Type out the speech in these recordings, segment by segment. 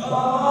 Through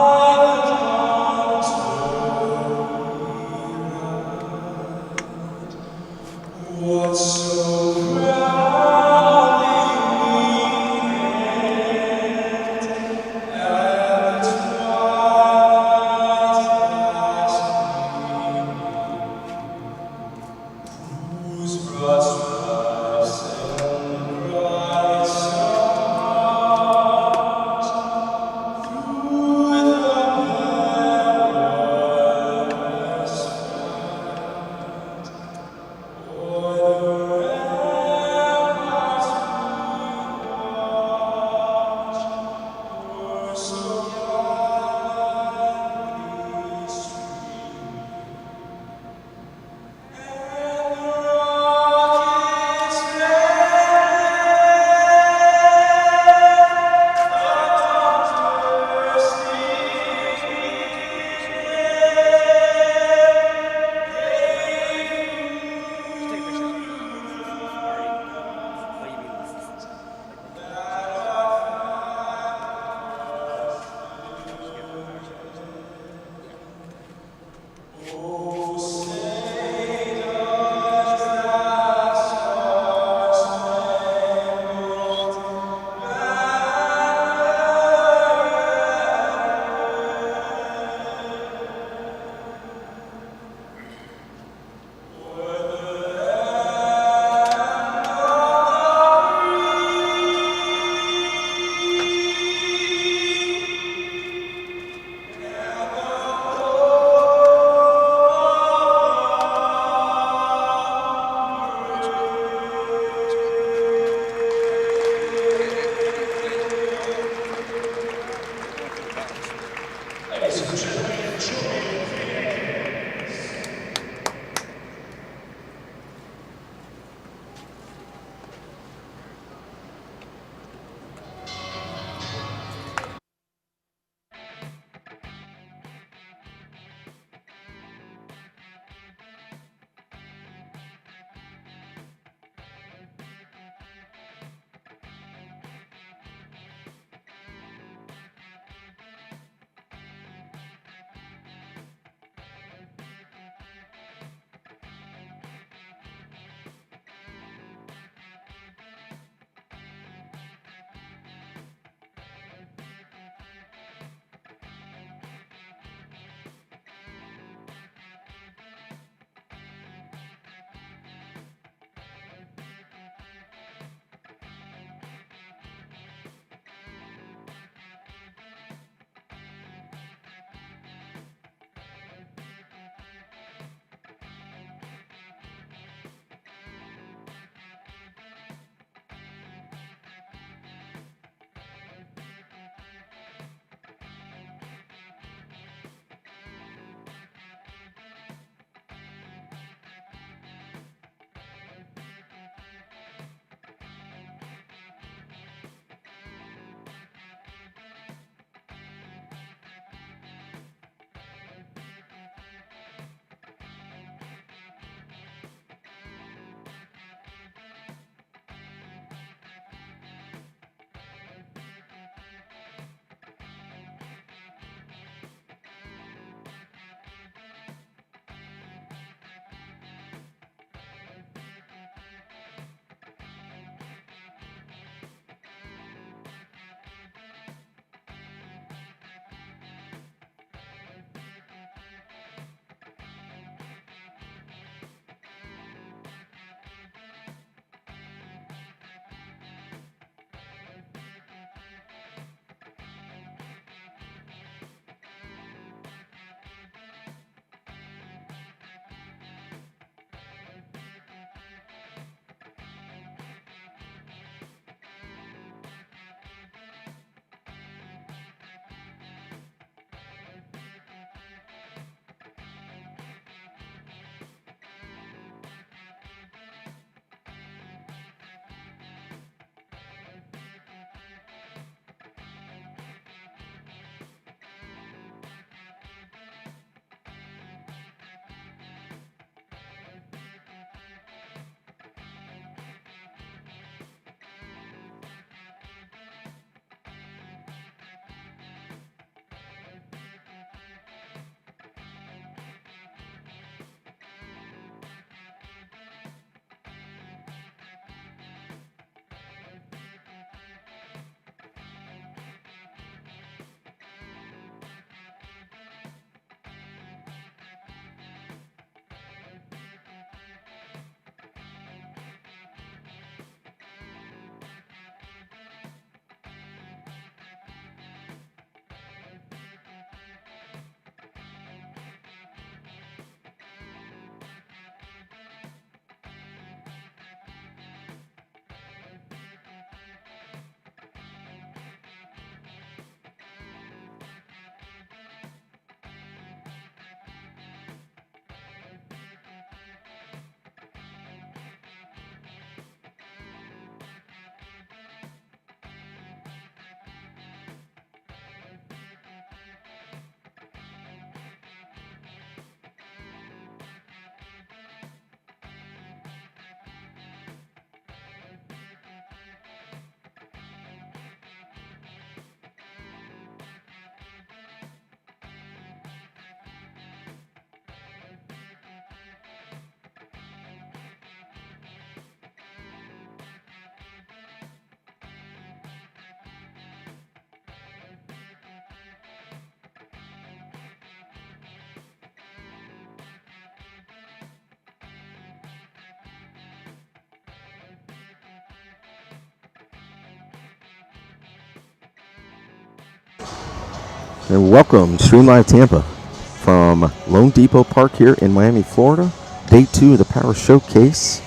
And welcome, Stream Live Tampa, from LoanDepot Park here in Miami, Florida. Day 2 of the Power Showcase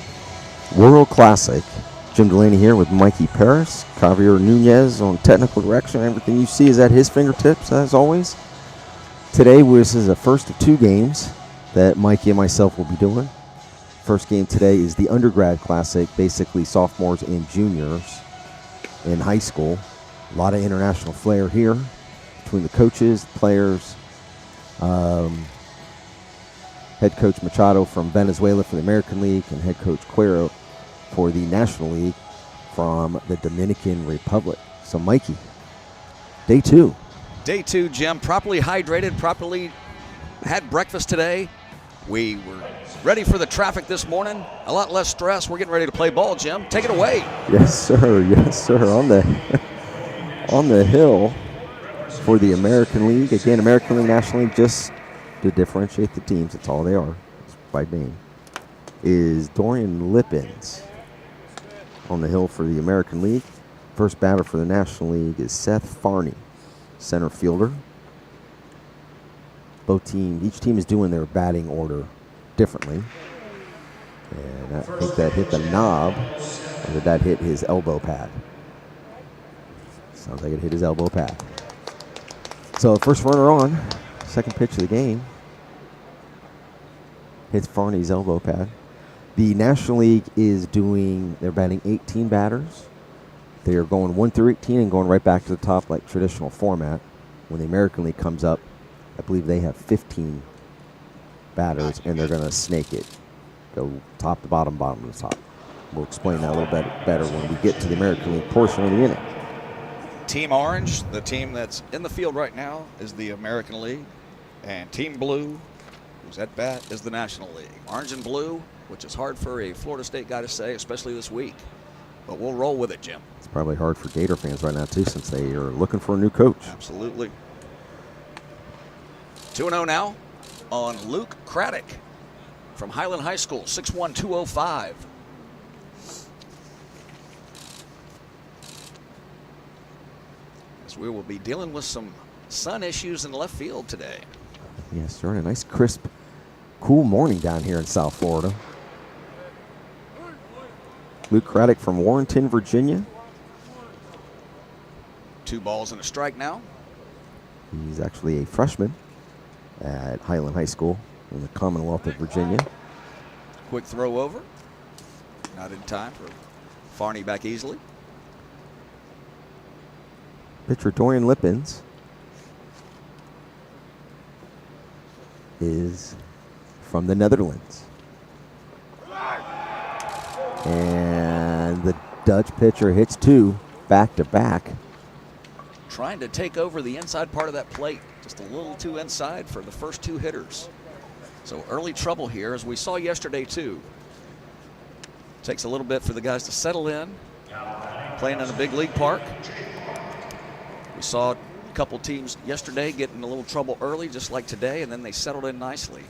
World Classic. Jim Delaney here with Mikey Paris, Javier Nunez on technical direction. Everything you see is at his fingertips, as always. Today, this is the first of 2 games that Mikey and myself will be doing. First game today is the Undergrad Classic, basically sophomores and juniors in high school. A lot of international flair here between the coaches, the players. Head coach Machado from Venezuela for the American League, and head coach Cuero for the National League from the Dominican Republic. So, Mikey, day 2. Day 2, Jim. Properly hydrated, properly had breakfast today. We were ready for the traffic this morning. A lot less stress. We're getting ready to play ball, Jim. Take it away. Yes, sir. Yes, sir. On the hill for the American League. Again, American League, National League, just to differentiate the teams. That's all they are by name. Is Dorian Lippens on the hill for the American League. First batter for the National League is Seth Farney, center fielder. Each team is doing their batting order differently. And I think that hit the knob, or did that hit his elbow pad? Sounds like it hit his elbow pad. So first runner on, second pitch of the game, hits Farney's elbow pad. The National League is they're batting 18 batters. They are going 1 through 18 and going right back to the top like traditional format. When the American League comes up, I believe they have 15 batters, and they're going to snake it. Go top to bottom, bottom to top. We'll explain that a little bit better when we get to the American League portion of the inning. Team Orange, the team that's in the field right now, is the American League. And Team Blue, who's at bat, is the National League. Orange and blue, which is hard for a Florida State guy to say, especially this week. But we'll roll with it, Jim. It's probably hard for Gator fans right now, too, since they are looking for a new coach. Absolutely. 2-0 now on Luke Craddock from Highland High School, 6'1", 205. As we will be dealing with some sun issues in left field today. Yes, sir. A nice, crisp, cool morning down here in South Florida. Luke Craddock from Warrenton, Virginia. 2 balls and a strike now. He's actually a freshman at Highland High School in the Commonwealth of Virginia. Quick throw over. Not in time for Farney back easily. Pitcher Dorian Lippens is from the Netherlands. And the Dutch pitcher hits 2 back-to-back. Trying to take over the inside part of that plate. Just a little too inside for the first 2 hitters. So early trouble here, as we saw yesterday too. Takes a little bit for the guys to settle in. Playing in a big league park. We saw a couple teams yesterday get in a little trouble early, just like today, and then they settled in nicely.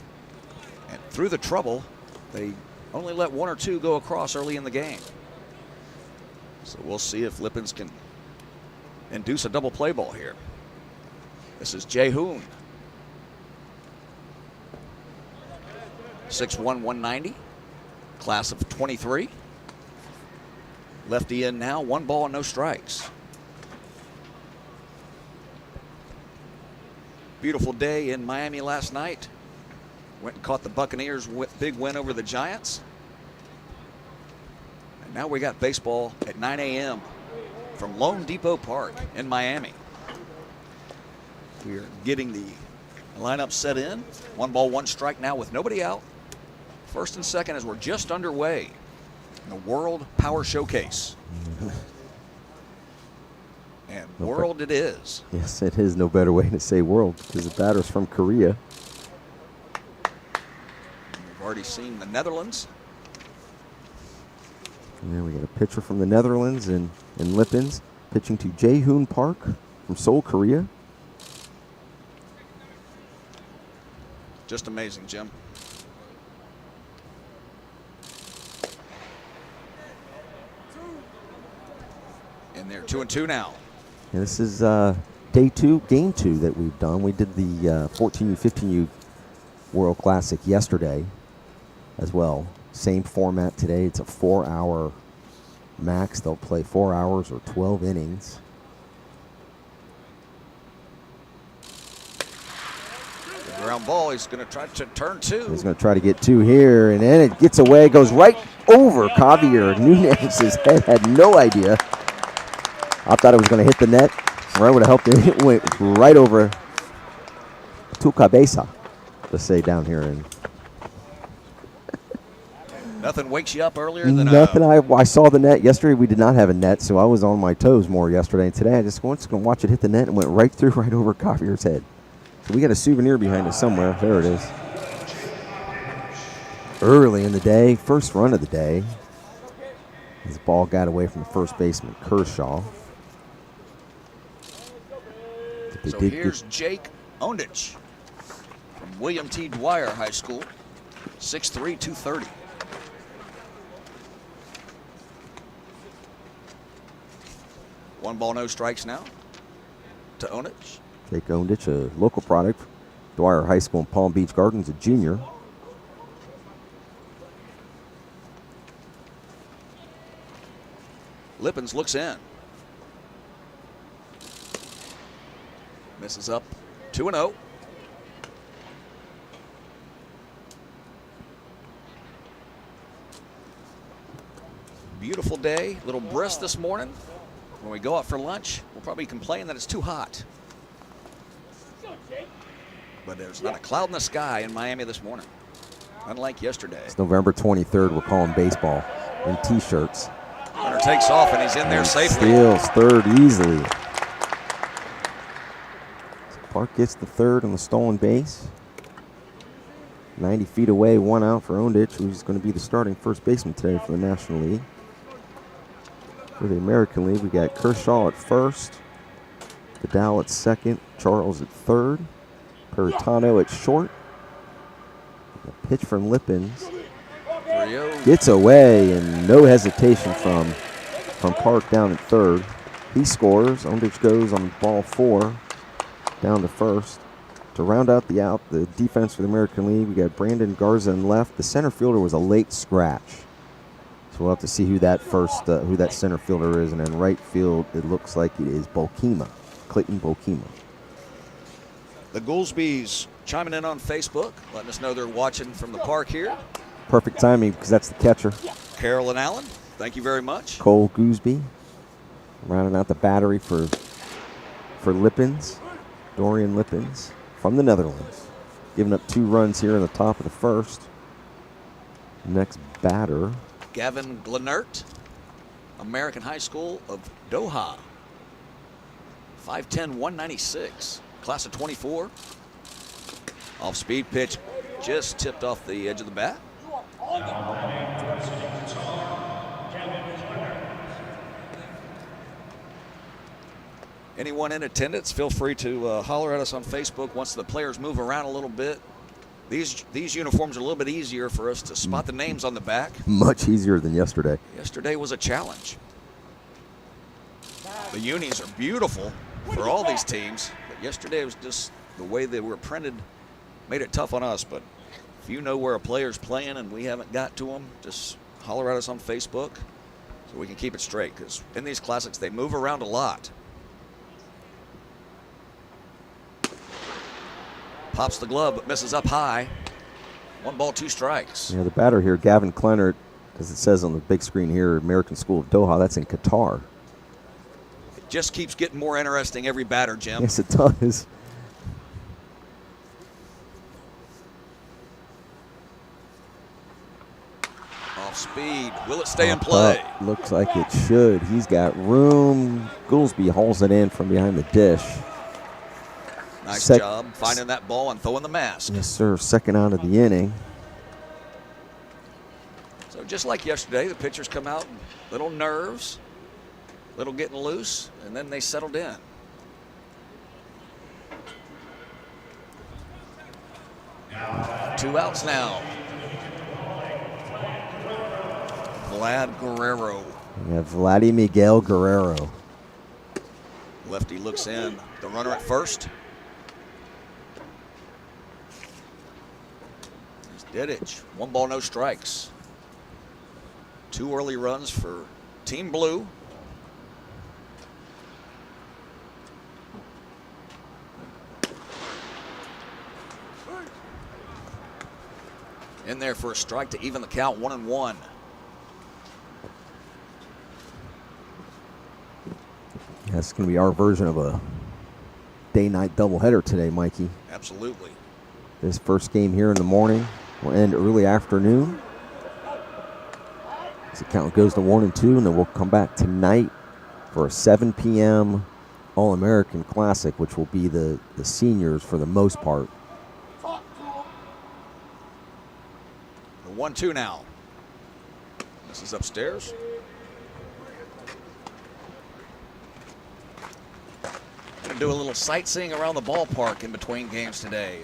And through the trouble, they only let 1 or 2 go across early in the game. So we'll see if Lippens can induce a double play ball here. This is Jay Hoon. 6'1", 190. Class of 23. Lefty in now, 1 ball and no strikes. Beautiful day in Miami last night. Went and caught the Buccaneers' big win over the Giants. And now we got baseball at 9 a.m. from LoanDepot Park in Miami. We are getting the lineup set in. 1 ball, 1 strike now with nobody out. First and second as we're just underway in the World Power Showcase. And world it is. Yes, it is no better way to say world because the batter's from Korea. We've already seen the Netherlands. Yeah, we got a pitcher from the Netherlands in Lippens pitching to Jae-hoon Park from Seoul, Korea. Just amazing, Jim. And they're 2-2 now. And this is day 2, game 2 that we've done. We did the 14U, 15U World Classic yesterday as well. Same format today. It's a 4-hour max. They'll play 4 hours or 12 innings. The ground ball. He's going to try to turn 2. He's going to try to get 2 here, and then it gets away, goes right over Javier Nunez's head. Had no idea. I thought it was going to hit the net, or I would have helped it. It went right over tu cabeza, let's say down here. And nothing wakes you up earlier than nothing. I saw the net yesterday. We did not have a net, so I was on my toes more yesterday. And today I just was going to watch it hit the net and went right through, right over Javier's head. So we got a souvenir behind us somewhere. There it is. Early in the day, first run of the day. This ball got away from the first baseman, Kershaw. So here's Jake Ondich from William T. Dwyer High School, 6'3", 230. One ball, no strikes now to Ondich. Jake Ondich, a local product, Dwyer High School in Palm Beach Gardens, a junior. Lippens looks in. Misses up 2-0. Beautiful day, a little brisk this morning. When we go out for lunch, we'll probably complain that it's too hot. But there's not a cloud in the sky in Miami this morning, unlike yesterday. It's November 23rd. We're calling baseball in T-shirts. Runner takes off, and he's in there safely. Steals third easily. So Park gets the third on the stolen base. 90 feet away, 1 out for Ondich, who's going to be the starting first baseman today for the National League. For the American League, we got Kershaw at first, Vidal at second, Charles at third, Peritano at short. A pitch from Lippens. Gets away, and no hesitation from Park down at third. He scores. Ondich goes on ball 4 down to first. To round out the defense for the American League, we got Brandon Garza in left. The center fielder was a late scratch, so we'll have to see who that center fielder is. And in right field, it looks like it is Clayton Bokima. The Goolsbys chiming in on Facebook, letting us know they're watching from the park here. Perfect timing because that's the catcher. Carol and Allen, thank you very much. Cole Gooseby rounding out the battery for Lippens, Dorian Lippens from the Netherlands. Giving up 2 runs here in the top of the first. Next batter, Gavin Glenert, American High School of Doha. 5'10", 196, class of 24. Off-speed pitch, just tipped off the edge of the bat. Anyone in attendance, feel free to holler at us on Facebook once the players move around a little bit. These uniforms are a little bit easier for us to spot the names on the back. Much easier than yesterday. Yesterday was a challenge. The unis are beautiful for all these teams, but yesterday was just the way they were printed made it tough on us. But if you know where a player's playing and we haven't got to them, just holler at us on Facebook so we can keep it straight, because in these classics they move around a lot. Pops the glove but misses up high. 1 ball, 2 strikes. Yeah, the batter here, Gavin Clenert, as it says on the big screen here, American School of Doha, that's in Qatar. It just keeps getting more interesting every batter, Jim. Yes, it does. Off speed. Will it stay in play? Looks like it should. He's got room. Goolsby hauls it in from behind the dish. Nice job finding that ball and throwing the mask. Yes, sir. Second out of the inning. So just like yesterday, the pitchers come out, little nerves, little getting loose, and then they settled in. Two outs now. Vlad Guerrero. We have Vladimir Miguel Guerrero. Lefty looks in. The runner at first. Didich, 1 ball, no strikes. 2 early runs for Team Blue. In there for a strike to even the count, 1-1. That's going to be our version of a day-night doubleheader today, Mikey. Absolutely. This first game here in the morning will end early afternoon. As the count goes to 1-2, and then we'll come back tonight for a 7 p.m. All-American Classic, which will be the seniors for the most part. The 1-2 now. This is upstairs. Going to do a little sightseeing around the ballpark in between games today.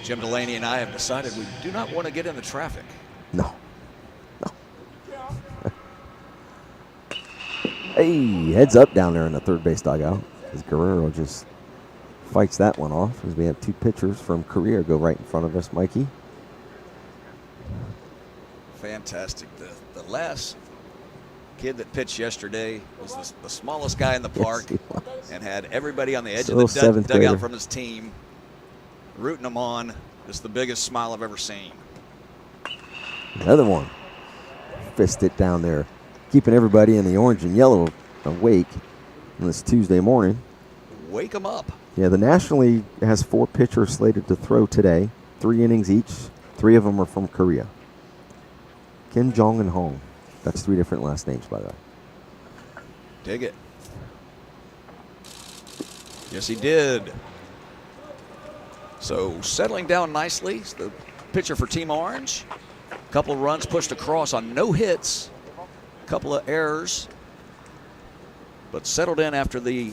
Jim Delaney and I have decided we do not want to get in the traffic. No. Hey, heads up down there in the third base dugout. As Guerrero just fights that one off, as we have 2 pitchers from Korea go right in front of us, Mikey. Fantastic. The last kid that pitched yesterday was the smallest guy in the park, yes, and had everybody on the edge of the dugout from his team rooting him on. Just the biggest smile I've ever seen. Another one. Fist it down there. Keeping everybody in the orange and yellow awake on this Tuesday morning. Wake them up. Yeah, the National League has 4 pitchers slated to throw today. 3 innings each. 3 of them are from Korea. Kim Jong and Hong. That's 3 different last names, by the way. Dig it. Yes, he did. So settling down nicely. The pitcher for Team Orange. A couple of runs pushed across on no hits. A couple of errors. But settled in after the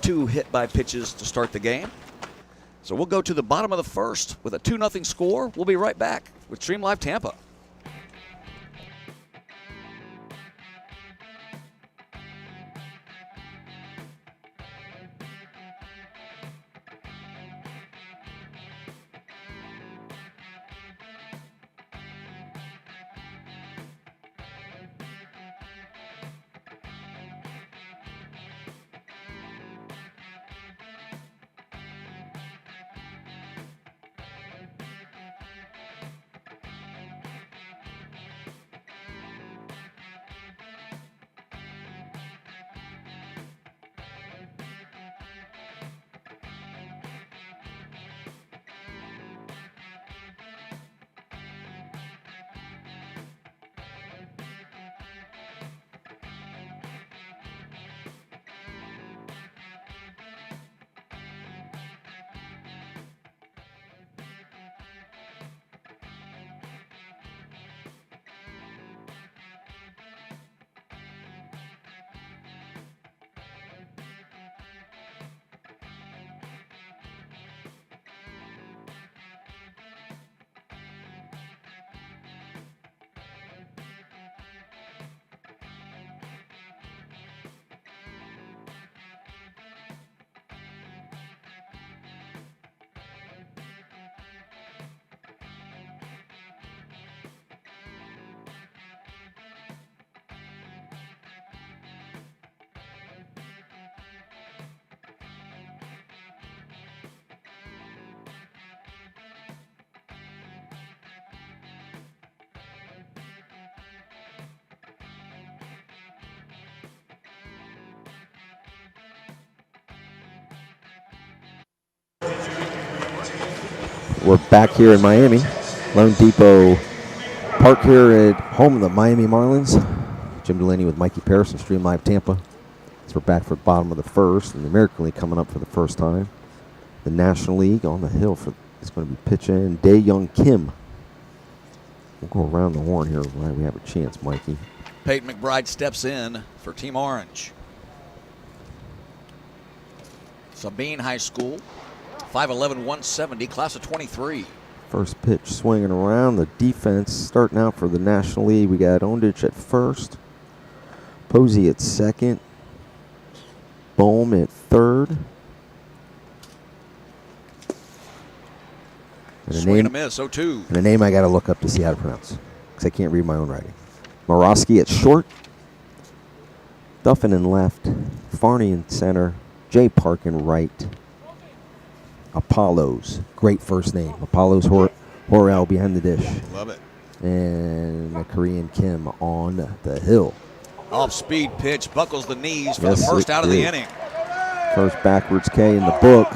2 hit by pitches to start the game. So we'll go to the bottom of the first with a 2-0 score. We'll be right back with Stream Live Tampa. We're back here in Miami. LoanDepot Park here at home of the Miami Marlins. Jim Delaney with Mikey Paris and Stream Live Tampa. So we're back for the bottom of the first, and the American League coming up for the first time. The National League on the hill is going to be pitching Dae-Young Kim. We'll go around the horn here while we have a chance, Mikey. Peyton McBride steps in for Team Orange. Sabine High School, 5'11", 170, class of 23. First pitch swinging around. The defense starting out for the National League. We got Ondich at first. Posey at second. Bohm at third. And Swing and a miss, 0-2. And a name I got to look up to see how to pronounce because I can't read my own writing. Morosky at short. Duffin in left. Farney in center. Jay Park in right. Apollos, great first name. Apollos Horel behind the dish. Love it. And the Korean Kim on the hill. Off-speed pitch, buckles the knees for the first out of the inning. First backwards K in the book.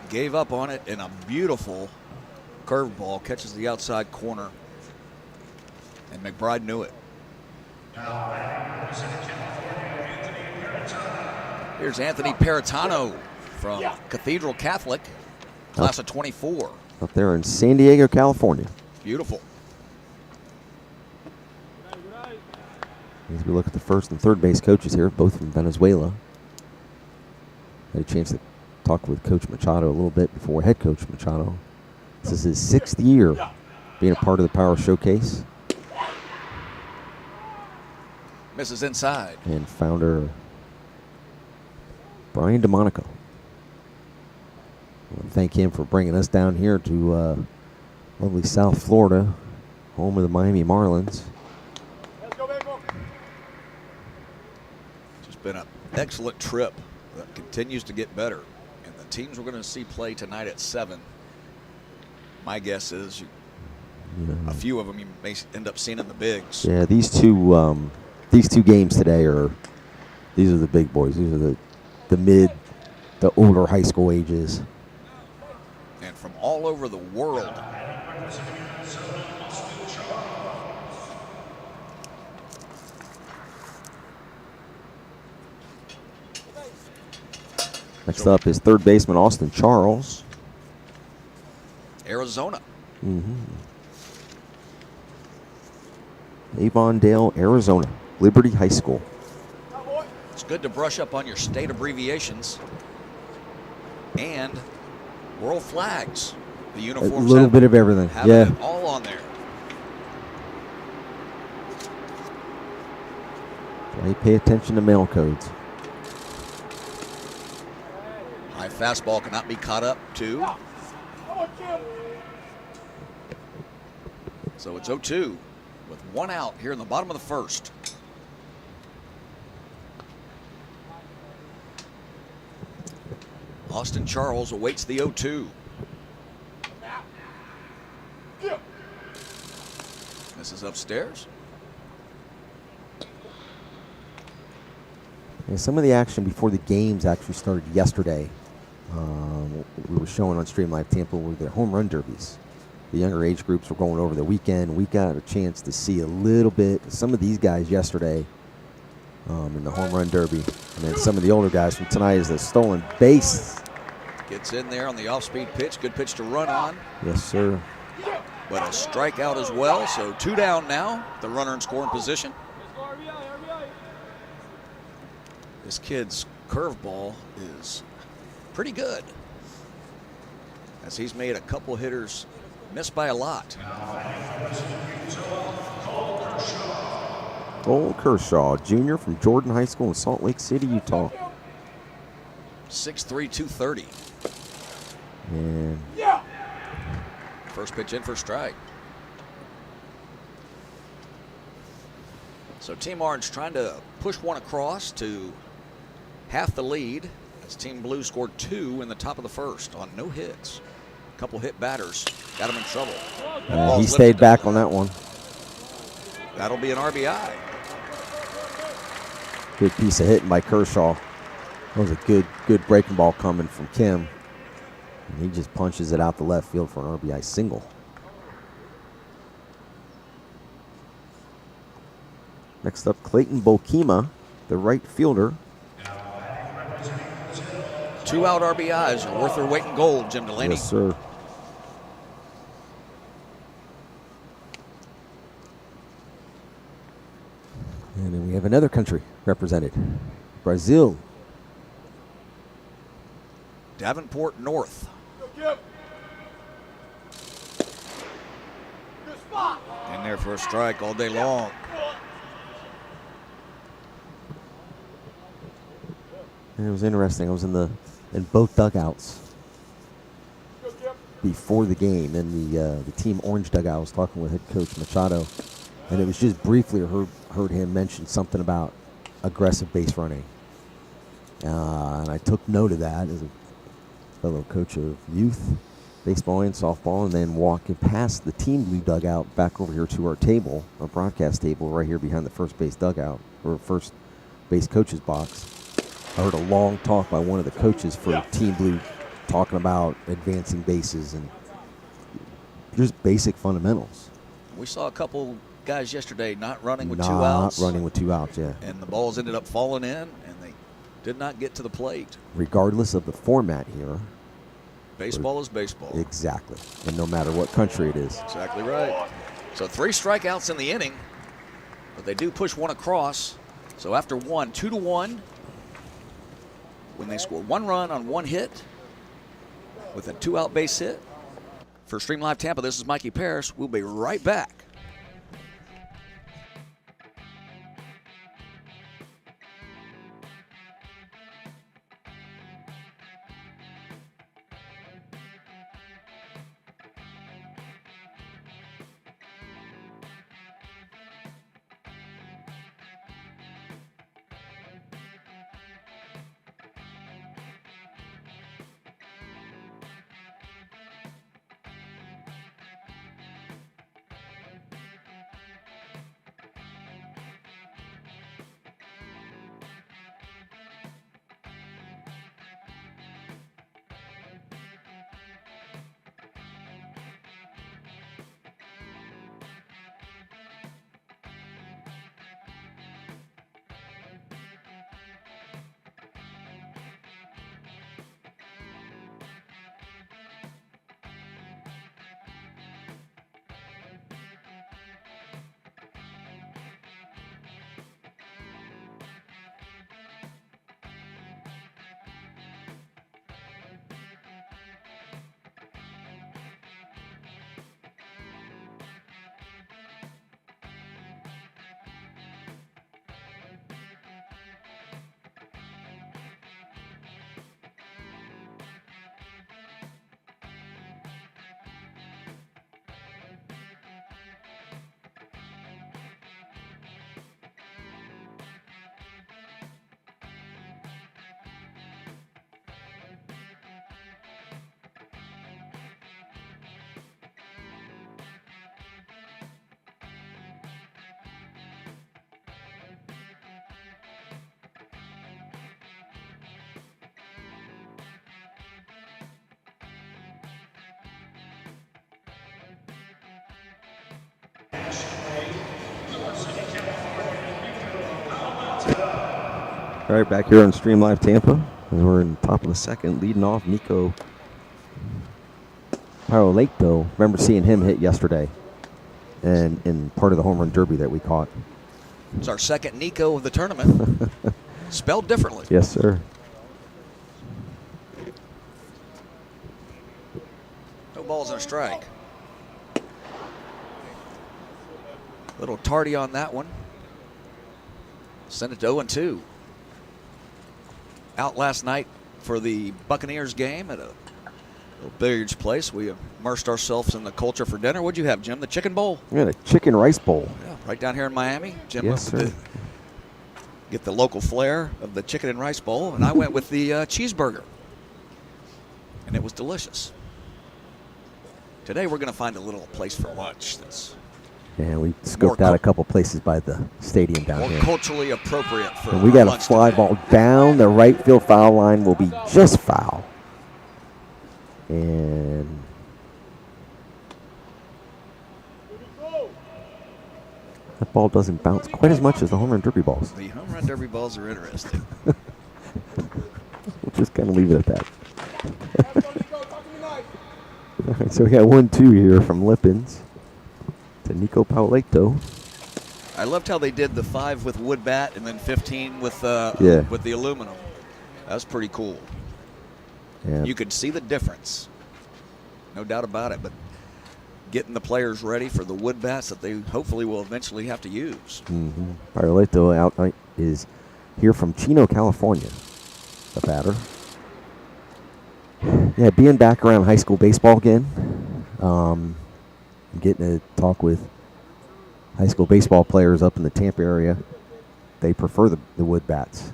Gave up on it, and a beautiful curveball catches the outside corner. And McBride knew it. Here's Anthony Peritano from Cathedral Catholic, class of 24. Up there in San Diego, California. Beautiful. As we look at the first and third base coaches here, both from Venezuela. Had a chance to talk with Coach Machado a little bit before head coach Machado. This is his 6th year being a part of the Power Showcase. Misses inside. And founder Brian DeMonico. I want to thank him for bringing us down here to lovely South Florida, home of the Miami Marlins. Just been an excellent trip that continues to get better. And the teams we're going to see play tonight at 7, my guess is a few of them you may end up seeing in the bigs. Yeah, these two games today these are the big boys. These are the older high school ages. And from all over the world. Next up is third baseman Austin Charles. Arizona. Avondale, Arizona. Liberty High School. It's good to brush up on your state abbreviations and world flags. The uniforms. A little bit of everything. Having it all on there. They pay attention to mail codes. High fastball cannot be caught up to. So it's 0-2 with 1 out here in the bottom of the first. Austin Charles awaits the 0-2. This is upstairs. And some of the action before the games actually started yesterday. We were showing on Stream Live Tampa were the home run derbies. The younger age groups were going over the weekend. We got a chance to see a little bit some of these guys yesterday in the home run derby. And then some of the older guys from tonight is the stolen base. Gets in there on the off-speed pitch. Good pitch to run on. Yes, sir. But a strikeout as well. So 2 down now. The runner in scoring position. This kid's curveball is pretty good, as he's made a couple hitters miss by a lot. Cole Kershaw, junior from Jordan High School in Salt Lake City, Utah. 6'3", 230. And first pitch in for strike. So Team Orange trying to push one across to half the lead, as Team Blue scored 2 in the top of the first on no hits. A couple hit batters got him in trouble. he stayed back on that one. That'll be an RBI. Good piece of hitting by Kershaw. That was a good breaking ball coming from Kim. And he just punches it out the left field for an RBI single. Next up, Clayton Bolkema, the right fielder. 2 out RBIs are worth their weight in gold, Jim Delaney. Yes, sir. And then we have another country represented, Brazil. Davenport North. In there for a strike all day long. And it was interesting. I was in both dugouts before the game. In the Team Orange dugout, I was talking with head coach Machado, and it was just briefly heard him mention something about aggressive base running. And I took note of that as a fellow coach of youth baseball and softball, and then walking past the Team Blue dugout back over here to our table, our broadcast table right here behind the first base dugout, or first base coach's box. I heard a long talk by one of the coaches for Team Blue talking about advancing bases and just basic fundamentals. We saw a couple guys yesterday not running with 2 outs. Not running with 2 outs, yeah. And the balls ended up falling in, and they did not get to the plate. Regardless of the format here. Baseball is baseball. Exactly. And no matter what country it is. Exactly right. So 3 strikeouts in the inning, but they do push one across. So after 1, 2-1, when they score 1 run on 1 hit with a 2-out base hit. For Stream Live Tampa, this is Mikey Parrish. We'll be right back. All right, back here on Stream Live Tampa, and we're in the top of the second, leading off Nico Lake-Doe. Remember seeing him hit yesterday, and in part of the home run derby that we caught. It's our second Nico of the tournament, spelled differently. Yes, sir. No balls and a strike. Little tardy on that one. Send it to 0-2. Out last night for the Buccaneers game at a little billiards place. We immersed ourselves in the culture for dinner. What'd you have, Jim? The chicken bowl? We had a chicken rice bowl. Yeah, right down here in Miami. Jim yes, went with sir. get the local flair of the chicken and rice bowl, and I went with the cheeseburger. And it was delicious. Today we're going to find a little place for lunch that's And we scoped out a couple places by the stadium down more here. culturally appropriate for And we got a lunch fly today. ball down the right field foul line. Will be just foul. And that ball doesn't bounce quite as much as the home run derby balls. The home run derby balls are interesting. We'll just kind of leave it at that. All right, so we got 1-2 here from Lippens to Nico Pauleto. I loved how they did the 5 with wood bat and then 15 with the aluminum. That was pretty cool. Yeah. You could see the difference, no doubt about it. But getting the players ready for the wood bats that they hopefully will eventually have to use. Pauleto out is here from Chino, California. the batter. Yeah, being back around high school baseball again, getting to talk with high school baseball players up in the Tampa area. They prefer the wood bats.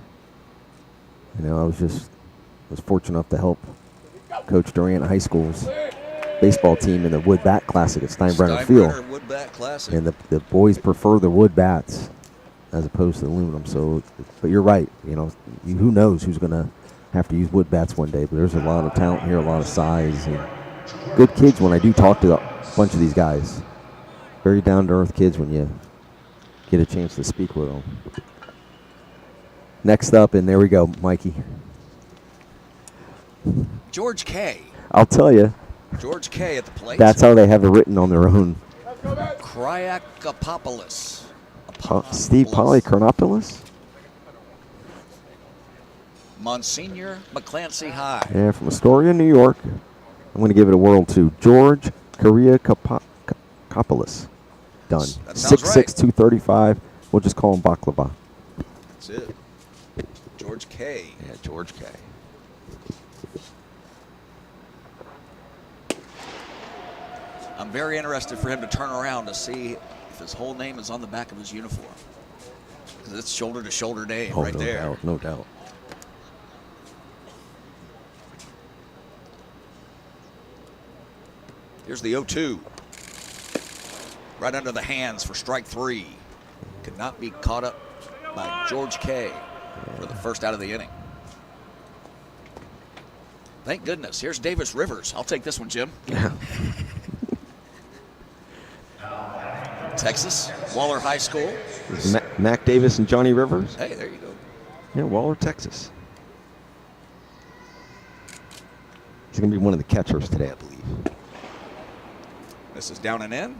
I was fortunate enough to help Coach Durant High School's baseball team in the wood bat classic at Steinbrenner Field. Wood bat classic. And the boys prefer the wood bats as opposed to the aluminum. So, but you're right. Who knows who's going to have to use wood bats one day. But there's a lot of talent here, a lot of size, and good kids when I do talk to a bunch of these guys. Very down-to-earth kids when you get a chance to speak with them. Next up, and there we go, Mikey. George K. I'll tell you. George K. at the plate. That's how they have it written on their own. Kryakopoulos. Steve Polychronopoulos? Monsignor McClancy High. Yeah, from Astoria, New York. I'm going to give it a whirl to George Kyriakopoulos. Done. 6'6", right. 235. We'll just call him Baklava. That's it. George K. Yeah, George K. I'm very interested for him to turn around to see if his whole name is on the back of his uniform. Because it's shoulder-to-shoulder day right no there. Doubt, no doubt. Here's the 0-2. Right under the hands for strike 3. Could not be caught up by George K. for the first out of the inning. Thank goodness. Here's Davis Rivers. I'll take this one, Jim. Texas, Waller High School. Mac Davis and Johnny Rivers. Hey, there you go. Yeah, Waller, Texas. He's going to be one of the catchers today, I believe. This is down and in.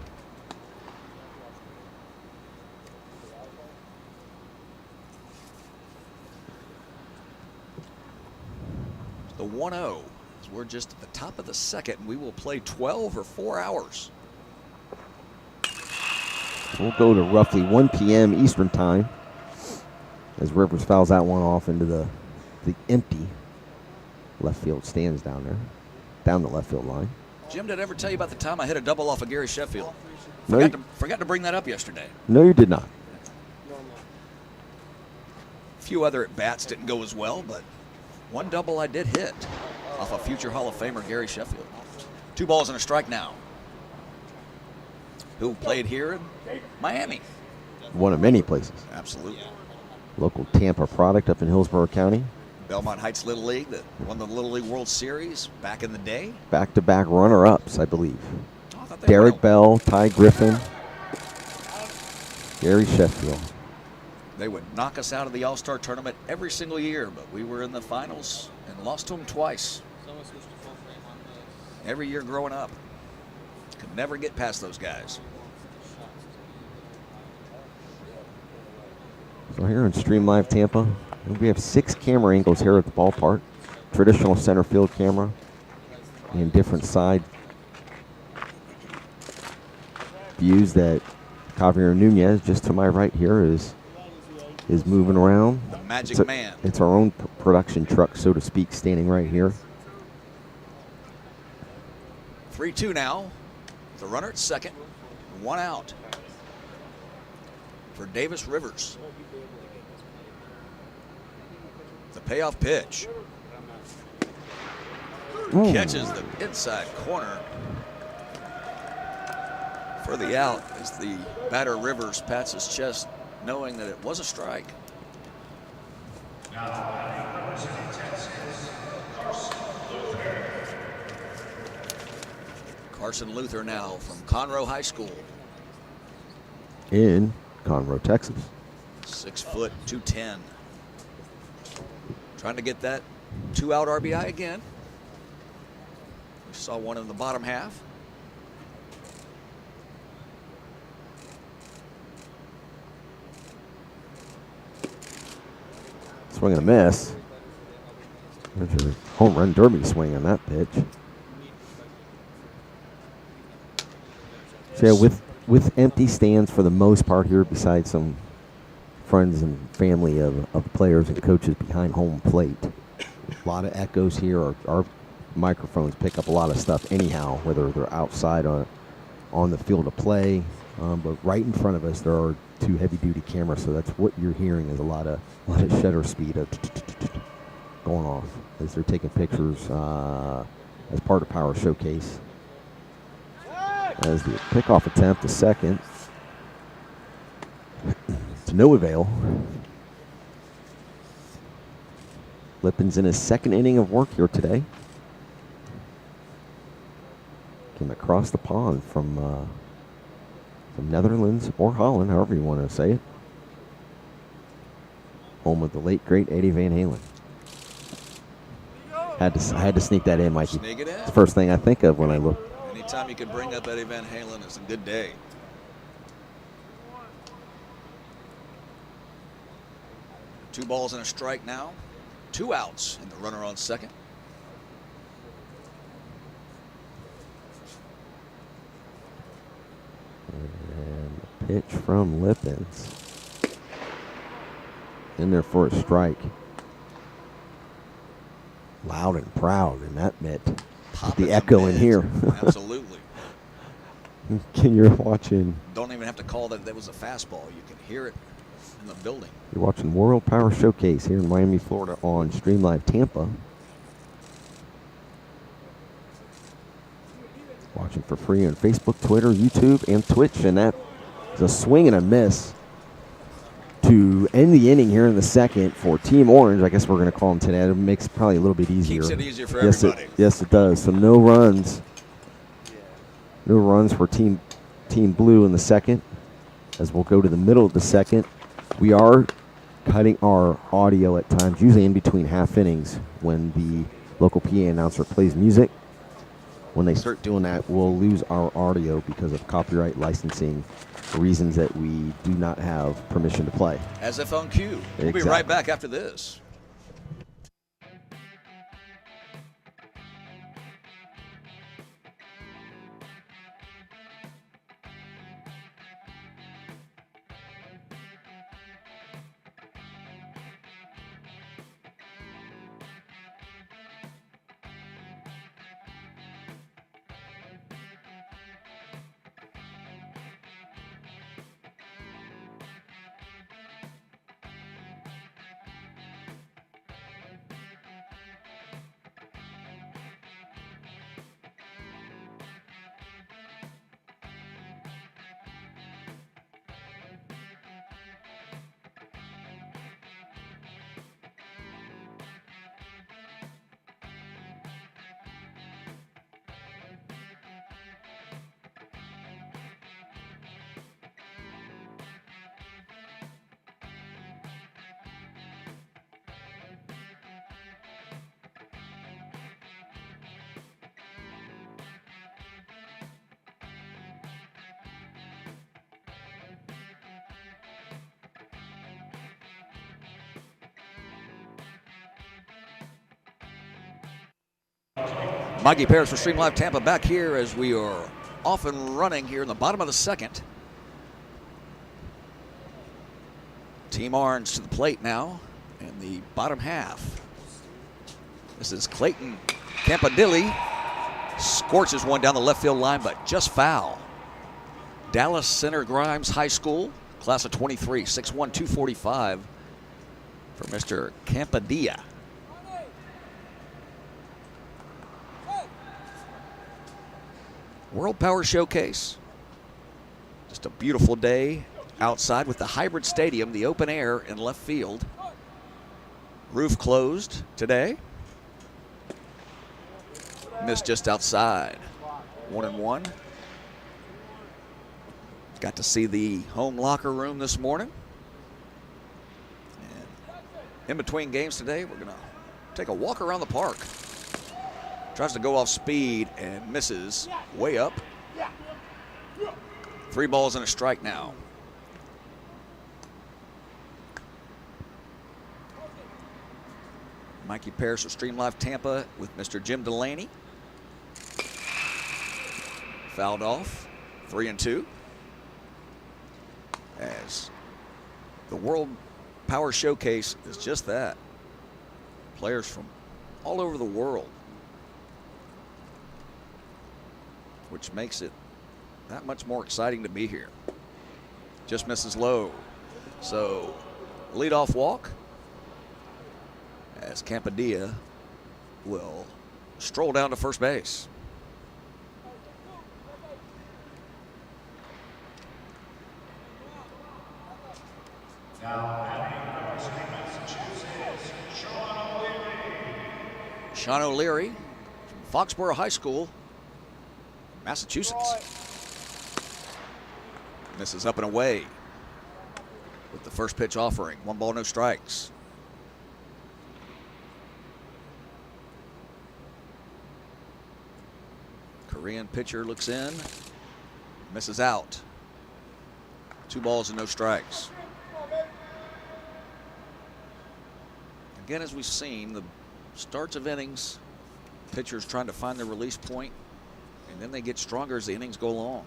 The 1-0. We're just at the top of the second, and we will play 12 or 4 hours. We'll go to roughly 1 p.m. Eastern time as Rivers fouls that one off into the empty left field stands down there, down the left field line. Jim, did I ever tell you about the time I hit a double off of Gary Sheffield? No, Forgot to bring that up yesterday. No, you did not. A few other at-bats didn't go as well, but one double I did hit off a future Hall of Famer, Gary Sheffield. 2 balls and a strike now. Who played here in Miami. One of many places. Absolutely. Local Tampa product up in Hillsborough County. Belmont Heights Little League that won the Little League World Series back in the day. Back-to-back runner-ups, I believe. Oh, I thought they Derek were. Bell, Ty Griffin, Gary Sheffield. They would knock us out of the All-Star tournament every single year, but we were in the finals and lost to them twice. Every year growing up. Could never get past those guys. So here in Stream Live Tampa, we have 6 camera angles here at the ballpark. Traditional center field camera and different side views that Javier Nunez, just to my right here, is moving around. The magic man. It's our own production truck, so to speak, standing right here. 3-2 now. The runner at second. 1 out for Davis Rivers. The payoff pitch. Ooh. Catches the inside corner for the out as the batter Rivers pats his chest knowing that it was a strike. Carson Luther now from Conroe High School. In Conroe, Texas. 6 foot, 210. Trying to get that 2-out RBI again. We saw one in the bottom half. Swing and a miss. There's a home run derby swing on that pitch. So yeah, with empty stands for the most part here, besides some friends and family of players and coaches behind home plate. A lot of echoes here. Our microphones pick up a lot of stuff anyhow, whether they're outside on the field of play. But right in front of us, there are two heavy-duty cameras, so that's what you're hearing is a lot of shutter speed going off as they're taking pictures as part of Power Showcase. As the pickoff attempt, the second, to no avail. Lippen's in his second inning of work here today. Came across the pond from Netherlands or Holland, however you want to say it. Home of the late, great Eddie Van Halen. Had to sneak that in, Mikey. Sneak it in. It's the first thing I think of when I look. Anytime you can bring up Eddie Van Halen, it's a good day. Two balls and a strike now. 2 outs and the runner on second. And the pitch from Lippens. In there for a strike. Loud and proud in that mitt. The echo in here. Absolutely. You're watching. Don't even have to call that was a fastball. You can hear it in the building. You're watching World Power Showcase here in Miami, Florida on Stream Live Tampa. Watching for free on Facebook, Twitter, YouTube, and Twitch. And that is a swing and a miss to end the inning here in the second for Team Orange. I guess we're going to call them today. It makes it probably a little bit easier. Keeps it easier for everybody. Yes, it does. So no runs. No runs for Team Blue in the second. As we'll go to the middle of the second. We are cutting our audio at times, usually in between half innings when the local PA announcer plays music. When they start doing that, we'll lose our audio because of copyright licensing reasons that we do not have permission to play. As if on cue. We'll be right back after this. Mikey Paris for Stream Live Tampa back here as we are off and running here in the bottom of the second. Team Orange to the plate now in the bottom half. This is Clayton Campadilli. Scorches one down the left field line, but just foul. Dallas Center Grimes High School, class of 23, 6'1", 245 for Mr. Campadilla. World Power Showcase. Just a beautiful day outside with the hybrid stadium, the open air in left field. Roof closed today. Missed just outside. 1-1. Got to see the home locker room this morning. And in between games today, we're going to take a walk around the park. Tries to go off speed and misses way up. 3 balls and a strike now. Mikey Paris of Stream Live Tampa with Mr. Jim Delaney. Fouled off, 3-2. As the World Power Showcase is just that. Players from all over the world, which makes it that much more exciting to be here. Just misses low. So leadoff walk as Campadilla will stroll down to first base. Sean O'Leary from Foxborough High School, Massachusetts. Misses up and away with the first pitch offering. 1 ball, no strikes. Korean pitcher looks in, misses out. 2 balls and no strikes. Again, as we've seen, the starts of innings, pitchers trying to find their release point, and then they get stronger as the innings go along.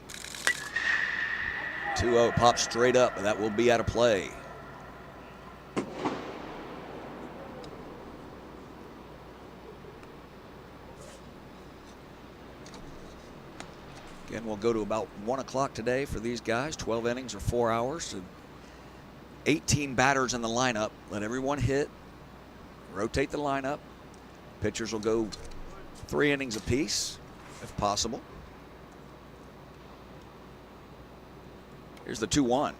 2-0 pops straight up, and that will be out of play. Again, we'll go to about 1 o'clock today for these guys. 12 innings or 4 hours. 18 batters in the lineup. Let everyone hit. Rotate the lineup. Pitchers will go 3 innings apiece, if possible. Here's the 2-1.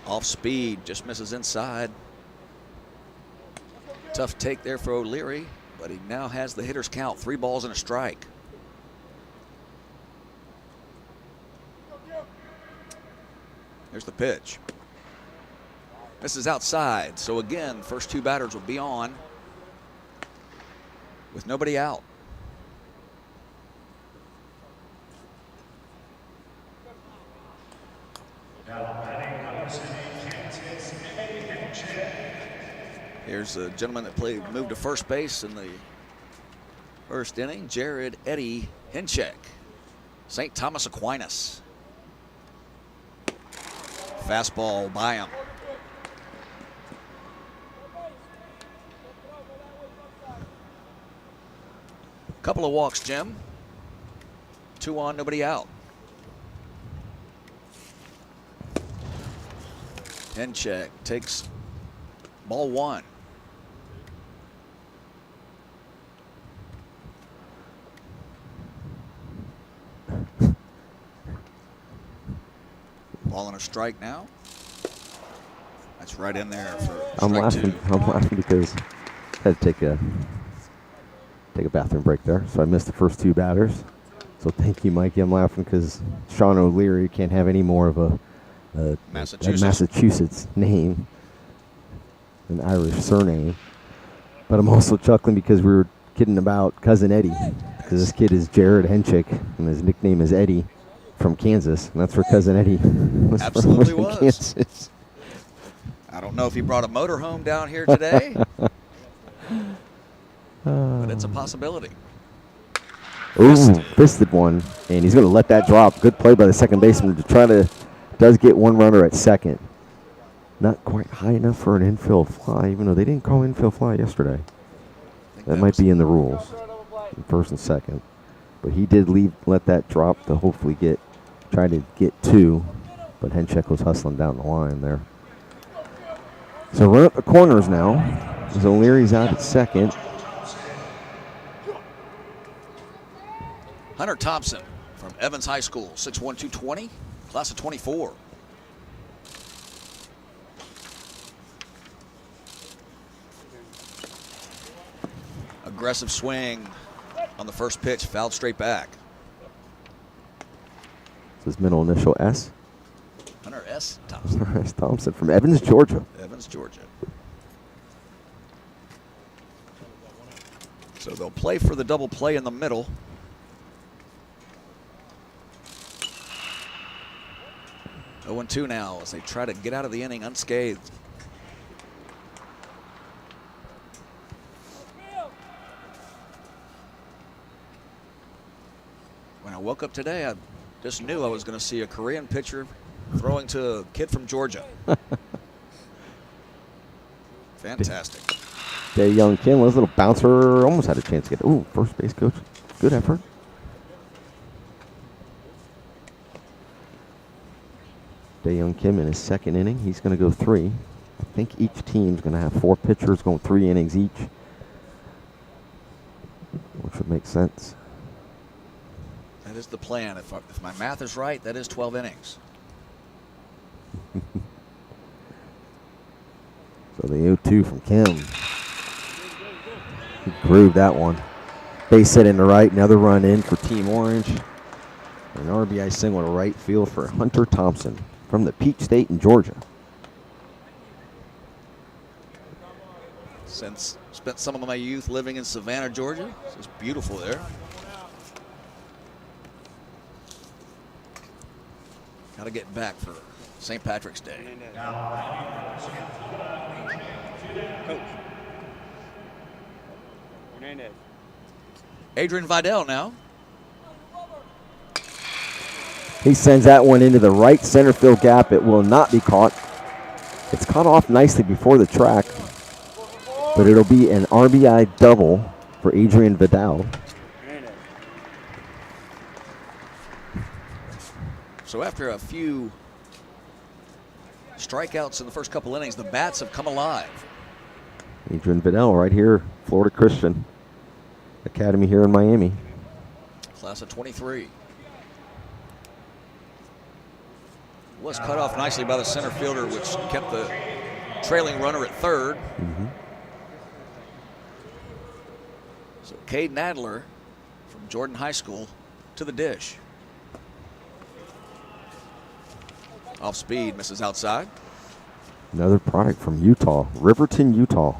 Off speed, just misses inside. Tough take there for O'Leary, but he now has the hitter's count. 3 balls and a strike. Here's the pitch. This is outside, so again, first 2 batters will be on with nobody out. Here's a gentleman that moved to first base in the first inning, Jared Eddie Hinchek, St. Thomas Aquinas. Fastball by him. Couple of walks, Jim. 2 on, nobody out. Hinchek takes ball 1. Ball and a strike now. That's right in there for I'm strike 2. I'm laughing because I had to take a bathroom break there, so I missed the first 2 batters. So thank you, Mikey. I'm laughing because Sean O'Leary can't have any more of a Massachusetts name, an Irish surname. But I'm also chuckling because we were kidding about Cousin Eddie, because this kid is Jared Henchick, and his nickname is Eddie from Kansas, and that's where Cousin Eddie was Absolutely from, was. Kansas. I don't know if he brought a motorhome down here today, but it's a possibility. Ooh, fisted one, and he's going to let that drop. Good play by the second baseman to try to, does get 1 runner at second. Not quite high enough for an infield fly, even though they didn't call infield fly yesterday. That might be in the rules, in first and second. But he did let that drop to hopefully try to get 2, but Henchek was hustling down the line there. So run up the corners now, as O'Leary's out at second. Hunter Thompson from Evans High School, 6'1", 220, class of 24. Aggressive swing on the first pitch, fouled straight back. This is middle initial S. Hunter S. Thompson. Hunter S. Thompson from Evans, Georgia. Evans, Georgia. So they'll play for the double play in the middle. 0-2 now as they try to get out of the inning unscathed. When I woke up today, I just knew I was going to see a Korean pitcher throwing to a kid from Georgia. Fantastic. Young Kim was a little bouncer. Almost had a chance to get it. Ooh, first base coach. Good effort. Young Kim in his second inning. He's going to go 3. I think each team's going to have 4 pitchers going 3 innings each, which would make sense. That is the plan. If my math is right, that is 12 innings. So the 0-2 from Kim. He grooved that one. Base hit in the right. Another run in for Team Orange. An RBI single to right field for Hunter Thompson from the Peach State in Georgia. Spent some of my youth living in Savannah, Georgia. It's beautiful there. Got to get back for St. Patrick's Day. Coach. Hernandez. Adrian Vidal now. He sends that one into the right center field gap. It will not be caught. It's cut off nicely before the track, but it'll be an RBI double for Adrian Vidal. So after a few strikeouts in the first couple innings, the bats have come alive. Adrian Vidal right here, Florida Christian Academy here in Miami. Class of 23. Was cut off nicely by the center fielder, which kept the trailing runner at third. Mm-hmm. So Cade Nadler from Jordan High School to the dish. Off speed, misses outside. Another product from Utah, Riverton, Utah.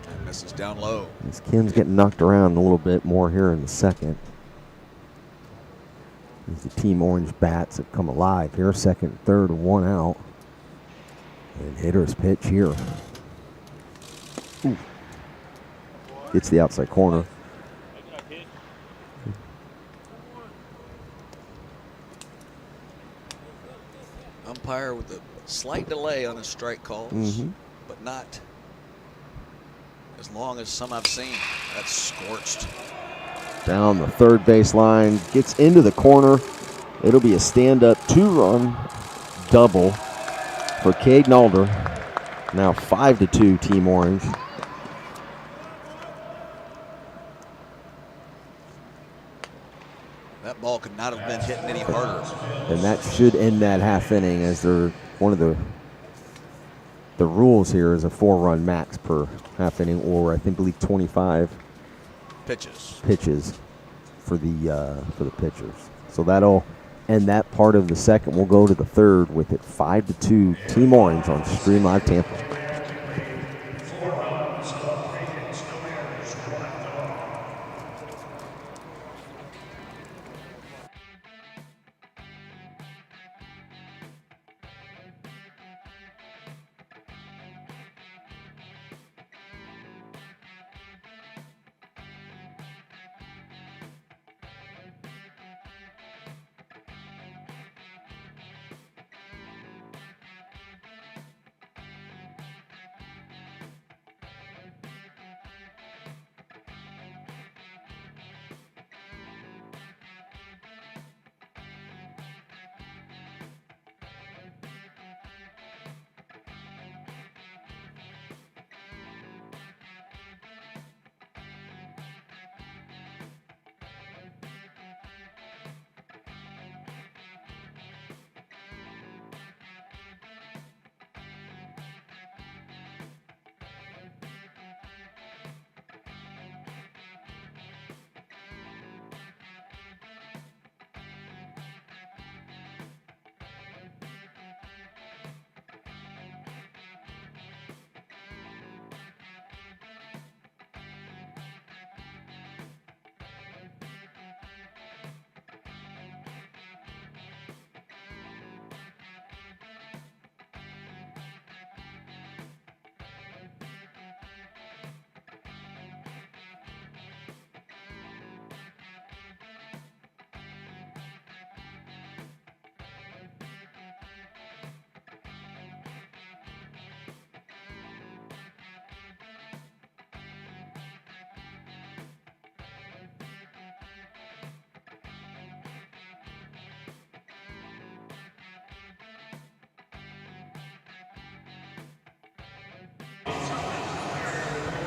And misses down low. This Kim's getting knocked around a little bit more here in the second. As the Team Orange bats have come alive here, second, third, 1 out. And hitter's pitch here. Ooh. Gets the outside corner. Umpire with a slight delay on his strike calls, but not as long as some I've seen. That's scorched. Down the third base line, gets into the corner. It'll be a stand-up 2-run double for Cade Nalder. Now 5-2 Team Orange. That ball could not have been hitting any harder. And that should end that half inning, as they're one of the rules here is a 4-run max per half inning, or I believe 25 pitches for the pitchers. So that'll end that part of the second. We'll go to the third with it 5-2 Team Orange on Stream Live Tampa.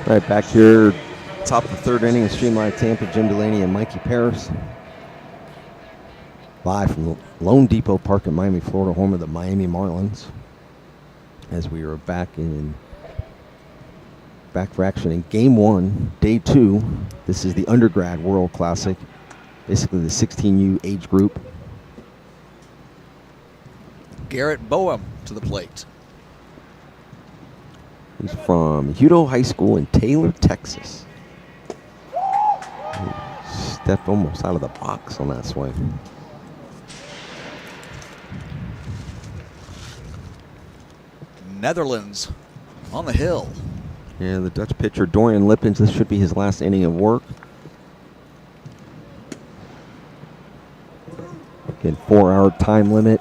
Right back here, top of the third inning of Streamline Tampa. Jim Delaney and Mikey Paris. Live from LoanDepot Park in Miami, Florida, home of the Miami Marlins. As we are back for action in Game 1, Day 2. This is the Undergrad World Classic. Basically the 16U age group. Garrett Boehm to the plate. He's from Hutto High School in Taylor, Texas. He stepped almost out of the box on that swing. Netherlands on the hill. Yeah, the Dutch pitcher Dorian Lippens. This should be his last inning of work. Again, 4-hour time limit.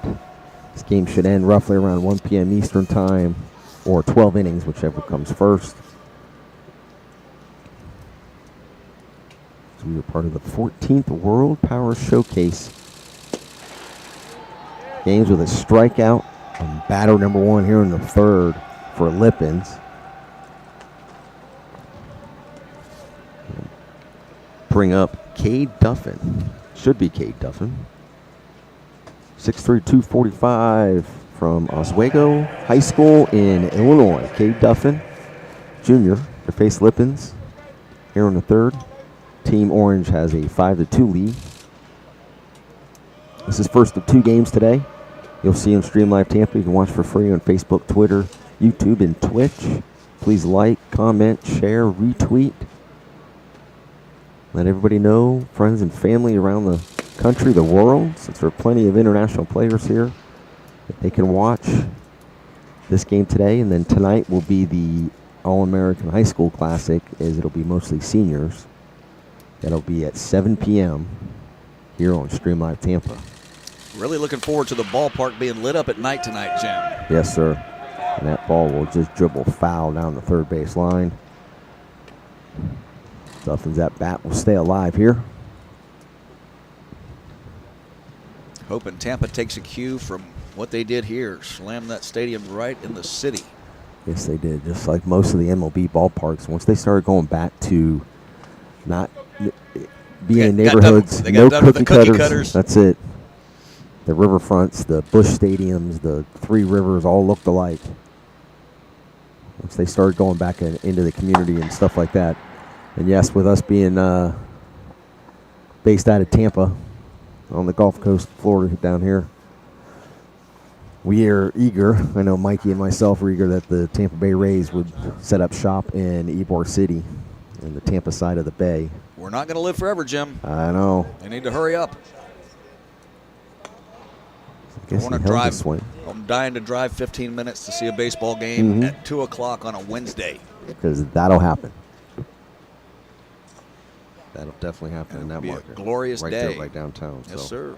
This game should end roughly around 1 p.m. Eastern time, or 12 innings, whichever comes first. So we are part of the 14th World Power Showcase. Games with a strikeout on batter number 1 here in the third for Lippens. Bring up Cade Duffin. Should be Cade Duffin. 6'3", 245 from Oswego High School in Illinois. Cade Duffin, Jr. to face Lippens here in the third. Team Orange has a 5-2 lead. This is first of 2 games today. You'll see on Stream Live Tampa. You can watch for free on Facebook, Twitter, YouTube, and Twitch. Please like, comment, share, retweet. Let everybody know, friends and family around the country, the world, since there are plenty of international players here, that they can watch this game today. And then tonight will be the All-American High School Classic, as it'll be mostly seniors. That'll be at 7 p.m. here on Stream Live Tampa. Really looking forward to the ballpark being lit up at night tonight, Jim. Yes, sir. And that ball will just dribble foul down the third base line. Duffin's at bat will stay alive here. Hoping Tampa takes a cue from what they did here. Slam that stadium right in the city. Yes, they did. Just like most of the MLB ballparks, once they started going back to not being in neighborhoods, no cookie cutters. That's it. The riverfronts, the Busch stadiums, the Three Rivers all looked alike. Once they started going back into the community and stuff like that. And yes, with us being based out of Tampa on the Gulf Coast, Florida down here, we are eager. I know Mikey and myself are eager that the Tampa Bay Rays would set up shop in Ybor City in the Tampa side of the bay. We're not going to live forever, Jim. I know. They need to hurry up. I want to drive. I'm dying to drive 15 minutes to see a baseball game at 2 o'clock on a Wednesday. Because that'll happen. That'll definitely happen in that market. A glorious right day. There, right downtown. Yes, sir.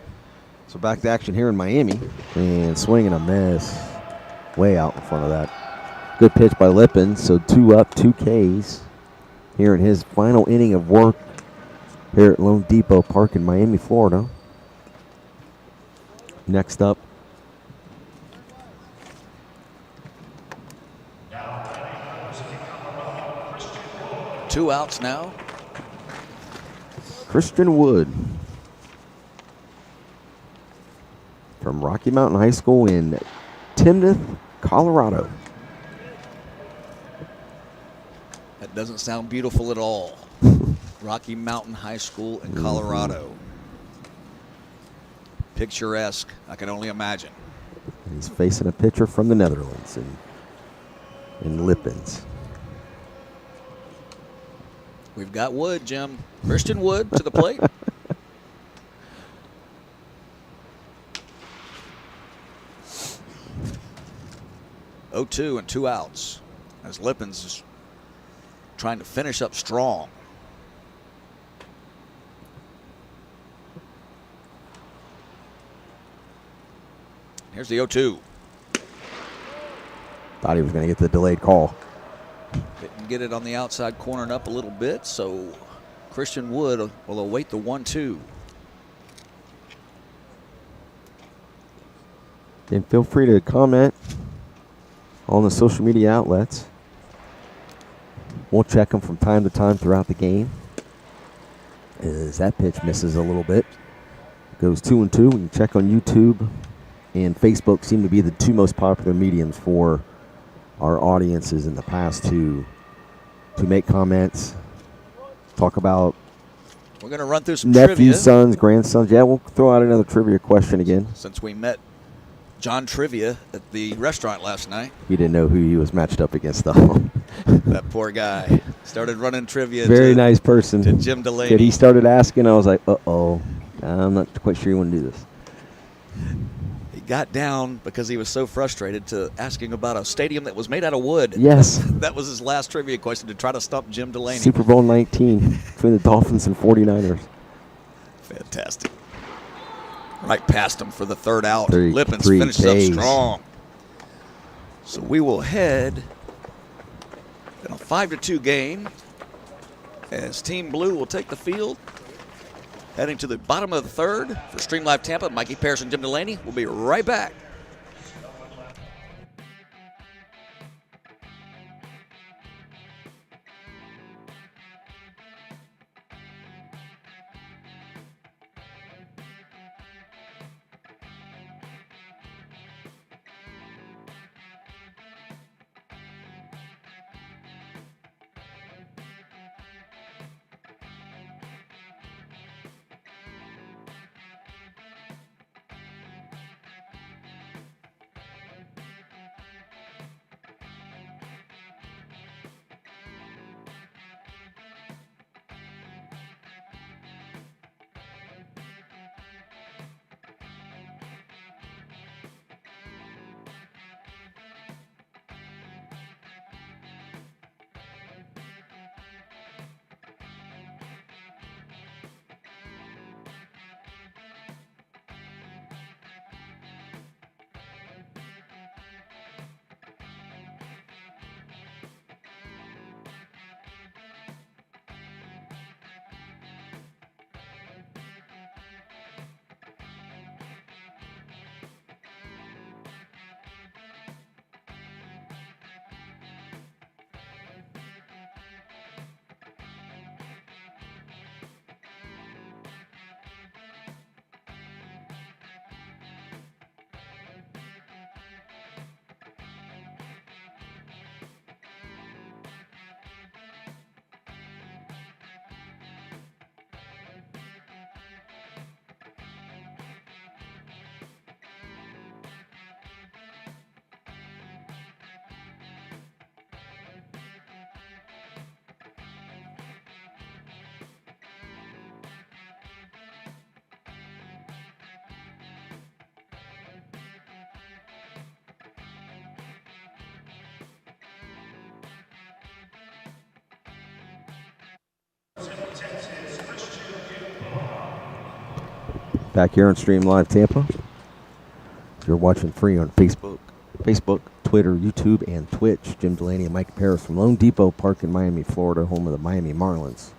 So back to action here in Miami. And swing and a miss. Way out in front of that. Good pitch by Lippens. So 2 up, 2 Ks. Here in his final inning of work here at LoanDepot Park in Miami, Florida. Next up, two outs now. Christian Wood from Rocky Mountain High School in Timnath, Colorado. That doesn't sound beautiful at all. Rocky Mountain High School in Colorado. Picturesque, I can only imagine. He's facing a pitcher from the Netherlands in Lippens. We've got Wood, Jim. Christian Wood to the plate. (0-2) and 2 outs as Lippens is trying to finish up strong. Here's the 0-2. Thought he was going to get the delayed call. Didn't get it on the outside corner and up a little bit, so Christian Wood will await the 1-2. And feel free to comment on the social media outlets. We'll check them from time to time throughout the game. As that pitch misses a little bit. Goes 2-2. We can check on YouTube and Facebook seem to be the two most popular mediums for our audiences in the past to make comments, talk about We're going to run through some nephews, trivia. sons, grandsons. Yeah, we'll throw out another trivia question again. Since we met John Trivia at the restaurant last night. We didn't know who he was matched up against, though. That poor guy started running trivia. Very nice person. To Jim Delaney. Kid, he started asking. I was like, uh-oh. I'm not quite sure you want to do this. He got down because he was so frustrated to asking about a stadium that was made out of wood. Yes. That was his last trivia question to try to stump Jim Delaney. Super Bowl 19 between the Dolphins and 49ers. Fantastic. Right past him for the third out. 3 Lippens Ks. finishes up strong. So we will head in a 5-2 game as Team Blue will take the field. Heading to the bottom of the third for Stream Live Tampa, Mikey Parrish and Jim Delaney. We'll be right back. Back here on Stream Live Tampa. You're watching free on Facebook, Twitter, YouTube, and Twitch. Jim Delaney and Mike Parrish from LoanDepot Park in Miami, Florida, home of the Miami Marlins.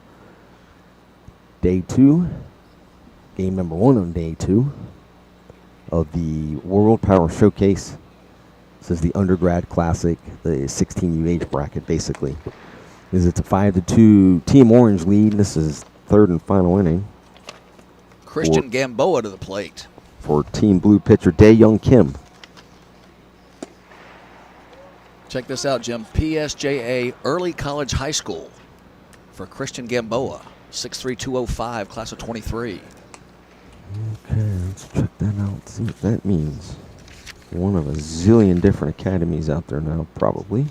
Day 2, game number 1 on day 2 of the World Power Showcase. This is the undergrad classic, the 16U age bracket, basically. It's a 5-2 Team Orange lead. This is third and final inning. Christian Gamboa to the plate. For Team Blue pitcher Dae-Young Kim. Check this out, Jim. PSJA Early College High School for Christian Gamboa. 6'3", 205, class of 23. Okay, let's check that out, see what that means. One of a zillion different academies out there now, probably.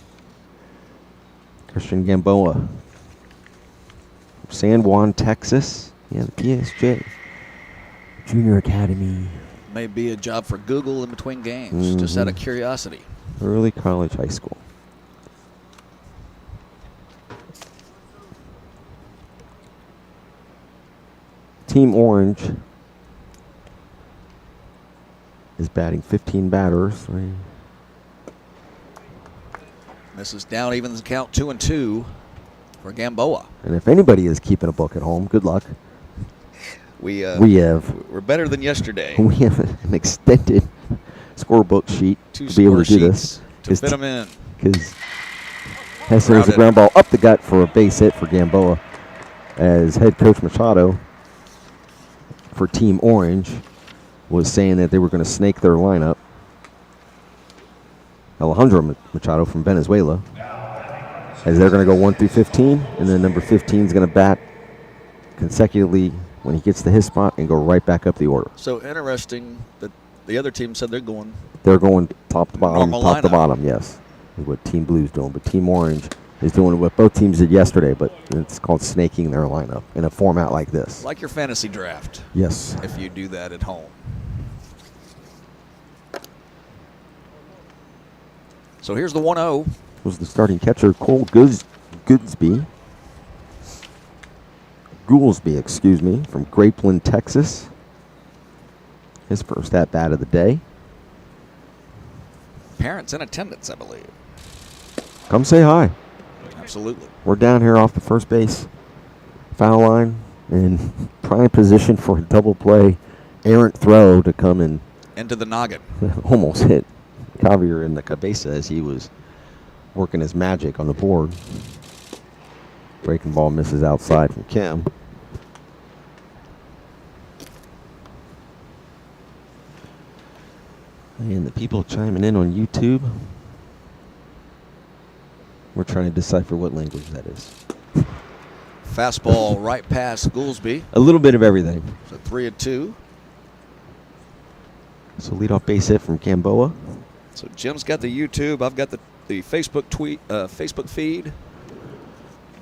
Christian Gamboa. From San Juan, Texas. Yeah, the PSJ Junior Academy. May be a job for Google in between games, just out of curiosity. Early College High School. Team Orange is batting 15 batters. This is down, even the count 2-2 for Gamboa. And if anybody is keeping a book at home, good luck. We're better than yesterday. We have an extended scorebook sheet Two to be able to do score this. sheets to fit them in. Because As there's a ground ball up the gut for a base hit for Gamboa, as head coach Machado for Team Orange was saying that they were going to snake their lineup. Alejandro Machado from Venezuela, as they're going to go 1 through 15, and then number 15 is going to bat consecutively when he gets to his spot and go right back up the order. So interesting that the other team said they're going top to bottom, normal top to lineup. bottom, yes, is what Team Blue's doing. But Team Orange is doing what both teams did yesterday, but it's called snaking their lineup in a format like this. Like your fantasy draft. Yes. If you do that at home. So here's the 1-0. Was the starting catcher Cole Goolsby, from Grapeland, Texas. His first at-bat of the day. Parents in attendance, I believe. Come say hi. Absolutely. We're down here off the first base foul line in prime position for a double play errant throw to come and into the noggin. almost hit Javier in the cabeza as he was working his magic on the board. Breaking ball misses outside from Kim. And the people chiming in on YouTube, we're trying to decipher what language that is. Fastball right past Goolsby. A little bit of everything. So 3-2. So leadoff base hit from Gamboa. So Jim's got the YouTube. I've got the Facebook feed.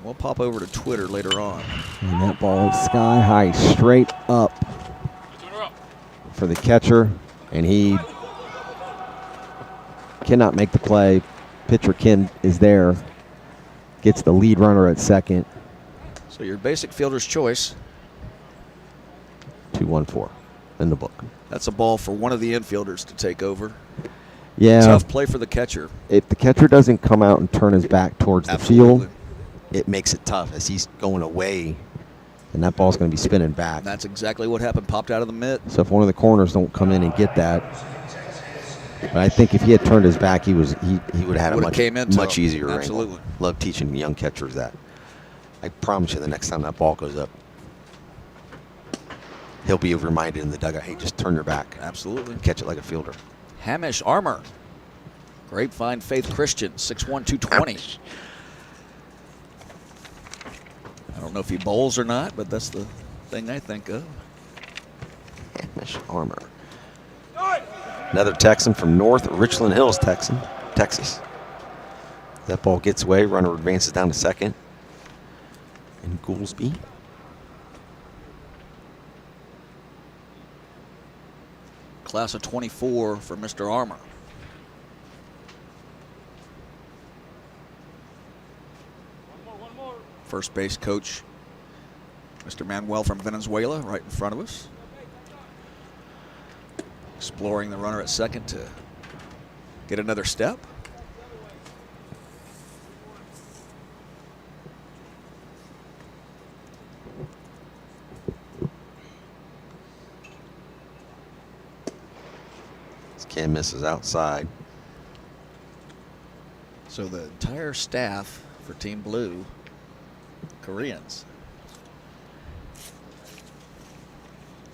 We'll pop over to Twitter later on. And that ball is sky high, straight up for the catcher, and he cannot make the play. Pitcher Kim is there, gets the lead runner at second. So your basic fielder's choice. 2-1-4 in the book. That's a ball for one of the infielders to take over. Yeah. Tough play for the catcher. If the catcher doesn't come out and turn his back towards Absolutely. the field, it makes it tough as he's going away, and that ball's going to be spinning back. That's exactly what happened. Popped out of the mitt. So if one of the corners don't come in and get that, but I think if he had turned his back, he would have had a much easier angle. Absolutely. Love teaching young catchers that. I promise you, the next time that ball goes up, he'll be reminded in the dugout, hey, just turn your back. Absolutely. Catch it like a fielder. Hamish Armour. Grapevine Faith Christian, 6'1", 220. I don't know if he bowls or not, but that's the thing I think of. Hamish Armour. Another Texan from North Richland Hills, Texas. That ball gets away. Runner advances down to second. And Goolsby. Class of 24 for Mr. Armour. One more. First base coach, Mr. Manuel from Venezuela, right in front of us. Exploring the runner at second to get another step. Cam misses outside. So the entire staff for Team Blue, Koreans.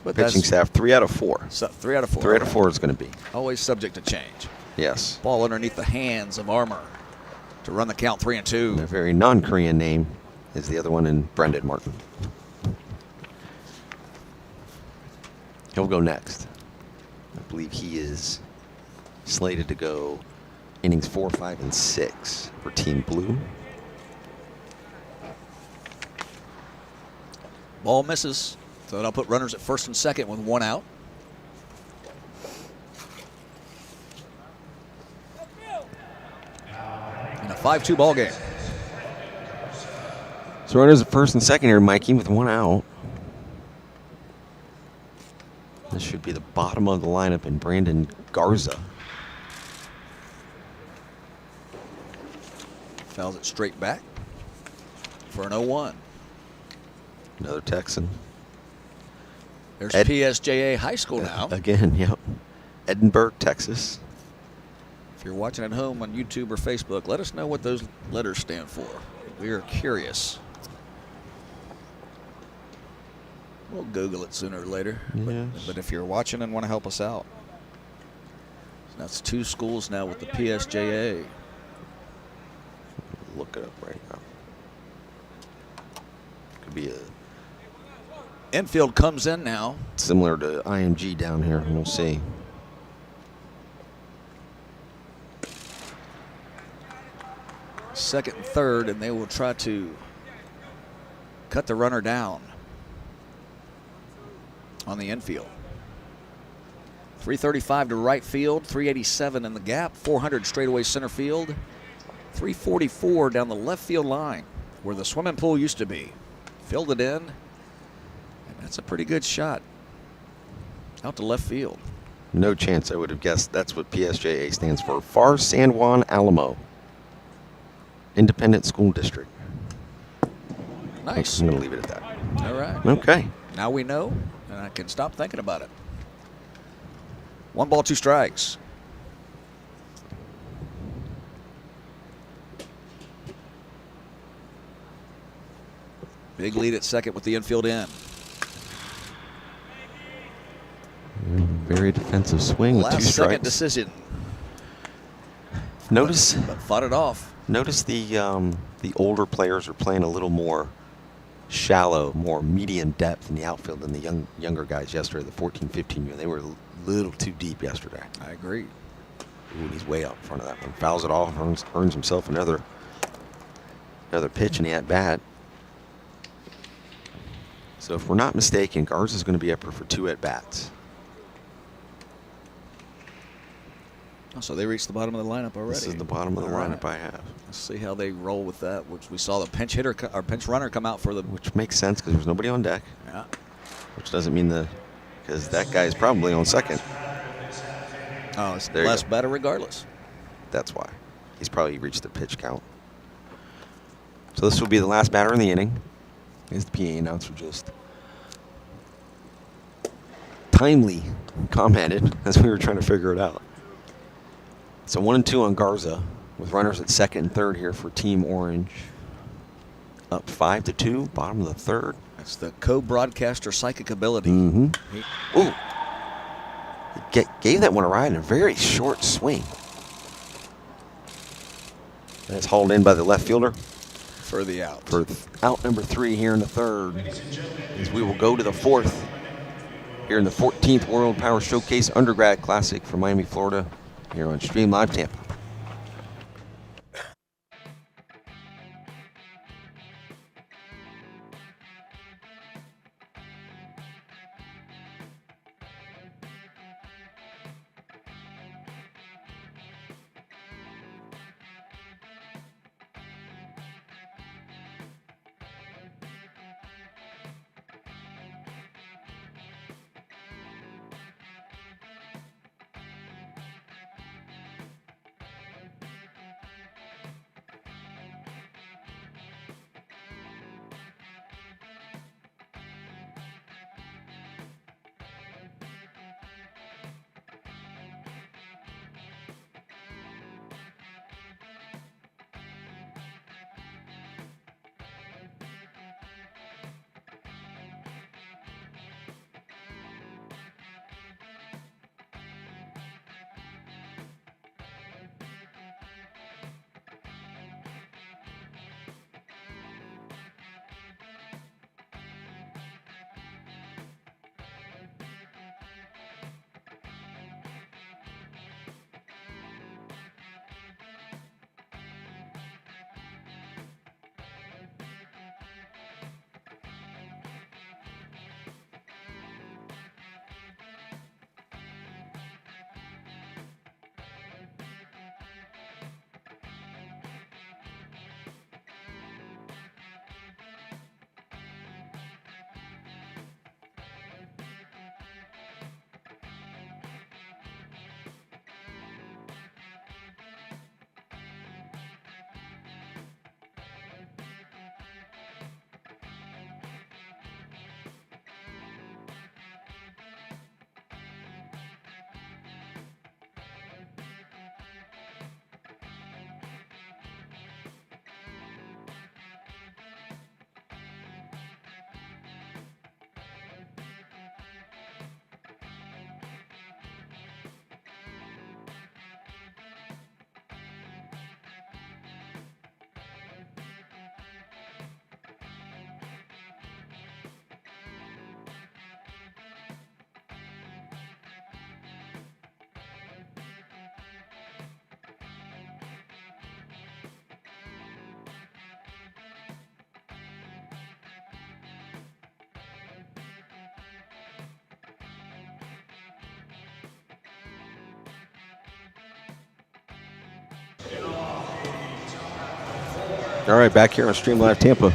But Pitching staff, 3 out of 4. So 3 out of 4. 3 out of 4 is going to be. Always subject to change. Yes. Ball underneath the hands of Armour to run the count 3-2. A very non-Korean name is the other one in Brendan Martin. He'll go next. I believe he is slated to go innings 4, 5, and 6 for Team Blue. Ball misses. So that'll put runners at first and second with 1 out. In a 5-2 ball game. So runners at first and second here, Mikey, with 1 out. This should be the bottom of the lineup in Brandon Garza. Fouls it straight back for an 0-1. Another Texan. There's PSJA High School now. Again, yep. Edinburgh, Texas. If you're watching at home on YouTube or Facebook, let us know what those letters stand for. We are curious. We'll Google it sooner or later. Yes. But if you're watching and want to help us out, that's 2 schools now with the PSJA. Look it up right now. Could be a Infield comes in now. similar to IMG down here. We'll see. Second and third, and they will try to cut the runner down on the infield. 335 to right field, 387 in the gap, 400 straightaway center field, 344 down the left field line where the swimming pool used to be. Filled it in, and that's a pretty good shot out to left field. No chance I would have guessed that's what PSJA stands for. Far San Juan Alamo Independent School District. Nice. I'm going to leave it at that. All right. Okay. Now we know, and I can stop thinking about it. 1 ball, 2 strikes. Big lead at second with the infield in. Very defensive swing with 2 Last strikes. second decision. Notice, But fought it off. notice the older players are playing a little more shallow, more medium depth in the outfield than the younger guys yesterday. The 14, 15 year, they were a little too deep yesterday. I agree. Ooh, he's way out in front of that one. Fouls it off, earns himself another pitch in the at bat. So if we're not mistaken, Garza's going to be up for 2 at bats. Oh, so they reached the bottom of the lineup already. This is the bottom of the All right. lineup I have. Let's see how they roll with that. Which we saw the pinch hitter or pinch runner come out for the. Which makes sense because there's nobody on deck. Yeah. Which doesn't mean because that guy is probably on second. Oh, it's There you less go. better regardless. That's why. He's probably reached the pitch count. So this will be the last batter in the inning. As the PA announcer just timely commented as we were trying to figure it out. So 1-2 on Garza with runners at second and third here for Team Orange. Up 5-2, bottom of the third. That's the co-broadcaster psychic ability. Mm-hmm. He- Ooh. He gave that one a ride in a very short swing. That's hauled in by the left fielder for the out. for out number 3 here in the third. As we will go to the 4th here in the 14th World Power Showcase Undergrad Classic from Miami, Florida, here on Stream Live Tampa. All right, back here on Stream Live Tampa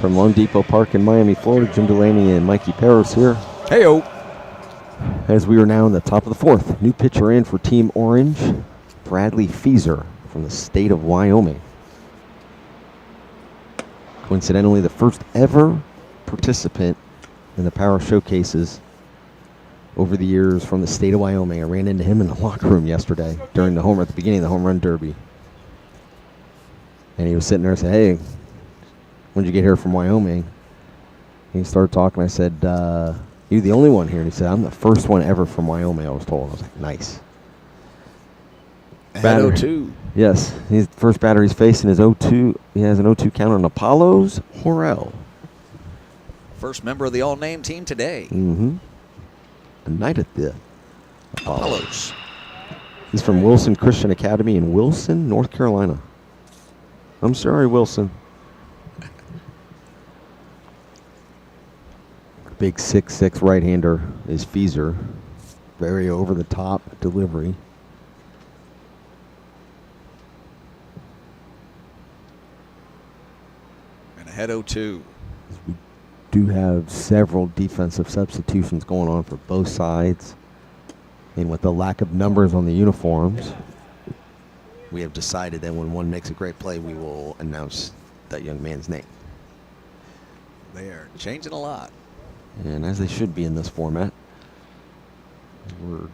from LoanDepot Park in Miami, Florida. Jim Delaney and Mikey Paris here. Hey-o. As we are now in the top of the fourth. New pitcher in for Team Orange, Bradley Feaser from the state of Wyoming. Coincidentally, the first ever participant in the Power Showcases over the years from the state of Wyoming. I ran into him in the locker room yesterday during at the beginning of the home run derby. And he was sitting there and said, "Hey, when did you get here from Wyoming?" And he started talking. I said, "You're the only one here." And he said, "I'm the first one ever from Wyoming," I was told. I was like, nice. At 0-2. Yes. His first batter he's facing is 0-2. He has an 0-2 count on Apollos Horrell. First member of the all-name team today. Mm-hmm. A night at the Apollos. He's from Wilson Christian Academy in Wilson, North Carolina. I'm sorry, Wilson. Big 6'6" right-hander is Feaser. Very over-the-top delivery. And ahead 0-2. We do have several defensive substitutions going on for both sides. And with the lack of numbers on the uniforms, we have decided that when one makes a great play, we will announce that young man's name. They are changing a lot. And as they should be in this format. We're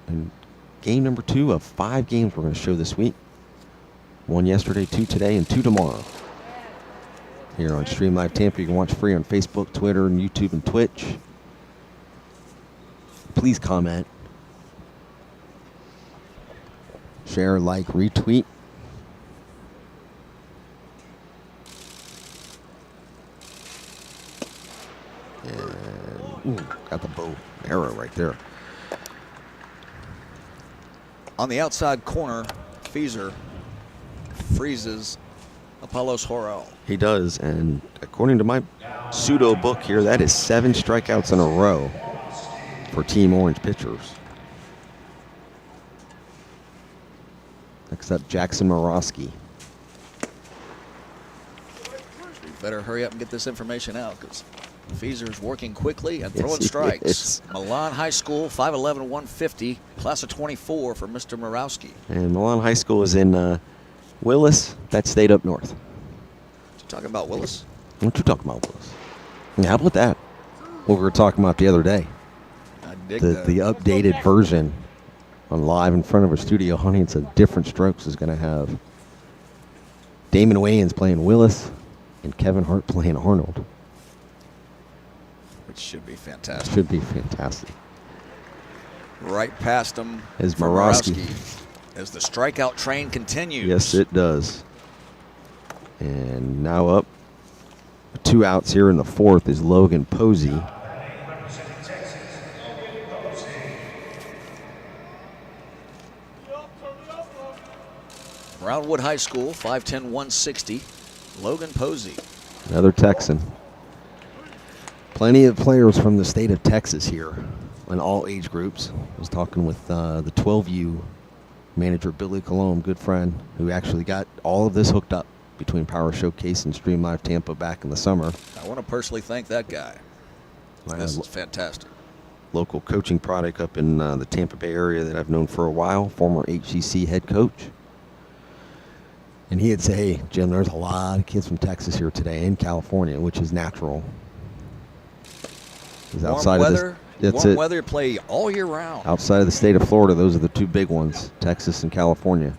in game number 2 of 5 games we're going to show this week. 1 yesterday, 2 today, and 2 tomorrow. Here on Stream Live Tampa, you can watch free on Facebook, Twitter, and YouTube and Twitch. Please comment. Share, like, retweet. And got the bow arrow right there. On the outside corner, Feaser freezes Apollos Horrell. He does, and according to my pseudo book here, that is 7 strikeouts in a row for Team Orange pitchers. Next up, Jackson Morosky. We better hurry up and get this information out because Feaser's working quickly and throwing strikes. Milan High School, 5'11", 150, class of 24 for Mr. Morosky. And Milan High School is in Willis. That stayed up north. What you talking about, Willis? What you talking about, Willis? Yeah, how about that? What we were talking about the other day. I dig The that. updated version on live in front of a studio audience of Different Strokes is going to have Damon Wayans playing Willis and Kevin Hart playing Arnold. Which should be fantastic. Should be fantastic. Right past him Is for Morosky. as the strikeout train continues. Yes, it does. And now up 2 outs here in the 4th is Logan Posey. Brownwood High School, 5'10", 160. Logan Posey. Another Texan. Plenty of players from the state of Texas here in all age groups. I was talking with the 12U manager, Billy Colomb, good friend, who actually got all of this hooked up between Power Showcase and Stream Live Tampa back in the summer. I want to personally thank that guy. This is fantastic. Local coaching product up in the Tampa Bay area that I've known for a while, former HCC head coach. And he'd say, "Hey, Jim, there's a lot of kids from Texas here today and California," which is natural. Warm weather, warm weather play all year round. Outside of the state of Florida, those are the 2 big ones, Texas and California.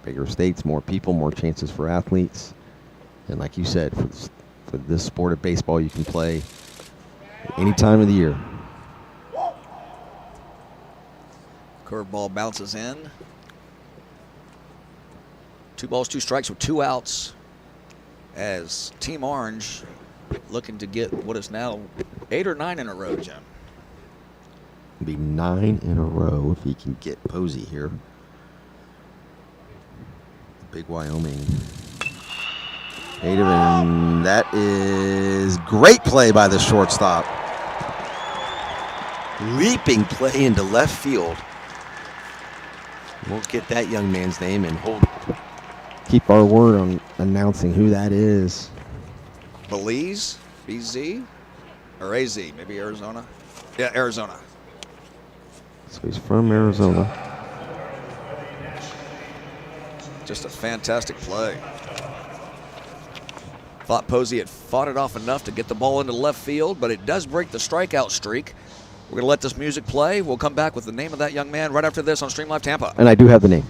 Bigger states, more people, more chances for athletes. And like you said, for this sport of baseball, you can play any time of the year. Curveball bounces in. 2 balls, 2 strikes with 2 outs as Team Orange looking to get what is now 8 or 9 in a row, Jim. It'll be 9 in a row if he can get Posey here. Big Wyoming. And that is great play by the shortstop. Leaping play into left field. We'll get that young man's name and keep our word on announcing who that is. Belize, BZ, or AZ, maybe Arizona. Yeah, Arizona. So he's from Arizona. Just a fantastic play. Thought Posey had fought it off enough to get the ball into left field, but it does break the strikeout streak. We're going to let this music play. We'll come back with the name of that young man right after this on Stream Live Tampa. And I do have the name.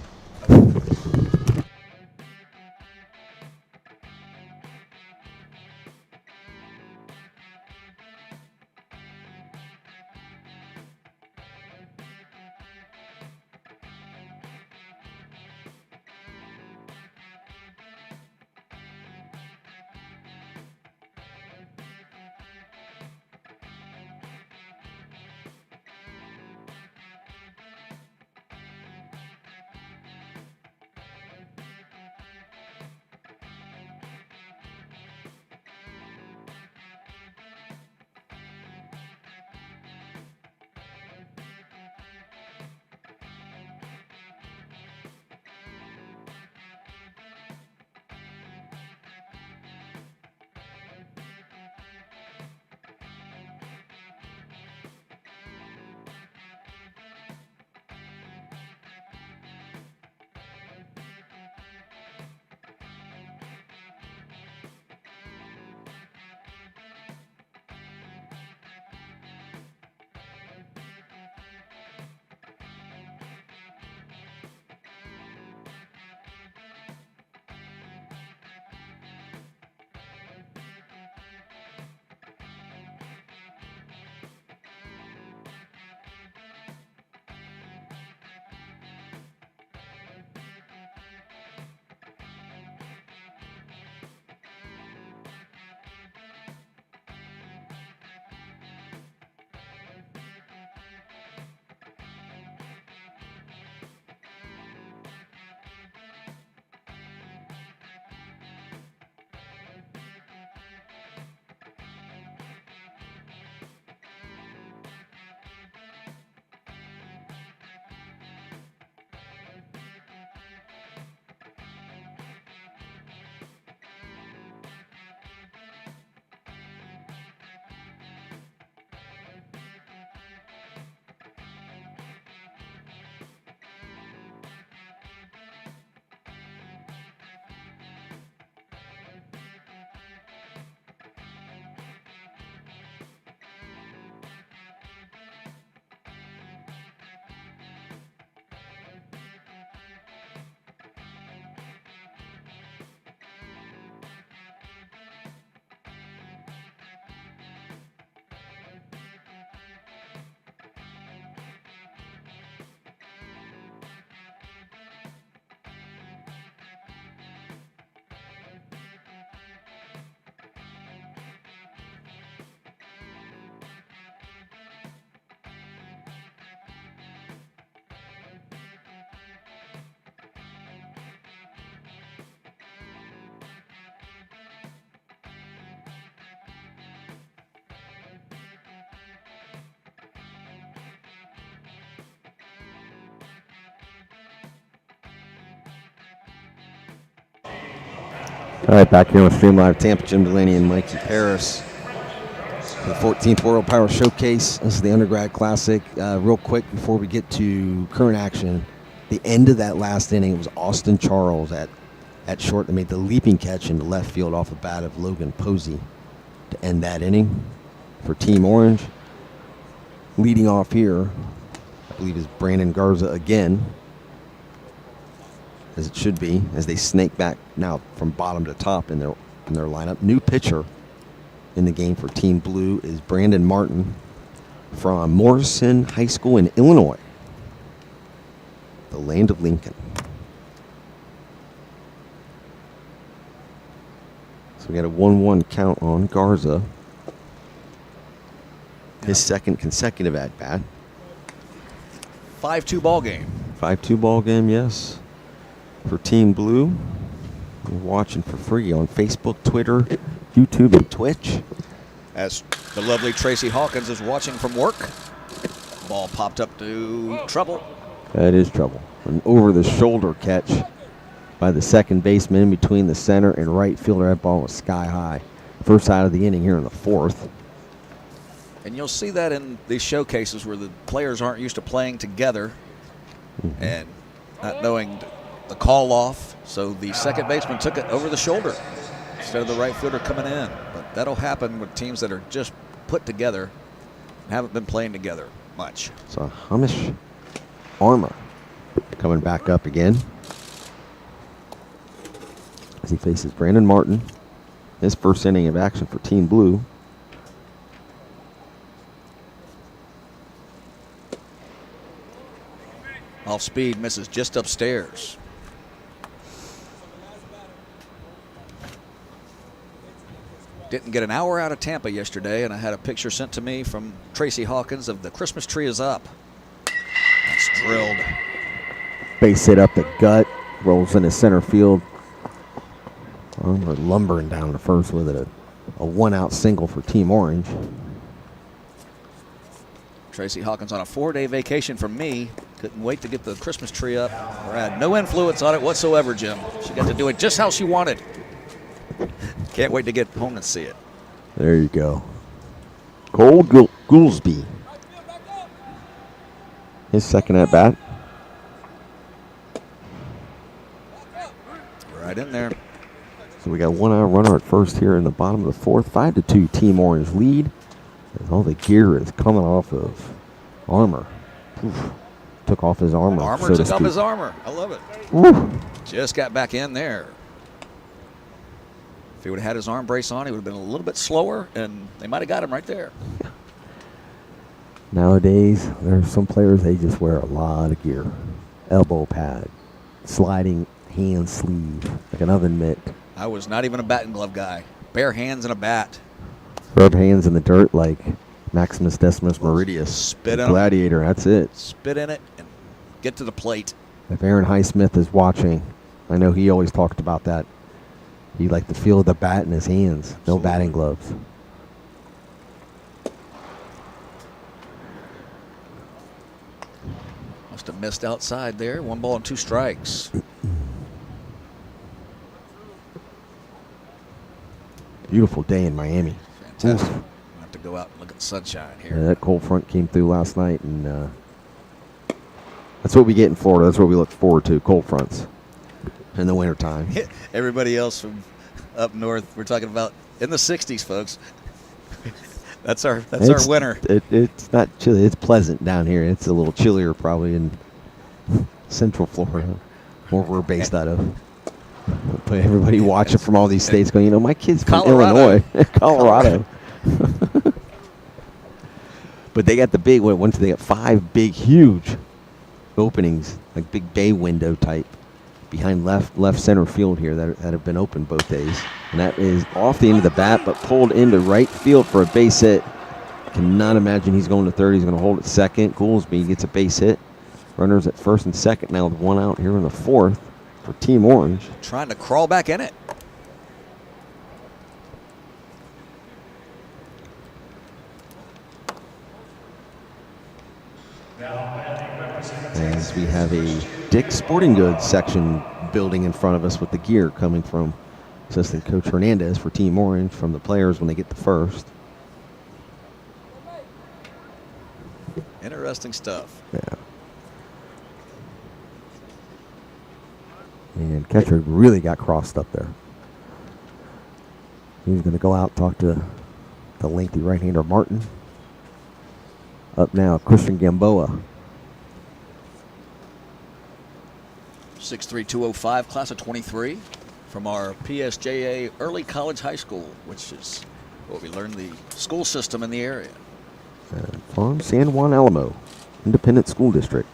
All right, back here on Stream Live Tampa, Jim Delaney and Mikey Paris. The 14th World Power Showcase. This is the Undergrad Classic. Real quick before we get to current action, the end of that last inning, it was Austin Charles at short that made the leaping catch into left field off the bat of Logan Posey to end that inning for Team Orange. Leading off here, I believe, is Brandon Garza again, as it should be, as they snake back now from bottom to top in their lineup. New pitcher in the game for Team Blue is Brandon Martin from Morrison High School in Illinois, the land of Lincoln. So we got a 1-1 count on Garza. His second consecutive at-bat. 5-2 ball game. 5-2 ball game, yes. For Team Blue, you're watching for free on Facebook, Twitter, YouTube, and Twitch. As the lovely Tracy Hawkins is watching from work. Ball popped up to trouble. That is trouble. An over-the-shoulder catch by the second baseman in between the center and right fielder. That ball was sky high. First out of the inning here in the fourth. And you'll see that in these showcases where the players aren't used to playing together and not knowing the call off. So the second baseman took it over the shoulder instead of the right fielder coming in. But that'll happen with teams that are just put together and haven't been playing together much. So Hamish Armour coming back up again as he faces Brandon Martin. His first inning of action for Team Blue. Off speed, misses just upstairs. Didn't get an hour out of Tampa yesterday, and I had a picture sent to me from Tracy Hawkins of the Christmas tree is up. That's drilled. Base hit up the gut, rolls into center field. We're lumbering down to first with it. A one-out single for Team Orange. Tracy Hawkins on a 4-day vacation from me. Couldn't wait to get the Christmas tree up. Or had no influence on it whatsoever, Jim. She got to do it just how she wanted. Can't wait to get home and see it. There you go. Cole Goolsby. His second at bat. Right in there. So we got one out runner at first here in the bottom of the fourth. 5-2 Team Orange lead. As all the gear is coming off of Armour. Oof. Took off his armor. Armour took off his armor. I love it. Oof. Just got back in there. If he would have had his arm brace on, he would have been a little bit slower, and they might have got him right there. Nowadays, there are some players, they just wear a lot of gear. Elbow pad, sliding hand sleeve, like an oven mitt. I was not even a bat and glove guy. Bare hands and a bat. Rub hands in the dirt like Maximus Decimus Meridius. Spit in Gladiator, that's it. Spit in it and get to the plate. If Aaron Highsmith is watching, I know he always talked about that. He liked to feel the bat in his hands. No Absolutely. batting gloves. Must have missed outside there. 1 ball and 2 strikes. Beautiful day in Miami. Fantastic. Oof. We'll have to go out and look at the sunshine here. Yeah, that cold front came through last night, and that's what we get in Florida. That's what we look forward to, cold fronts in the wintertime. Everybody else from up north, we're talking about in the 60s, folks. That's our winter. It's not chilly. It's pleasant down here. It's a little chillier probably in Central Florida, where we're based out of. But everybody watching from all these states going, my kid's from Colorado. Illinois, Colorado. But they got the big one. Once they got 5 big, huge openings, like big bay window type, behind left center field here that have been open both days. And that is off the end of the bat, but pulled into right field for a base hit. Cannot imagine he's going to third. He's going to hold at second. Goolsby gets a base hit. Runners at first and second now with 1 out here in the fourth for Team Orange. Trying to crawl back in it. As we have a Dick's Sporting Goods section building in front of us with the gear coming from assistant coach Hernandez for Team Orange from the players when they get the first. Interesting stuff. Yeah. And catcher really got crossed up there. He's going to go out and talk to the lengthy right-hander Martin. Up now, Christian Gamboa. 6'3", 205, class of 23 from our PSJA Early College High School, which is what we learned the school system in the area. From San Juan Alamo Independent School District.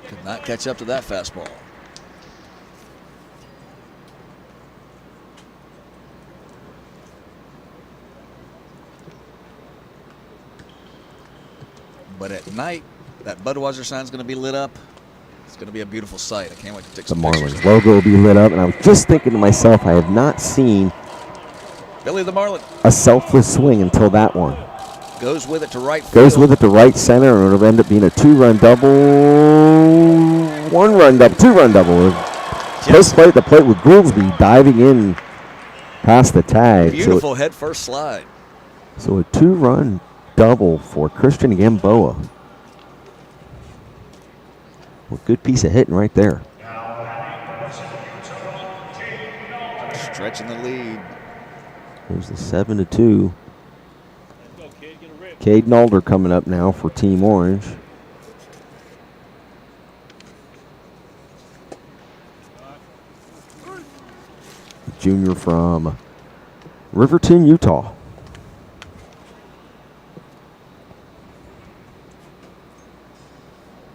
Could not catch up to that fastball. But at night, that Budweiser sign is going to be lit up. It's going to be a beautiful sight. I can't wait to take The some pictures. Marlins logo will be lit up, and I was just thinking to myself, I have not seen Billy the Marlin. a selfless swing until that one. Goes with it to right field. Goes with it to right center, and it'll end up being a 2-run double. 1-run double. 2-run double. Close play at the plate with Gouldsby diving in past the tag. Beautiful head first slide. So a 2-run double for Christian Gamboa. Well, good piece of hitting right there. Stretching the lead. There's the 7-2. Let's go, kid. Get a rip. Caden Alder coming up now for Team Orange. Junior from Riverton, Utah.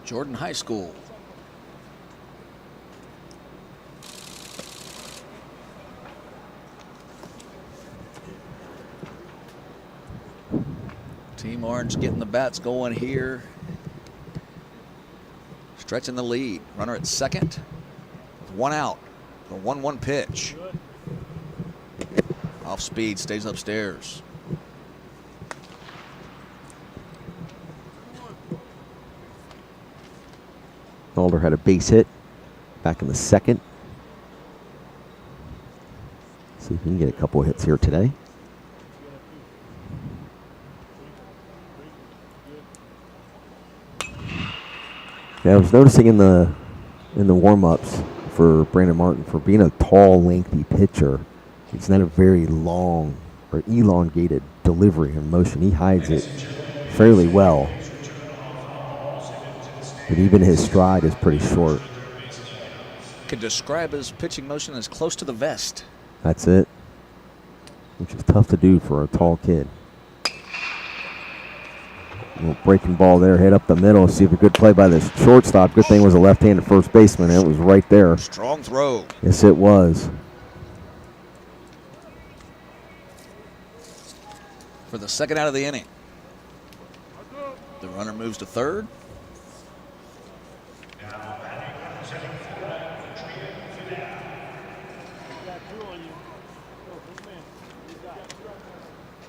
Jordan High School. Team Orange getting the bats going here. Stretching the lead. Runner at second. With 1 out. The 1-1 pitch. Off speed, stays upstairs. Alder had a base hit back in the second. See if he can get a couple of hits here today. Yeah, I was noticing in the warm-ups for Brandon Martin, for being a tall, lengthy pitcher, he's not a very long or elongated delivery and motion. He hides it fairly well. But even his stride is pretty short. Could describe his pitching motion as close to the vest. That's it. Which is tough to do for a tall kid. A little breaking ball there, hit up the middle. See if a good play by the shortstop. Good thing was a left-handed first baseman. It was right there. Strong throw. Yes, it was. For the second out of the inning. The runner moves to third.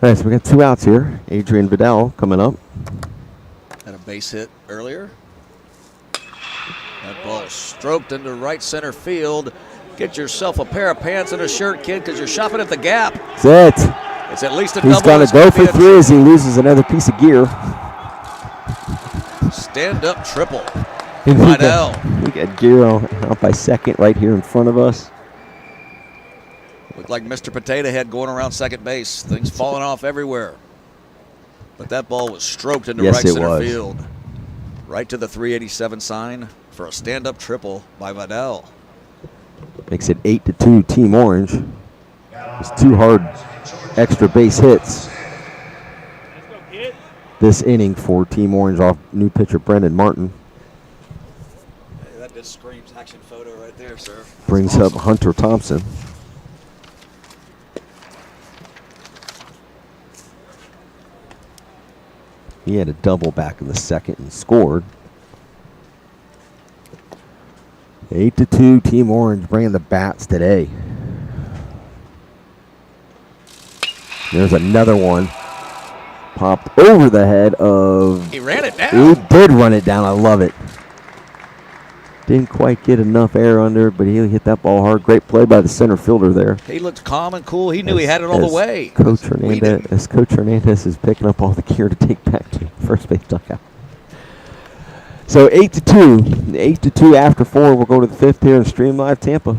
All right, so we got 2 outs here. Adrian Vidal coming up. Had a base hit earlier. That ball stroked into right center field. Get yourself a pair of pants and a shirt, kid, because you're shopping at the Gap. That's it. It's at least a double. He's going to go for 3 as he loses another piece of gear. Stand-up triple. Vidal. We got gear out by second right here in front of us. Looked like Mr. Potato Head going around second base. Things falling off everywhere. But that ball was stroked into right center field. Right to the 387 sign for a stand-up triple by Vidal. Makes it 8-2 Team Orange. It's 2 hard extra base hits this inning for Team Orange off new pitcher Brendan Martin. Hey, that just screams action photo right there, sir. Brings up Hunter Thompson. He had a double back in the second and scored. 8-2 Team Orange bringing the bats today. There's another one. Popped over the head of... He ran it down. He did run it down. I love it. Didn't quite get enough air under, but he hit that ball hard. Great play by the center fielder there. He looked calm and cool. He knew he had it all the way. Coach Hernandez is picking up all the gear to take back to first base dugout. So 8-2. 8-2 after 4. We'll go to the 5th here in Stream Live Tampa.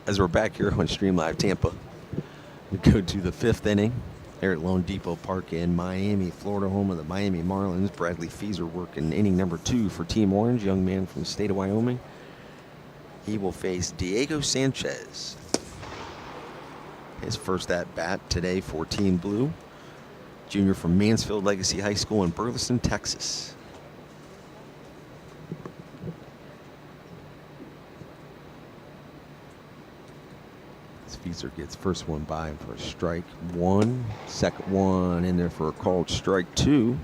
As we're back here on Stream Live Tampa, we go to the 5th inning here at LoanDepot Park in Miami, Florida, home of the Miami Marlins. Bradley Feaser working inning number 2 for Team Orange, young man from the state of Wyoming. He will face Diego Sanchez. His first at-bat today for Team Blue. Junior from Mansfield Legacy High School in Burleson, Texas. Feaser gets first one by him for a strike 1. Second one in there for a called strike 2.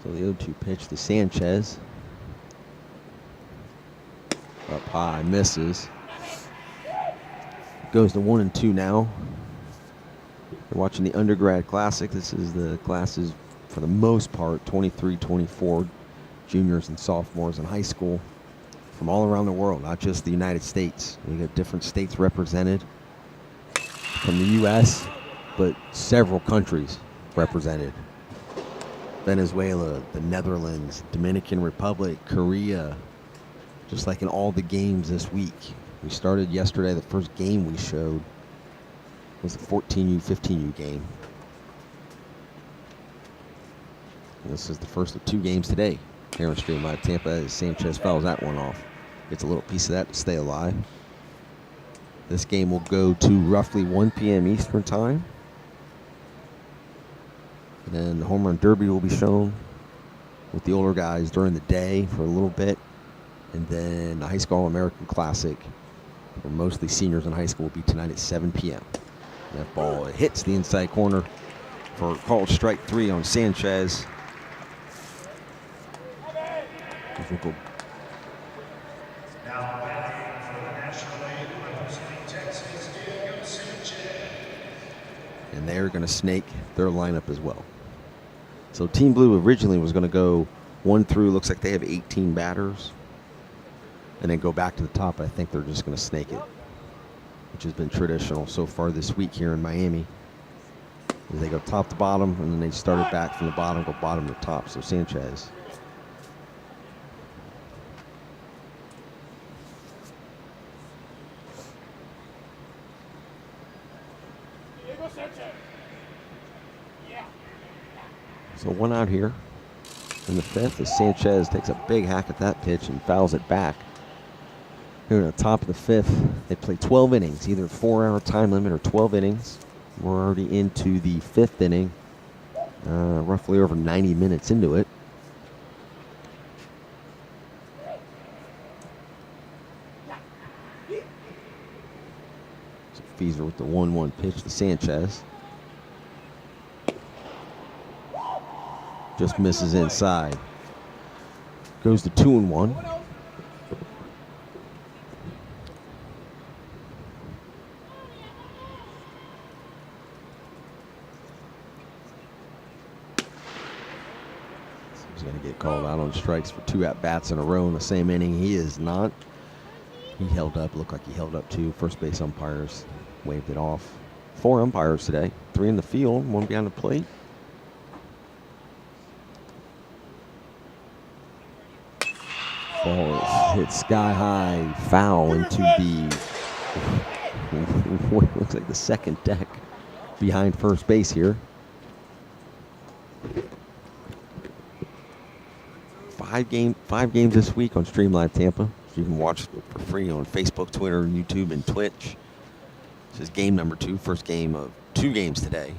So the 0-2 pitch to Sanchez. Up high, misses. Goes to 1-2 now. You're watching the Undergrad Classic. This is the classes, for the most part, 23, 24 juniors and sophomores in high school from all around the world, not just the United States. We got different states represented from the U.S., but several countries represented. Venezuela, the Netherlands, Dominican Republic, Korea, just like in all the games this week. We started yesterday. The first game we showed was the 14U, 15U game. And this is the first of 2 games today here on Stream Live Tampa as Sanchez fouls that one off. Gets a little piece of that to stay alive. This game will go to roughly 1 p.m. Eastern time. And then the Home Run Derby will be shown with the older guys during the day for a little bit. And then the High School All-American Classic for mostly seniors in high school will be tonight at 7 p.m. That ball hits the inside corner for called strike 3 on Sanchez. And they're going to snake their lineup as well. So Team Blue originally was going to go 1 through, looks like they have 18 batters, and then go back to the top. I think they're just going to snake it, which has been traditional so far this week here in Miami. As they go top to bottom, and then they started back from the bottom, go bottom to top. So Sanchez. So 1 out here in the 5th as Sanchez takes a big hack at that pitch and fouls it back. Here in the top of the 5th, they play 12 innings, either 4-hour time limit or 12 innings. We're already into the 5th inning, roughly over 90 minutes into it. So Feaser with the 1-1 pitch to Sanchez. Just misses inside. Goes to 2-1. He's going to get called out on strikes for 2 at-bats in a row in the same inning. He is not. He held up. Looked like he held up too. First base umpires waved it off. 4 umpires today. 3 in the field, 1 behind the plate. Ball is hit sky high, foul into the what looks like the second deck behind first base here. 5 games this week on Stream Live Tampa. So you can watch for free on Facebook, Twitter, YouTube, and Twitch. This is game number 2, first game of 2 games today.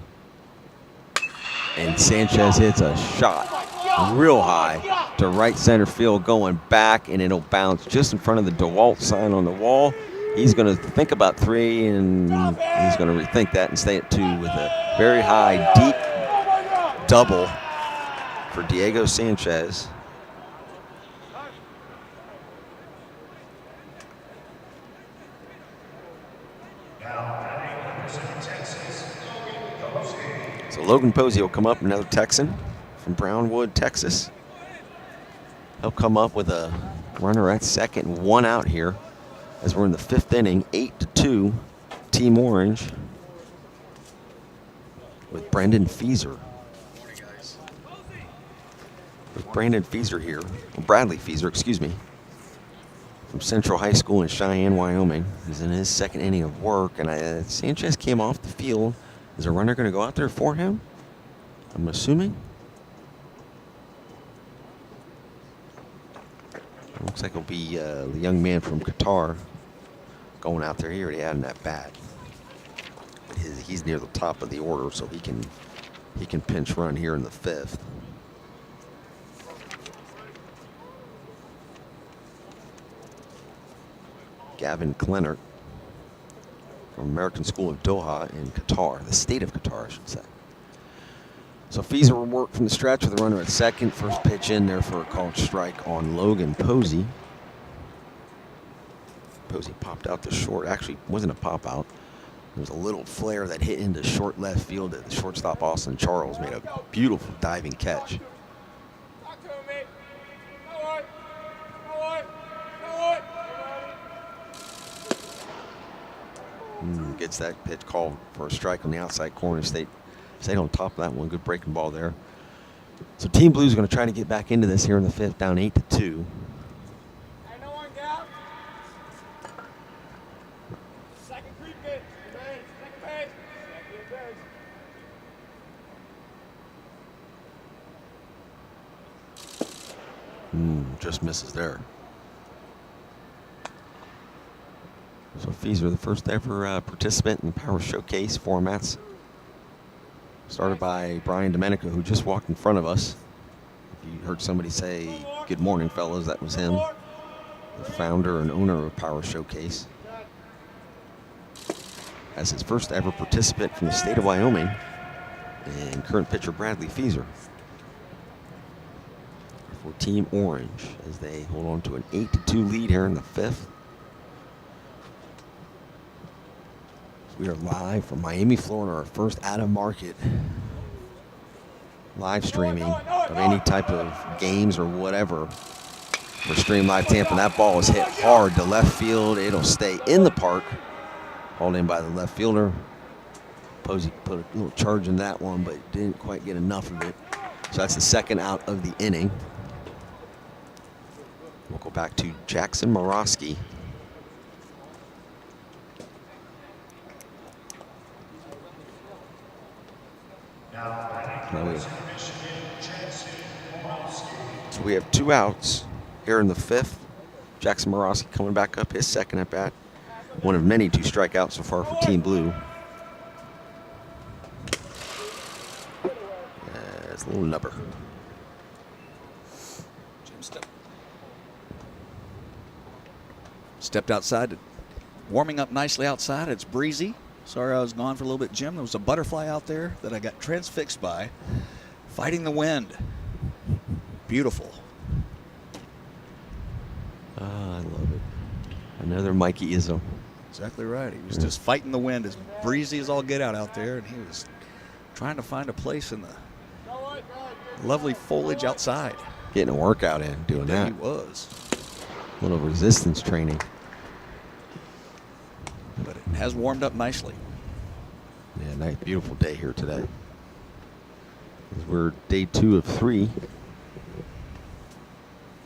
And Sanchez hits a shot real high to right center field, going back, and it'll bounce just in front of the DeWalt sign on the wall. He's going to think about 3, and he's going to rethink that and stay at 2 with a very high, deep double for Diego Sanchez. So Logan Posey will come up, another Texan from Brownwood, Texas. He'll come up with a runner at second, 1 out here as we're in the 5th inning, 8-2, Team Orange with Brendan Feaser. with Brandon Fieser here, Bradley Fieser, excuse me, from Central High School in Cheyenne, Wyoming. He's in his second inning of work, and Sanchez came off the field. Is a runner going to go out there for him? I'm assuming. Looks like it'll be the young man from Qatar going out there. He already had him at bat. He's near the top of the order, so he can pinch run here in the fifth. Gavin Klennert from American School of Doha in Qatar, the state of Qatar, I should say. So Fieser will work from the stretch with a runner at second. First pitch in there for a called strike on Logan Posey. Posey popped out to short. Actually, wasn't a pop out. There was a little flare that hit into short left field that the shortstop Austin Charles made a beautiful diving catch. Gets that pitch called for a strike on the outside corner. Stayed on top of that one. Good breaking ball there. So Team Blues are going to try to get back into this here in the fifth, down 8-2. Just misses there. So Fieser, the first ever participant in Power Showcase formats. Started by Brian Domenico, who just walked in front of us. If you heard somebody say, "Good morning, fellas," that was him. The founder and owner of Power Showcase. As his first ever participant from the state of Wyoming, and current pitcher Bradley Fieser. For Team Orange, as they hold on to an 8-2 lead here in the fifth. We are live from Miami, Florida, our first out-of-market live streaming of any type of games or whatever for Stream Live Tampa. That ball is hit hard to left field. It'll stay in the park, hauled in by the left fielder. Posey put a little charge in that one, but didn't quite get enough of it. So that's the second out of the inning. We'll go back to Jackson Morosky. So we have two outs here in the fifth. Jackson Morosky coming back up, his second at bat. One of many to strike out so far for Team Blue. It's a little nubber. Stepped outside, warming up nicely outside. It's breezy. Sorry I was gone for a little bit, Jim. There was a butterfly out there that I got transfixed by, fighting the wind. Beautiful. I love it. Another Mikey-ism. Exactly right. He was just fighting the wind, as breezy as all get out there, and he was trying to find a place in the lovely foliage outside. Getting a workout in, doing that. He was. A little resistance training. But it has warmed up nicely. Yeah, nice, beautiful day here today. We're day 2 of 3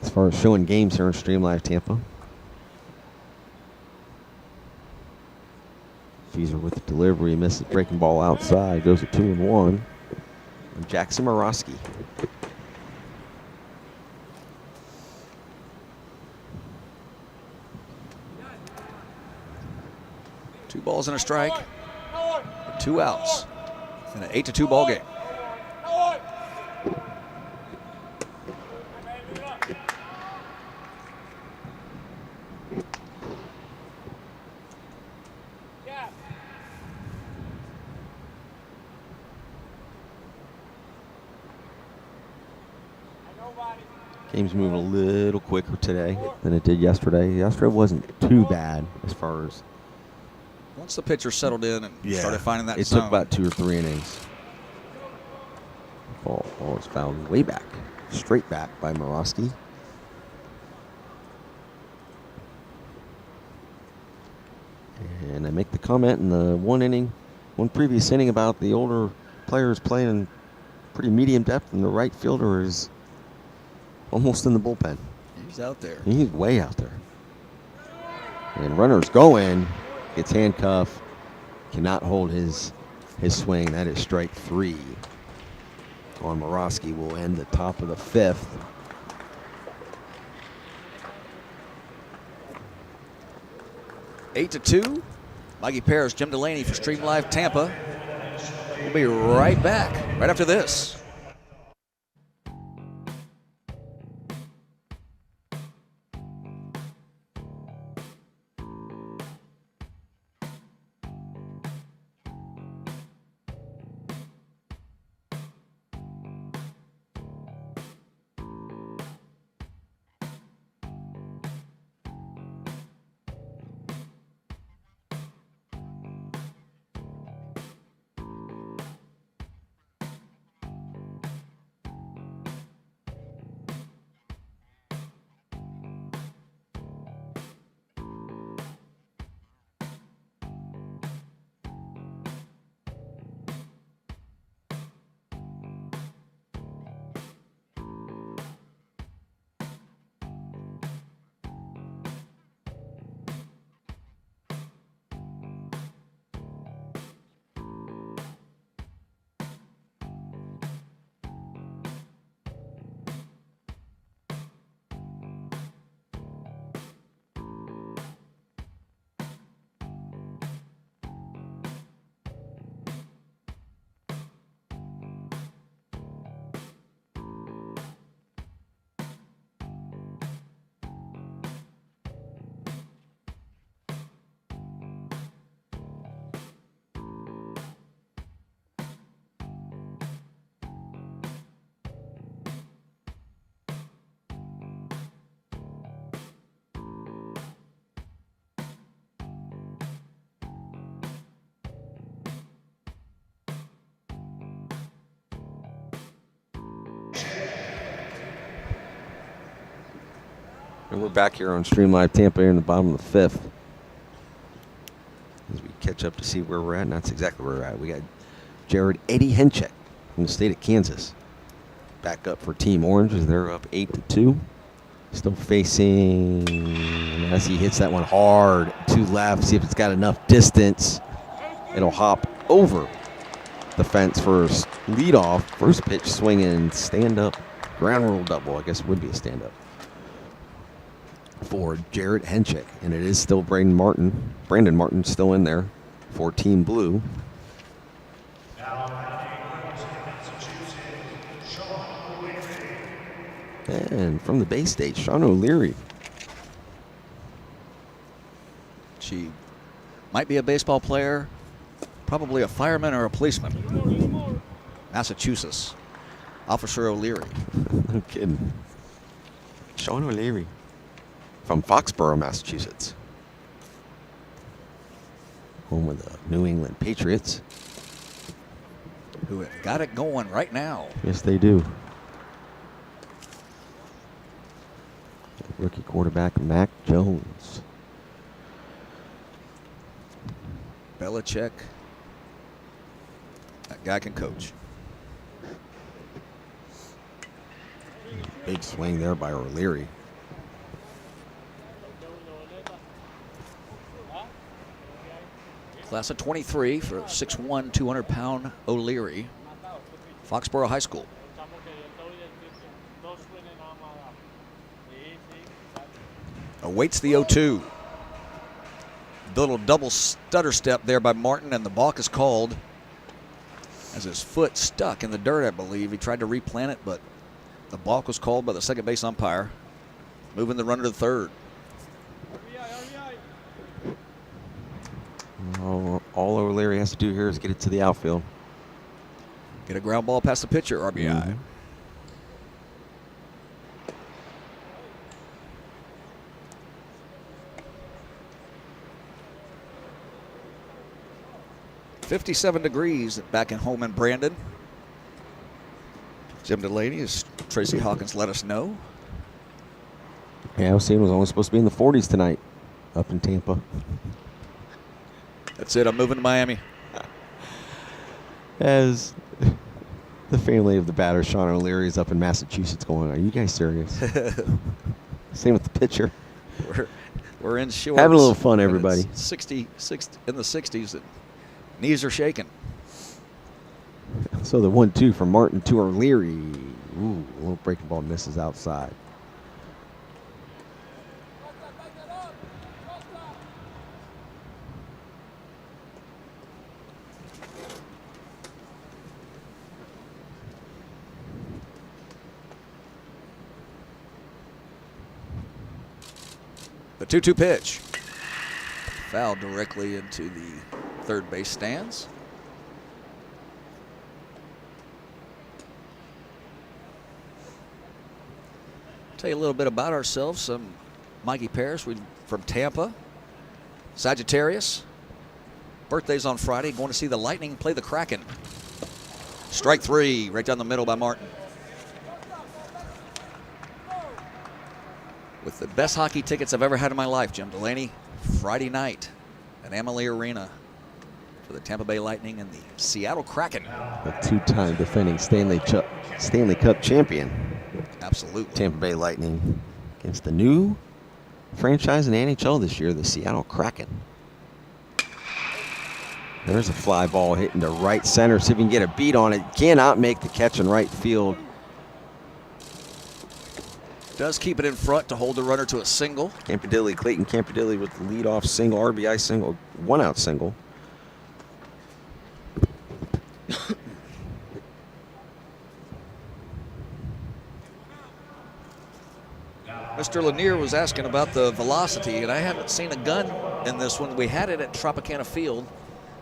as far as showing games here on Stream Live Tampa. Fieser with the delivery, misses breaking ball outside, goes to 2-1. And Jackson Morosky. Two balls and a strike, 2 outs in an 8-2 ball game. Game's moving a little quicker today than it did yesterday. Yesterday wasn't too bad as far as. Once the pitcher settled in and started finding that it zone. took about 2 or 3 innings. Ball was fouled way back, straight back by Morosky. And I make the comment in the one previous inning about the older players playing in pretty medium depth, and the right fielder is almost in the bullpen. He's out there. He's way out there. And runner's going. Gets handcuffed. Cannot hold his swing. That is strike 3 on Morosky. Will end the top of the 5th. Eight to 2. Mikey Paris, Jim Delaney for Stream Live Tampa. We'll be right back right after this. And we're back here on Stream Live Tampa here in the bottom of the 5th. As we catch up to see where we're at, and that's exactly where we're at. We got Jared Eddie Henchek from the state of Kansas back up for Team Orange as they're up 8 to 2. Still facing, and as he hits that one hard to left, see if it's got enough distance. It'll hop over the fence for leadoff. First pitch swinging, stand up, ground rule double. I guess it would be a stand up for Jared Henchek, and it is still Brandon Martin still in there for Team Blue. And from the Bay State, Sean O'Leary. She might be a baseball player, probably a fireman or a policeman. Massachusetts, Officer O'Leary. No kidding. Sean O'Leary from Foxborough, Massachusetts. Home of the New England Patriots. Who have got it going right now. Yes, they do. Rookie quarterback Mac Jones. Belichick. That guy can coach. Big swing there by O'Leary. Class of 23 for 6'1", 200-pound O'Leary. Foxborough High School. Awaits the 0-2. Little double stutter step there by Martin, and the balk is called as his foot stuck in the dirt, I believe. He tried to replant it, but the balk was called by the second base umpire, moving the runner to third. All O'Leary has to do here is get it to the outfield. Get a ground ball past the pitcher, RBI. Mm-hmm. .57 degrees back in home in Brandon. Jim Delaney, as Tracy Hawkins let us know. Yeah, I was saying it was only supposed to be in the 40s tonight up in Tampa. That's it. I'm moving to Miami. As The family of the batter, Sean O'Leary, is up in Massachusetts going, are you guys serious? Same with the pitcher. We're in shorts. Having a little fun, and everybody. It's 66 in the 60s. And knees are shaking. So the 1-2 from Martin to O'Leary. Ooh, a little breaking ball misses outside. The 2-2 pitch. Foul directly into the third base stands. Tell you a little bit about ourselves. I'm Mikey Parrish. We're from Tampa, Sagittarius. Birthday's on Friday. Going to see the Lightning play the Kraken. Strike 3, right down the middle by Martin. With the best hockey tickets I've ever had in my life, Jim Delaney, Friday night at Amalie Arena for the Tampa Bay Lightning and the Seattle Kraken. A two-time defending Stanley Cup champion. Absolutely. Tampa Bay Lightning against the new franchise in NHL this year, the Seattle Kraken. There's a fly ball hitting to right center. See if we can get a beat on it. Cannot make the catch in right field. Does keep it in front to hold the runner to a single. Clayton Campadilli with the leadoff single, RBI single, one-out single. Mr. Lanier was asking about the velocity, and I haven't seen a gun in this one. We had it at Tropicana Field,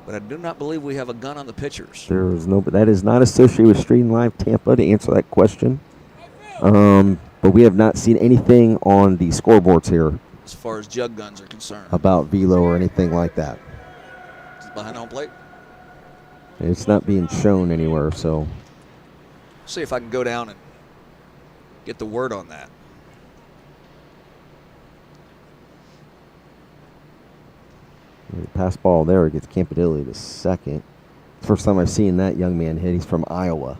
but I do not believe we have a gun on the pitchers. There is no, but that is not associated with Stream Live Tampa to answer that question. But we have not seen anything on the scoreboards here As far as jug guns are concerned. about velo or anything like that. Is it behind home plate? It's not being shown anywhere, so See if I can go down and get the word on that. pass ball there gets Campadilli to second. First time I've seen that young man hit. He's from Iowa.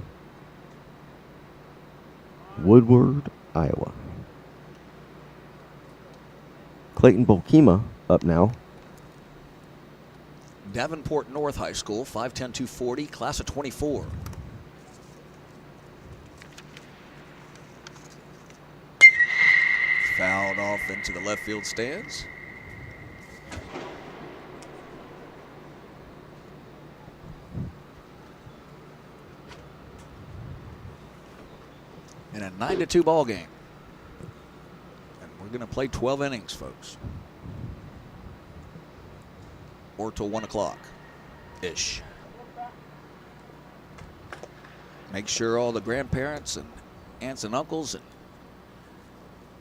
Woodward, Iowa. Clayton Bolkema up now. Davenport North High School, 5'10", 240, class of 24. Fouled off into the left field stands. In a 9-2 ball game. And we're going to play 12 innings, folks. Or till 1 o'clock-ish. Make sure all the grandparents and aunts and uncles and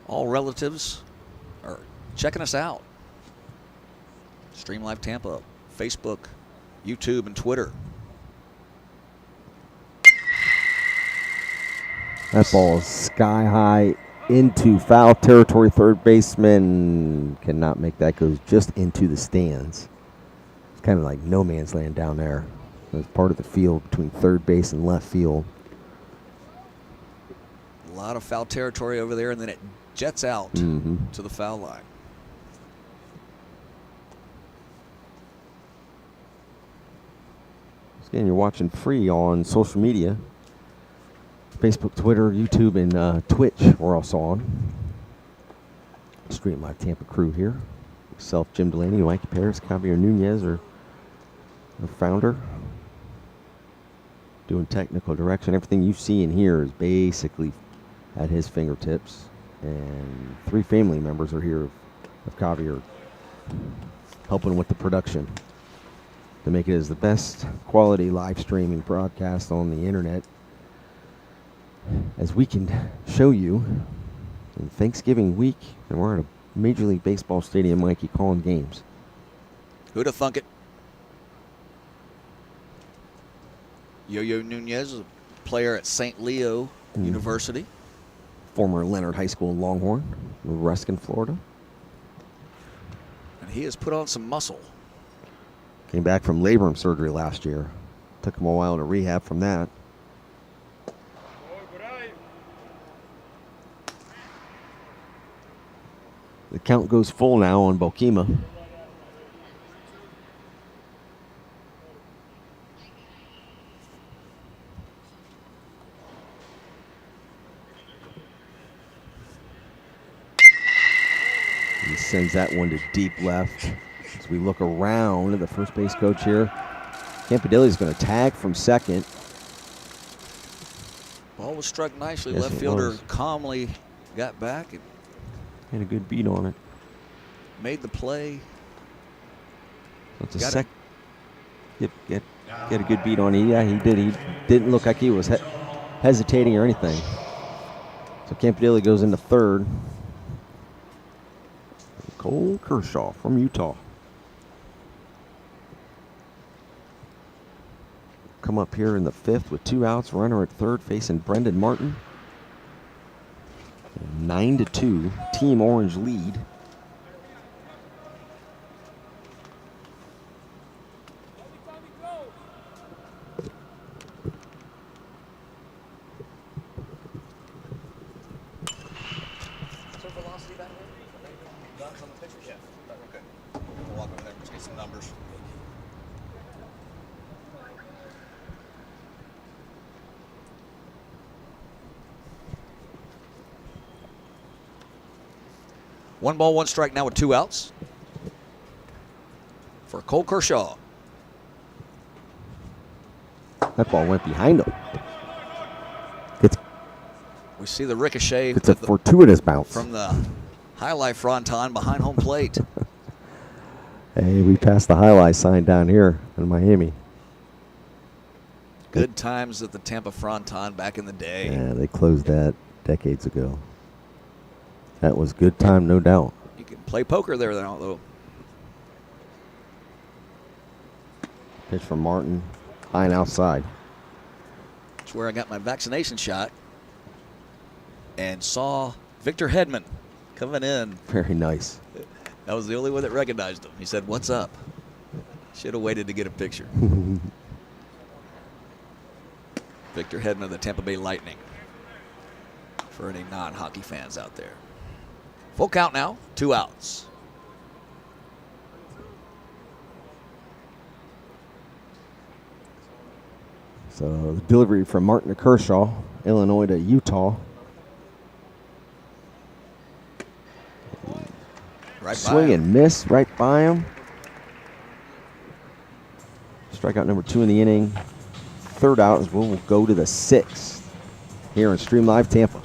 all relatives are checking us out. Stream Live Tampa, Facebook, YouTube, and Twitter. That ball is sky high into foul territory. Third baseman cannot make that. Goes just into the stands. It's kind of like no man's land down there. It's part of the field between third base and left field. A lot of foul territory over there, and then it jets out to the foul line. Again, you're watching free on social media. Facebook, Twitter, YouTube, and Twitch. We're also on. Stream Live Tampa crew here. Myself, Jim Delaney, Mikey Parrish, Javier Nunez, our founder. Doing technical direction. Everything you see and hear is basically at his fingertips. And 3 family members are here of Javier helping with the production to make it as the best quality live streaming broadcast on the internet as we can show you in Thanksgiving week, and we're at a Major League Baseball stadium, Mikey, calling games. Who'd have thunk it? Yo-Yo Nunez, a player at St. Leo University. Former Leonard High School in Longhorn, Ruskin, Florida. And he has put on some muscle. Came back from labrum surgery last year. Took him a while to rehab from that. Count goes full now on Bokima. He sends that one to deep left. As we look around at the first base coach here, Campanelli is going to tag from second. Ball was struck nicely. Yes, Left it fielder was. calmly got back and Had a good beat on it. made the play. That's a Got sec. Yep, get a good beat on it. Yeah, he did. He didn't look like he was hesitating or anything. So Campanelli goes into third. Cole Kershaw from Utah. Come up here in the fifth with 2 outs. Runner at third facing Brendan Martin. 9-2, Team Orange lead. Velocity back there? Guns on the pitcher? Yeah. Okay. We'll walk over there and get some numbers. One ball, one strike now with 2 outs for Cole Kershaw. That ball went behind him. We see the ricochet It's a fortuitous bounce. from the highlight fronton behind home plate. Hey, we passed the highlight sign down here in Miami. Good times at the Tampa fronton back in the day. Yeah, they closed that decades ago. That was good time, no doubt. You can play poker there now, though. Pitch from Martin, high and outside. That's where I got my vaccination shot and saw Victor Hedman coming in. Very nice. That was the only one that recognized him. He said, "What's up?" Should have waited to get a picture. Victor Hedman of the Tampa Bay Lightning. For any non-hockey fans out there. Full count now, 2 outs. So the delivery from Martin to Kershaw, Illinois to Utah. Right Swing by and miss right by him. Strikeout number 2 in the inning. Third out is we'll go to the 6th here in Stream Live Tampa.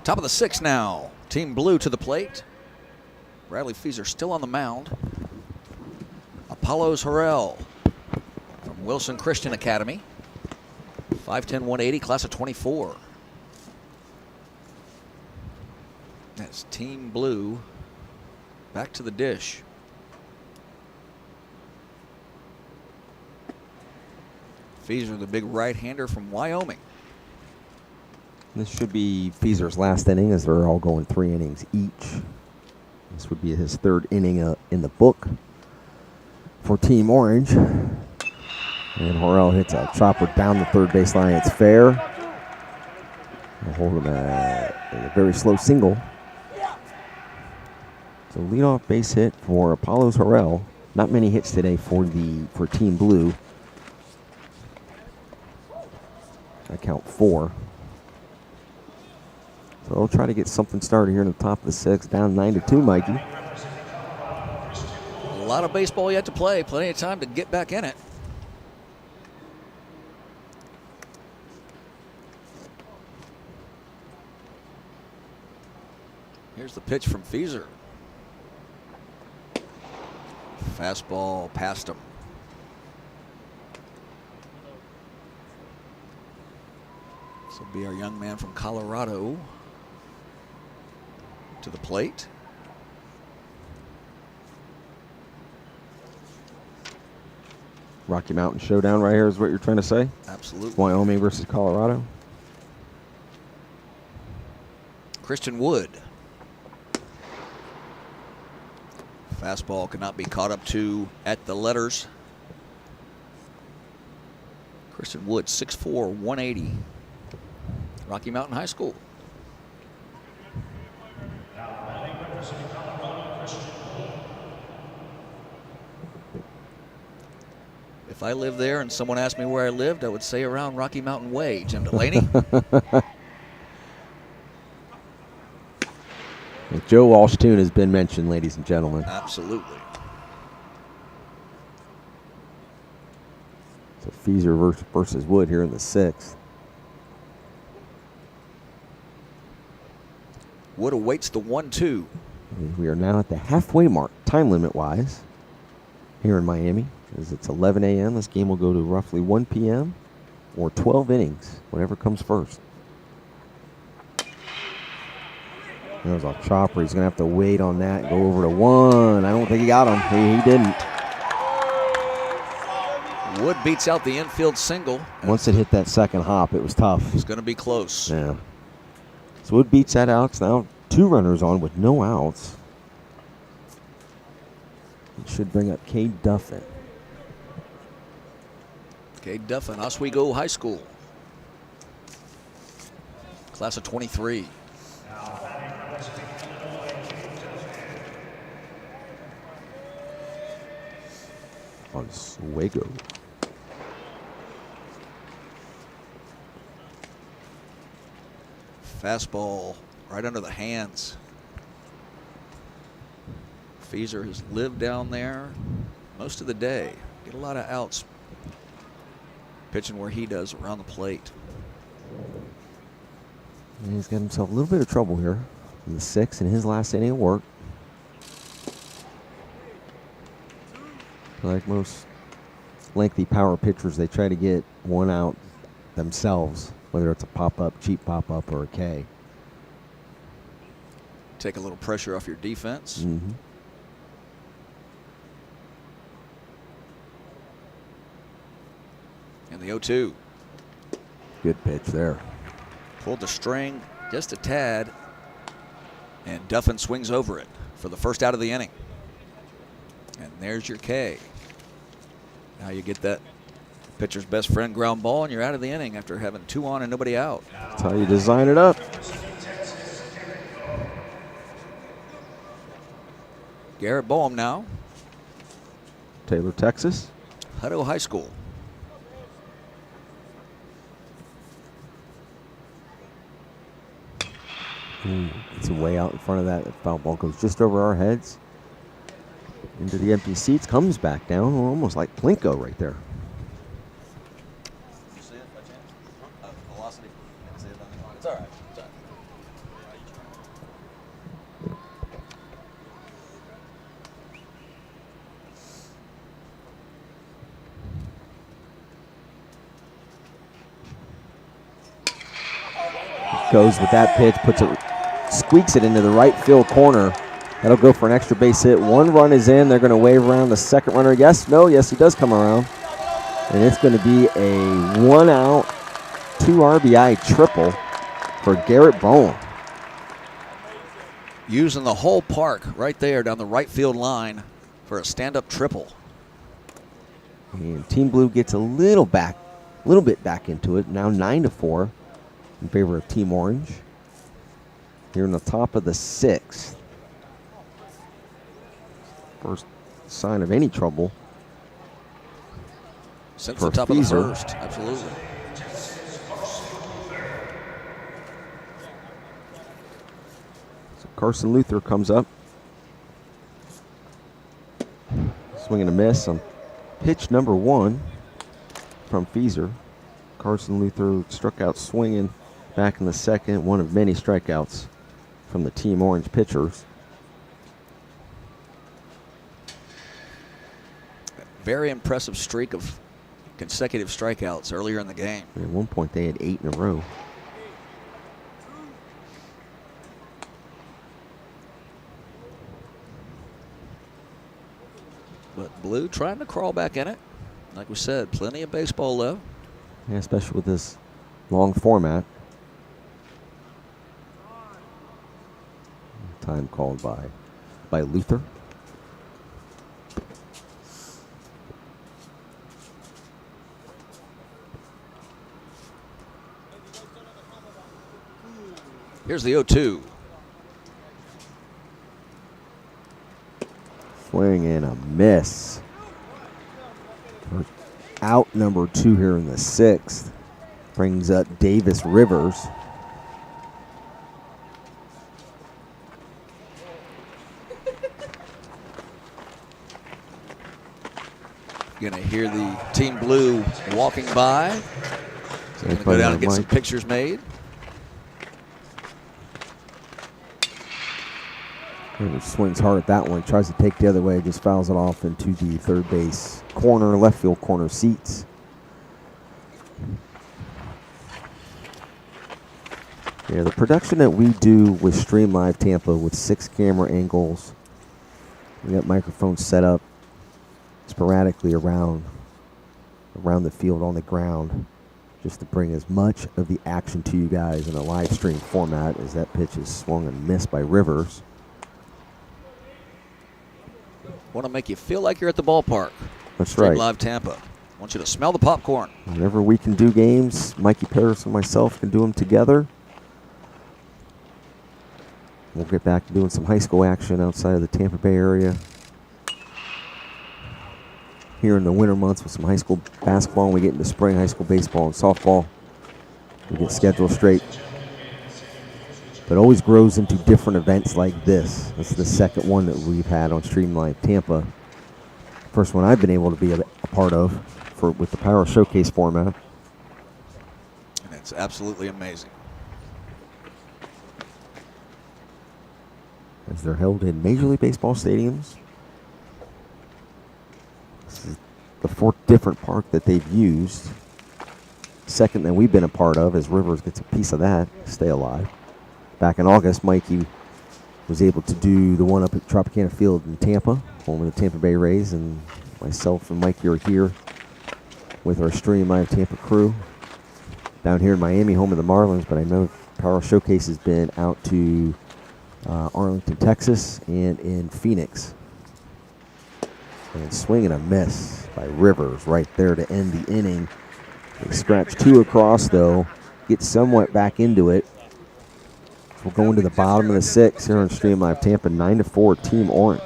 Top of the 6th now. Team Blue to the plate. Bradley Feaser still on the mound. Apollos Harrell from Wilson Christian Academy. 5'10", 180, class of 24. That's Team Blue back to the dish. Feaser, the big right-hander from Wyoming. This should be Feaser's last inning, as they're all going 3 innings each. This would be his 3rd inning in the book for Team Orange. And Harrell hits a chopper down the third baseline. It's fair. They'll hold him at a very slow single. So leadoff base hit for Apollos Harrell. Not many hits today for Team Blue. I count 4. So they'll try to get something started here in the top of the 6th, down 9-2, Mikey. A lot of baseball yet to play. Plenty of time to get back in it. Here's the pitch from Feaser. Fastball past him. This will be our young man from Colorado to the plate. Rocky Mountain Showdown right here is what you're trying to say? Absolutely. Wyoming versus Colorado. Christian Wood. Fastball could not be caught up to at the letters. Christian Wood, 6'4", 180. Rocky Mountain High School. If I lived there and someone asked me where I lived, I would say around Rocky Mountain Way, Jim Delaney. Joe Walsh tune has been mentioned, ladies and gentlemen. Absolutely. So Feaser versus Wood here in the 6th. Wood awaits the 1-2. We are now at the halfway mark, time limit wise, here in Miami. As it's 11 a.m., this game will go to roughly 1 p.m. or 12 innings, whatever comes first. There's a chopper. He's going to have to wait on that and go over to 1. I don't think he got him. He didn't. Wood beats out the infield single. Once it hit that second hop, it was tough. It's going to be close. Yeah. So Wood beats that out. It's now 2 runners on with no outs. It should bring up Cade Duffin. Cade Duffin, Oswego High School. Class of 23. Oswego. Fastball right under the hands. Feaser has lived down there most of the day. Get a lot of outs pitching where he does around the plate. And he's got himself a little bit of trouble here in the 6th in his last inning of work. Like most lengthy power pitchers, they try to get 1 out themselves, whether it's a pop-up, cheap pop-up, or a K. Take a little pressure off your defense. Mm-hmm. And the 0-2. Good pitch there. Pulled the string just a tad, and Duffin swings over it for the first out of the inning. And there's your K. Now you get that pitcher's best friend ground ball, and you're out of the inning after having 2 on and nobody out. That's how you design it up. Garrett Boehm now. Taylor, Texas. Hutto High School. It's way out in front of that. The foul ball goes just over our heads. Into the empty seats, comes back down, almost like Plinko right there. You see it by chance? Velocity. It's all right. It's all right. goes with that pitch, squeaks it into the right field corner. That'll go for an extra base hit. 1 run is in. They're going to wave around the second runner. Yes, he does come around. And it's going to be a 1 out, 2 RBI triple for Garrett Bowen. Using the whole park right there down the right field line for a stand-up triple. And Team Blue gets a little bit back into it. Now 9-4 in favor of Team Orange. Here in the top of the 6th. First sign of any trouble since for the top Feezer. of the first. Absolutely. So Carson Luther comes up. Swing and a miss on pitch number 1 from Feezer. Carson Luther struck out swinging back in the second. One of many strikeouts from the Team Orange pitchers. Very impressive streak of consecutive strikeouts earlier in the game. At one point, they had 8 in a row. But Blue trying to crawl back in it. Like we said, plenty of baseball left. Yeah, especially with this long format. Time called by Luther. Here's the 0-2. Swing and a miss. Out number 2 here in the 6th. Brings up Davis Rivers. Gonna hear the Team Blue walking by. So gonna go down and get some pictures made. Rivers swings hard at that one, tries to take the other way, just fouls it off into the third base corner, left field corner seats. Yeah, the production that we do with Stream Live Tampa with 6 camera angles, we got microphones set up sporadically around the field on the ground, just to bring as much of the action to you guys in a live stream format. As that pitch is swung and missed by Rivers. Want to make you feel like you're at the ballpark. That's Stream right. Live Tampa. Want you to smell the popcorn. Whenever we can do games, Mikey Paris and myself can do them together. We'll get back to doing some high school action outside of the Tampa Bay area here in the winter months with some high school basketball. And we get into spring high school baseball and softball. We get scheduled straight. But always grows into different events like this. This is the second one that we've had on Stream Live Tampa. First one I've been able to be a part of with the Power Showcase format. And it's absolutely amazing. As they're held in Major League Baseball stadiums. This is the 4th different park that they've used. Second that we've been a part of, as Rivers gets a piece of that, stay alive. Back in August, Mikey was able to do the one up at Tropicana Field in Tampa, home of the Tampa Bay Rays, and myself and Mikey are here with our Stream Live Tampa crew down here in Miami, home of the Marlins. But I know Power Showcase has been out to Arlington, Texas, and in Phoenix. And swing and a miss by Rivers right there to end the inning. They scratch 2 across, though, get somewhat back into it. We'll go into the bottom of the 6th here on Stream Live Tampa, 9-4, Team Orange.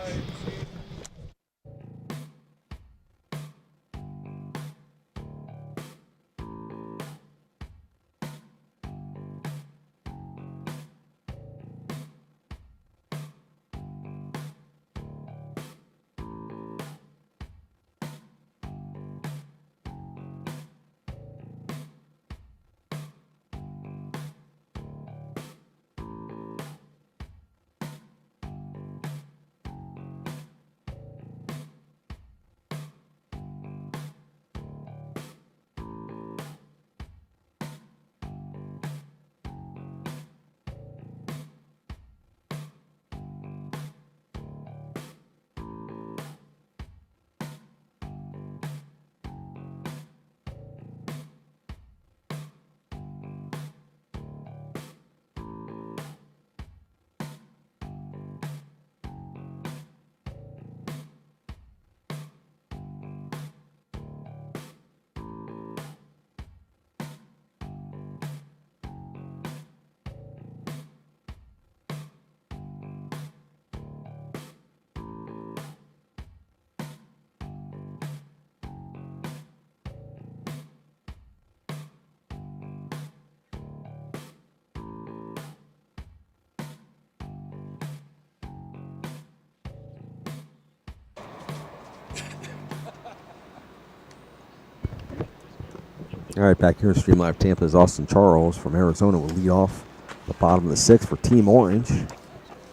All right, back here in Stream Live Tampa is Austin Charles from Arizona will lead off the bottom of the sixth for Team Orange.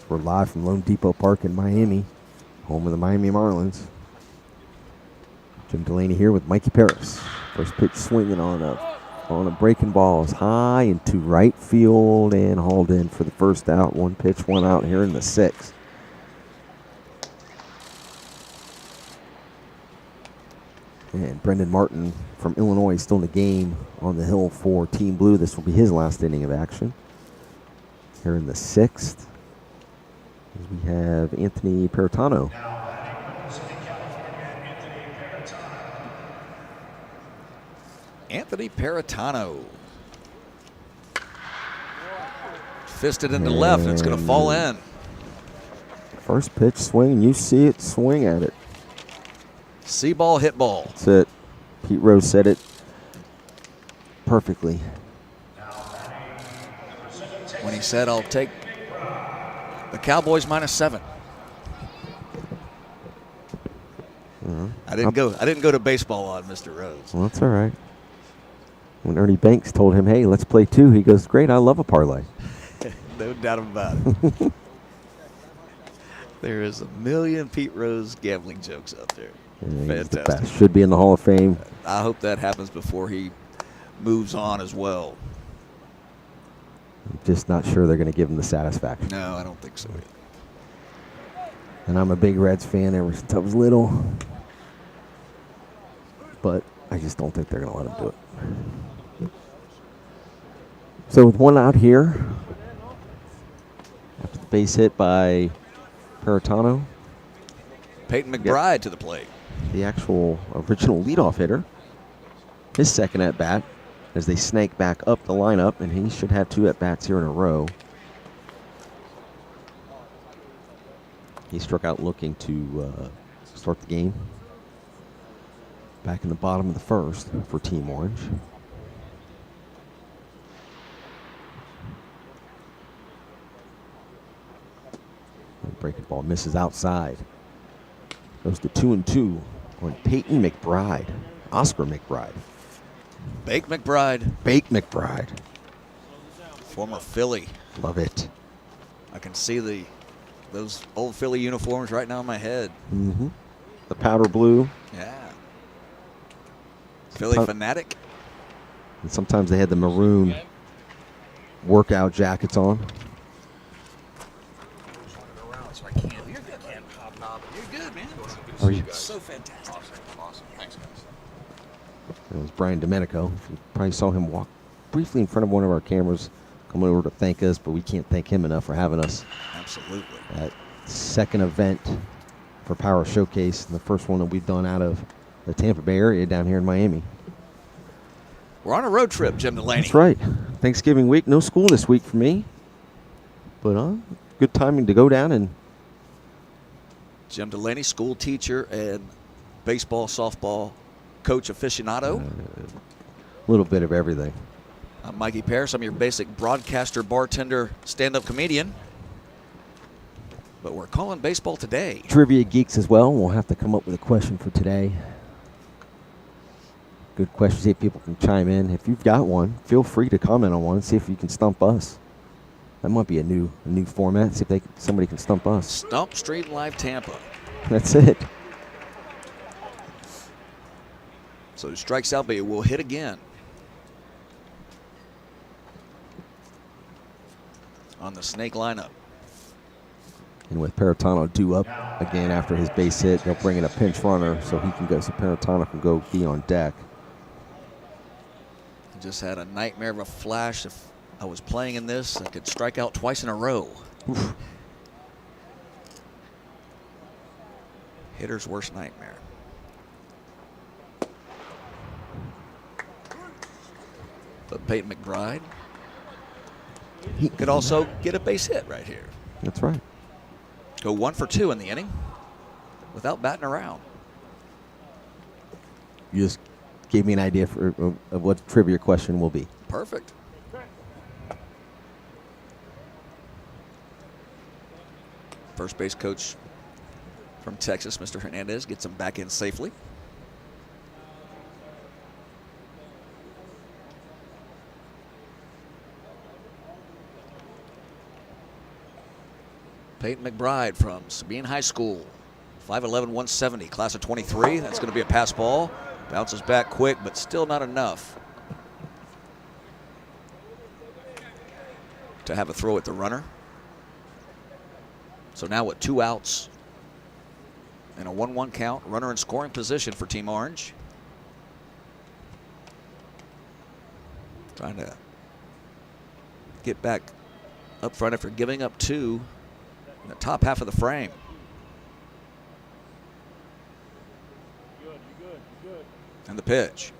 We're live from LoanDepot Park in Miami, home of the Miami Marlins. Jim Delaney here with Mikey Paris. First pitch swinging on a breaking ball is high into right field and hauled in for the first out. One pitch, one out here in the sixth. And Brendan Martin from Illinois is still in the game on the hill for Team Blue. This will be his last inning of action. Here in the sixth, we have Anthony Peritano. Anthony Peritano. Fisted into left, and it's going to fall in. First pitch swing, you see it, swing at it. See ball, hit ball. That's it. Pete Rose said it perfectly. When he said, I'll take the Cowboys -7. I didn't go to baseball on Mr. Rose. Well, that's all right. When Ernie Banks told him, hey, let's play two, he goes, great, I love a parlay. No doubt about it. There is a million Pete Rose gambling jokes out there. Yeah, he's the Fantastic. best. Should be in the Hall of Fame. I hope that happens before he moves on as well. I'm just not sure they're going to give him the satisfaction. No, I don't think so either. And I'm a big Reds fan ever since I was little. But I just don't think they're going to let him do it. So with one out here, after the base hit by Peritano, Peyton McBride to the plate. the actual original leadoff hitter, his second at bat as they snake back up the lineup, and he should have 2 at bats here in a row. He struck out looking to start the game. Back in the bottom of the first for Team Orange. Breaking ball misses outside. Goes to 2-2 on Peyton McBride. Oscar McBride. Bake McBride. Bake McBride. Former Philly. Love it. I can see those old Philly uniforms right now in my head. Mm-hmm. The powder blue. Yeah. Philly fanatic. And sometimes they had the maroon workout jackets on. You're good, man. Are you? So fantastic. Awesome. Thanks, guys. It was Brian Domenico. You probably saw him walk briefly in front of one of our cameras, coming over to thank us, but we can't thank him enough for having us. Absolutely. That second event for Power Showcase, the first one that we've done out of the Tampa Bay area down here in Miami. We're on a road trip, Jim Delaney. That's right. Thanksgiving week, no school this week for me, but good timing to go down and. Jim Delaney, school teacher and baseball, softball coach aficionado. A little bit of everything. I'm Mikey Paris. I'm your basic broadcaster, bartender, stand-up comedian. But we're calling baseball today. Trivia geeks as well. We'll have to come up with a question for today. Good question. See if people can chime in. If you've got one, feel free to comment on one. See if you can stump us. That might be a new format. See if somebody can stump us. Stump Street Live Tampa. That's it. So he strikes out, but he will hit again. On the snake lineup. And with Peritano due up again after his base hit, they'll bring in a pinch runner so he can go. So Peritano can go be on deck. Just had a nightmare of a flash. If I was playing in this, I could strike out twice in a row. Oof. Hitter's worst nightmare. But Peyton McBride, he could also get a base hit right here. That's right. Go 1 for 2 in the inning without batting around. You just gave me an idea of what trivia question will be. Perfect. First base coach from Texas, Mr. Hernandez, gets him back in safely. Peyton McBride from Sabine High School. 5'11", 170, class of 23. That's going to be a pass ball. Bounces back quick, but still not enough to have a throw at the runner. So now with 2 outs and a 1-1 count, runner in scoring position for Team Orange. Trying to get back up front after giving up 2 in the top half of the frame. And the pitch.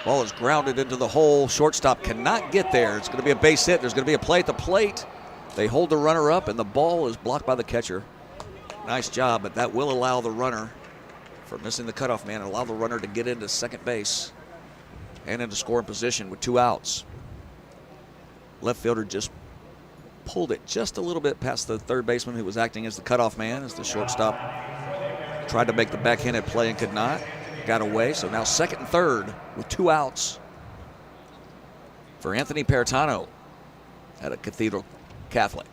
Ball is grounded into the hole. Shortstop cannot get there. It's going to be a base hit. There's going to be a play at the plate. They hold the runner up, and the ball is blocked by the catcher. Nice job, but that will allow the runner, for missing the cutoff man, allow the runner to get into second base and into scoring position with 2 outs. Left fielder just pulled it just a little bit past the third baseman who was acting as the cutoff man, as the shortstop tried to make the backhanded play and could not. Got away, so now second and third with 2 outs for Anthony Peritano at a Cathedral Catholic.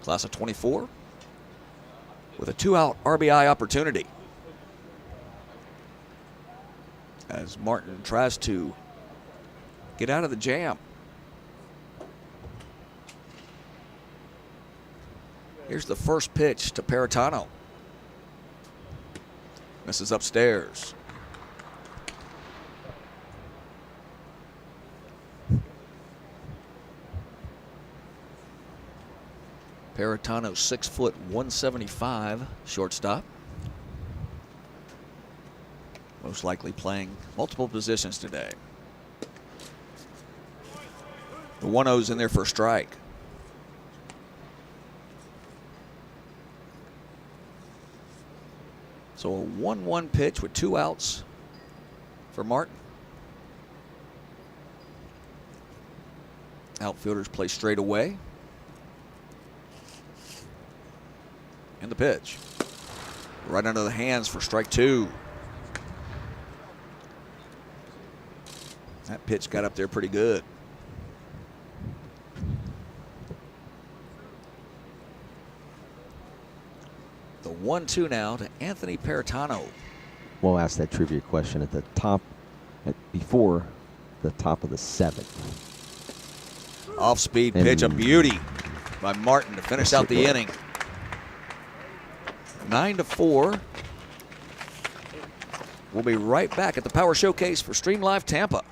Class of 24 with a 2-out RBI opportunity. As Martin tries to get out of the jam. Here's the first pitch to Peritano. Misses upstairs. Peritano, 6 foot 175, shortstop. Most likely playing multiple positions today. The 1-0's in there for a strike. So a 1-1 pitch with 2 outs for Martin. Outfielders play straight away. And the pitch. Right under the hands for strike 2. That pitch got up there pretty good. The 1-2 now to Anthony Peritano. We'll ask that trivia question at the top, before the top of the 7th. Off-speed pitch, a beauty by Martin to finish out the inning. 9-4. We'll be right back at the Power Showcase for Stream Live Tampa.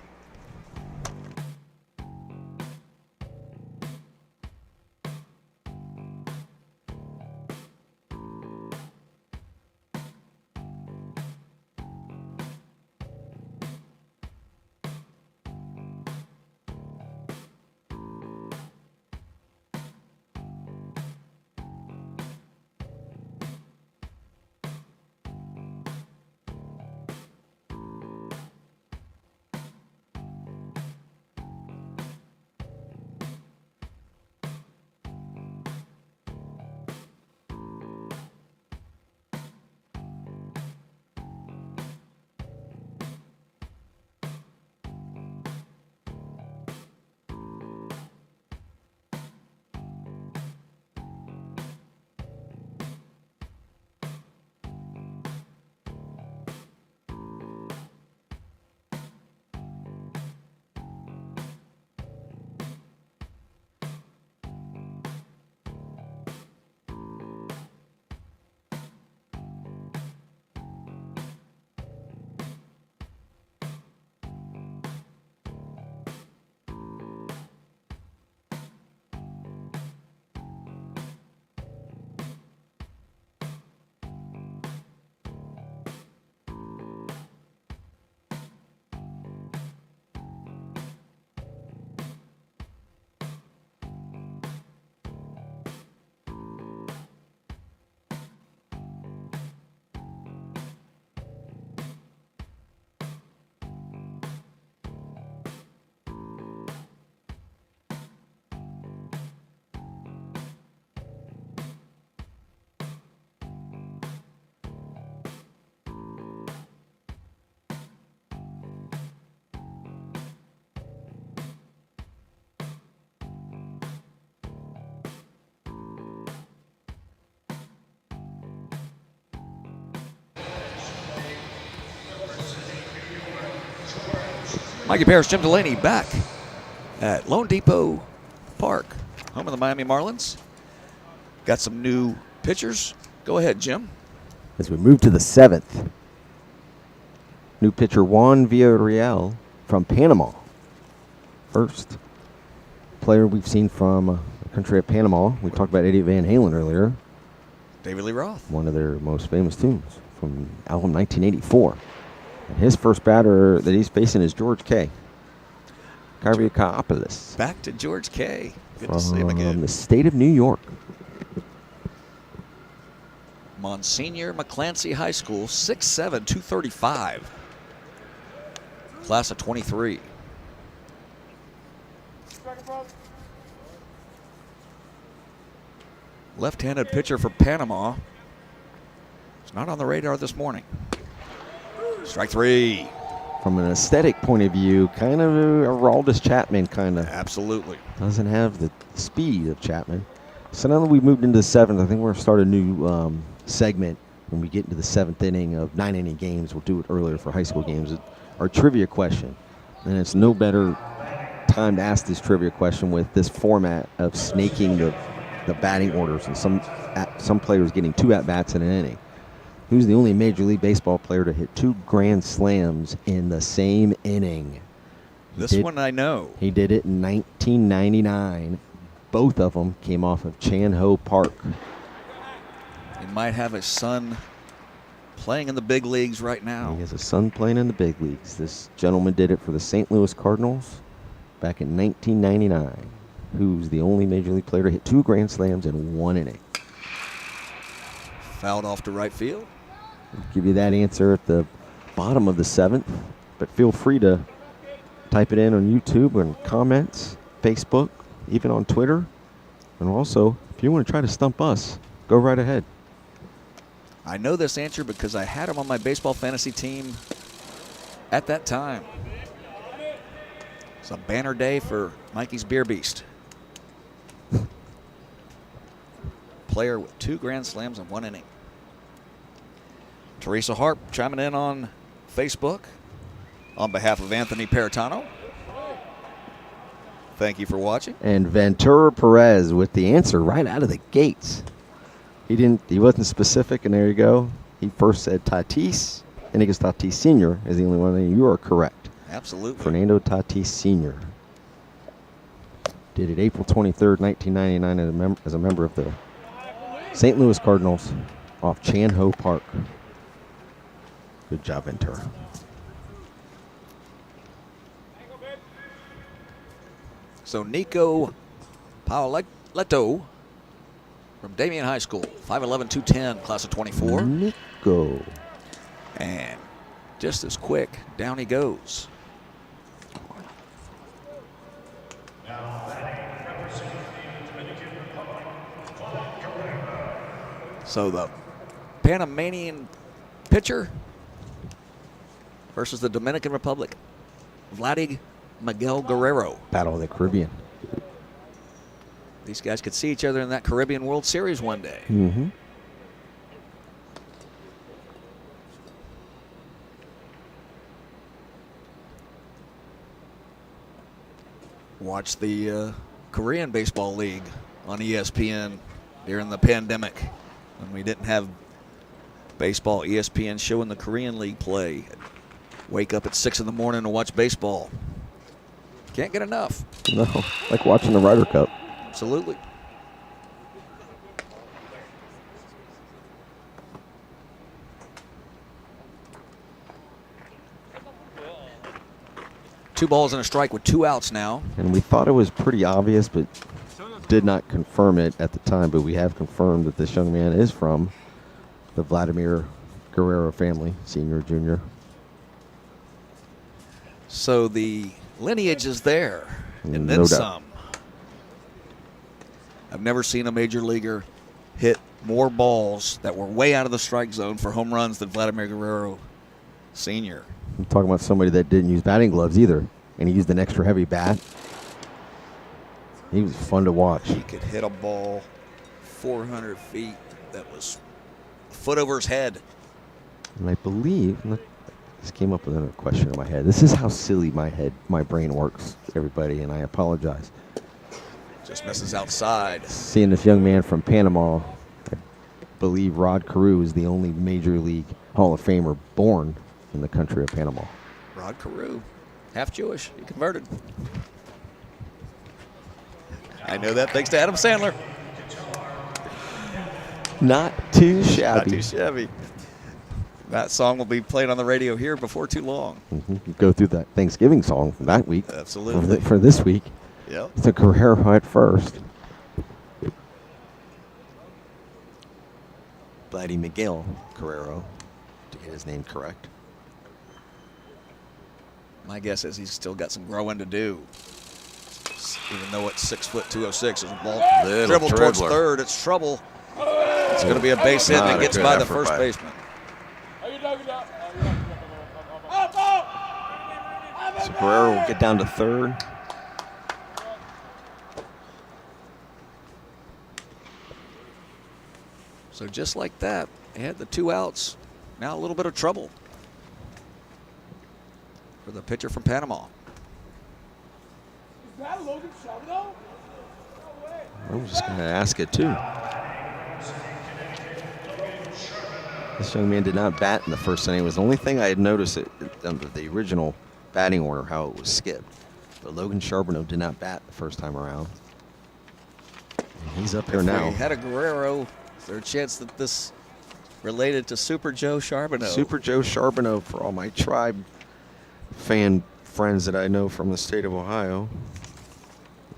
Mikey Parrish, Jim Delaney back at LoanDepot Park, home of the Miami Marlins. Got some new pitchers. Go ahead, Jim. As we move to the 7th, new pitcher Juan Villarreal from Panama. First player we've seen from the country of Panama. We talked about Eddie Van Halen earlier. David Lee Roth. One of their most famous tunes from album 1984. And his first batter that he's facing is George K. Kavriakopoulos. Back to George K. Good to see him From again. the state of New York. Monsignor McClancy High School, 6'7", 235. Class of 23. Left-handed pitcher for Panama. It's not on the radar this morning. Strike three. From an aesthetic point of view, kind of a Aroldis Chapman kind of. Absolutely. Doesn't have the speed of Chapman. So now that we've moved into the 7th, I think we're going to start a new segment when we get into the 7th inning of 9-inning games. We'll do it earlier for high school games. Our trivia question. And it's no better time to ask this trivia question with this format of snaking the batting orders and some players getting 2 at-bats in an inning. Who's the only Major League Baseball player to hit 2 grand slams in the same inning? One I know. He did it in 1999. Both of them came off of Chan Ho Park. He might have his son playing in the big leagues right now. He has a son playing in the big leagues. This gentleman did it for the St. Louis Cardinals back in 1999. Who's the only Major League player to hit 2 grand slams in 1 inning? Fouled off to right field. I'll give you that answer at the bottom of the 7th, but feel free to type it in on YouTube and comments, Facebook, even on Twitter. And also, if you want to try to stump us, go right ahead. I know this answer because I had him on my baseball fantasy team at that time. It's a banner day for Mikey's Beer Beast. Player with 2 grand slams in 1 inning. Teresa Harp chiming in on Facebook on behalf of Anthony Paratano. Thank you for watching. And Ventura Perez with the answer right out of the gates. He wasn't specific, and there you go. He first said Tatis, and he goes Tatis Sr. is the only one, and you are correct. Absolutely. Fernando Tatis Sr. Did it April 23rd, 1999 as a member of the St. Louis Cardinals off Chan Ho Park. Good job, Ventura. So Nico Paoletto from Damien High School, 5'11", 210, class of 24. Nico. And just as quick, down he goes. So the Panamanian pitcher versus the Dominican Republic, Vladig Miguel Guerrero. Battle of the Caribbean. These guys could see each other in that Caribbean World Series one day. Mm-hmm. Watch the Korean Baseball League on ESPN during the pandemic when we didn't have baseball. ESPN showing the Korean League play. Wake up at 6 in the morning to watch baseball. Can't get enough. No, like watching the Ryder Cup. Absolutely. Two balls and a strike with 2 outs now. And we thought it was pretty obvious, but did not confirm it at the time. But we have confirmed that this young man is from the Vladimir Guerrero family, senior, junior. So the lineage is there, and then No doubt. some. I've never seen a major leaguer hit more balls that were way out of the strike zone for home runs than Vladimir Guerrero Sr. I'm talking about somebody that didn't use batting gloves either, and he used an extra heavy bat. He was fun to watch. He could hit a ball 400 feet that was a foot over his head. And I believe, Just came up with another question in my head. This is how silly my brain works, everybody, and I apologize. Just misses outside. Seeing this young man from Panama, I believe Rod Carew is the only Major League Hall of Famer born in the country of Panama. Rod Carew, half Jewish. He converted. I know that thanks to Adam Sandler. Not too shabby. Not too shabby. That song will be played on the radio here before too long. Go through that Thanksgiving song from that week. Absolutely. For this week. Yep. It's a Guerrero at first. Vladdy Miguel Guerrero, to get his name correct. My guess is he's still got some growing to do. Even though it's 6'2", 206, his ball dribbled towards third. It's trouble. It's going to be a base hit, and it gets by the first baseman. So Guerrero will get down to third. So just like that, he had the 2 outs. Now a little bit of trouble for the pitcher from Panama. Is that Logan Charbonneau? No way. I was just going to ask it too. This young man did not bat in the first inning. It was the only thing I had noticed under the original batting order, how it was skipped. But Logan Charbonneau did not bat the first time around. And he's up here now. If we had a Guerrero, is there a chance that this related to Super Joe Charbonneau? Super Joe Charbonneau for all my Tribe fan friends that I know from the state of Ohio.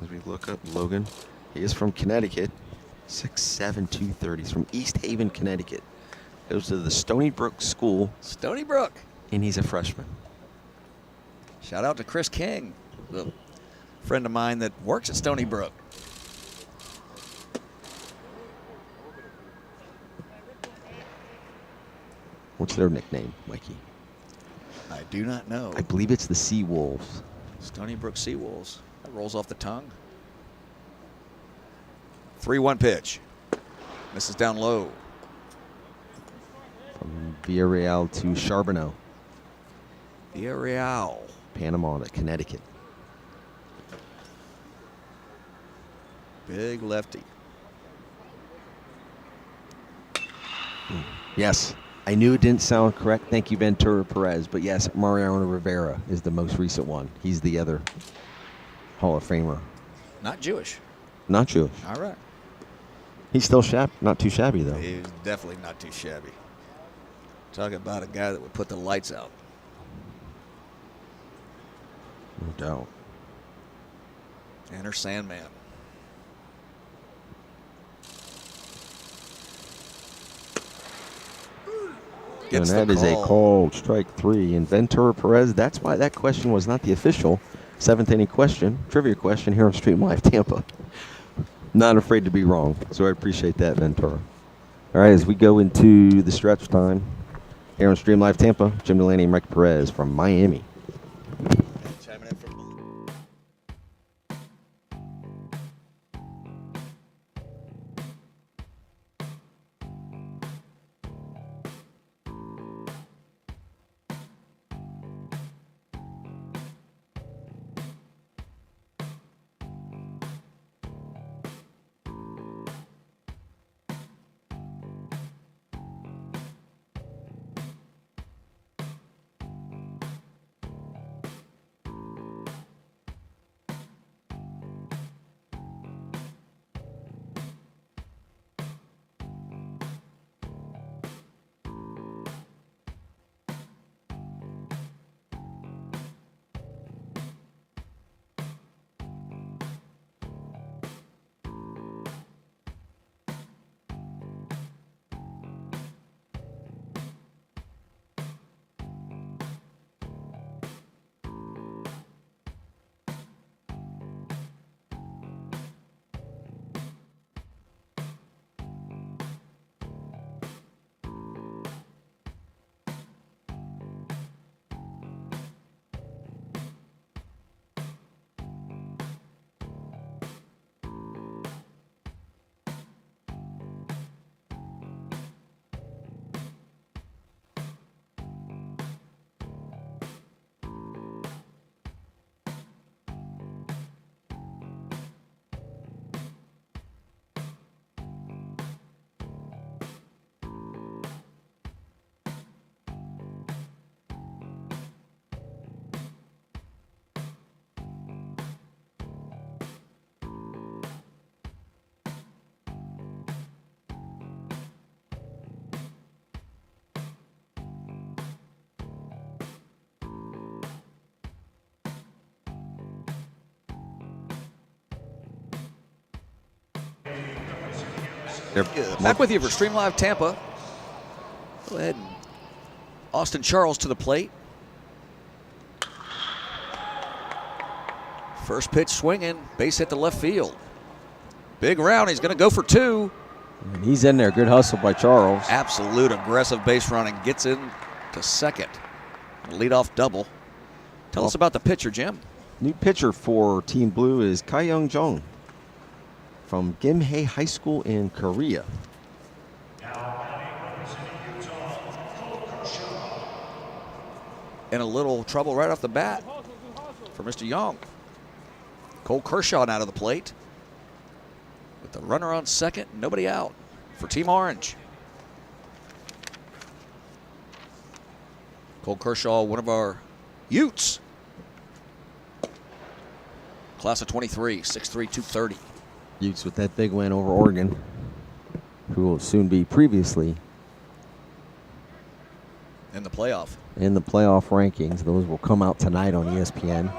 As we look up Logan, he is from Connecticut, 6'7", 230. He's from East Haven, Connecticut. Goes to the Stony Brook School. Stony Brook. And he's a freshman. Shout out to Chris King, a friend of mine that works at Stony Brook. What's their nickname, Mikey? I do not know. I believe it's the Sea Wolves. Stony Brook Seawolves. That rolls off the tongue. 3-1 pitch. Misses down low. From Villarreal to Charbonneau. Villarreal. Panama to Connecticut. Big lefty. Yes. I knew it didn't sound correct. Thank you, Ventura Perez. But yes, Mariano Rivera is the most recent one. He's the other Hall of Famer. Not Jewish. Not Jewish. All right. He's still not too shabby, though. He's definitely not too shabby. Talking about a guy that would put the lights out. No doubt. Enter Sandman. And that is a called strike 3. And Ventura Perez, that's why that question was not the official 7th inning question, trivia question here on Stream Live Tampa. Not afraid to be wrong. So I appreciate that, Ventura. All right, as we go into the stretch time here on Stream Live Tampa, Jim Delaney and Mike Perez from Miami. Chiming in from Back with you for Stream Live Tampa. Go ahead and Austin Charles to the plate. First pitch swinging, base hit to left field. Big round, he's going to go for two. And he's in there. Good hustle by Charles. Absolute aggressive base running. Gets in to second. Leadoff double. Tell us about the pitcher, Jim. New pitcher for Team Blue is Kyung Jong from Gimhae High School in Korea. In a little trouble right off the bat for Mr. Young. Cole Kershaw out of the plate. With the runner on second, nobody out for Team Orange. Cole Kershaw, one of our Utes. Class of 23, 6'3", 230. Utes with that big win over Oregon, who will soon be previously in the playoff. In the playoff rankings. Those will come out tonight on ESPN.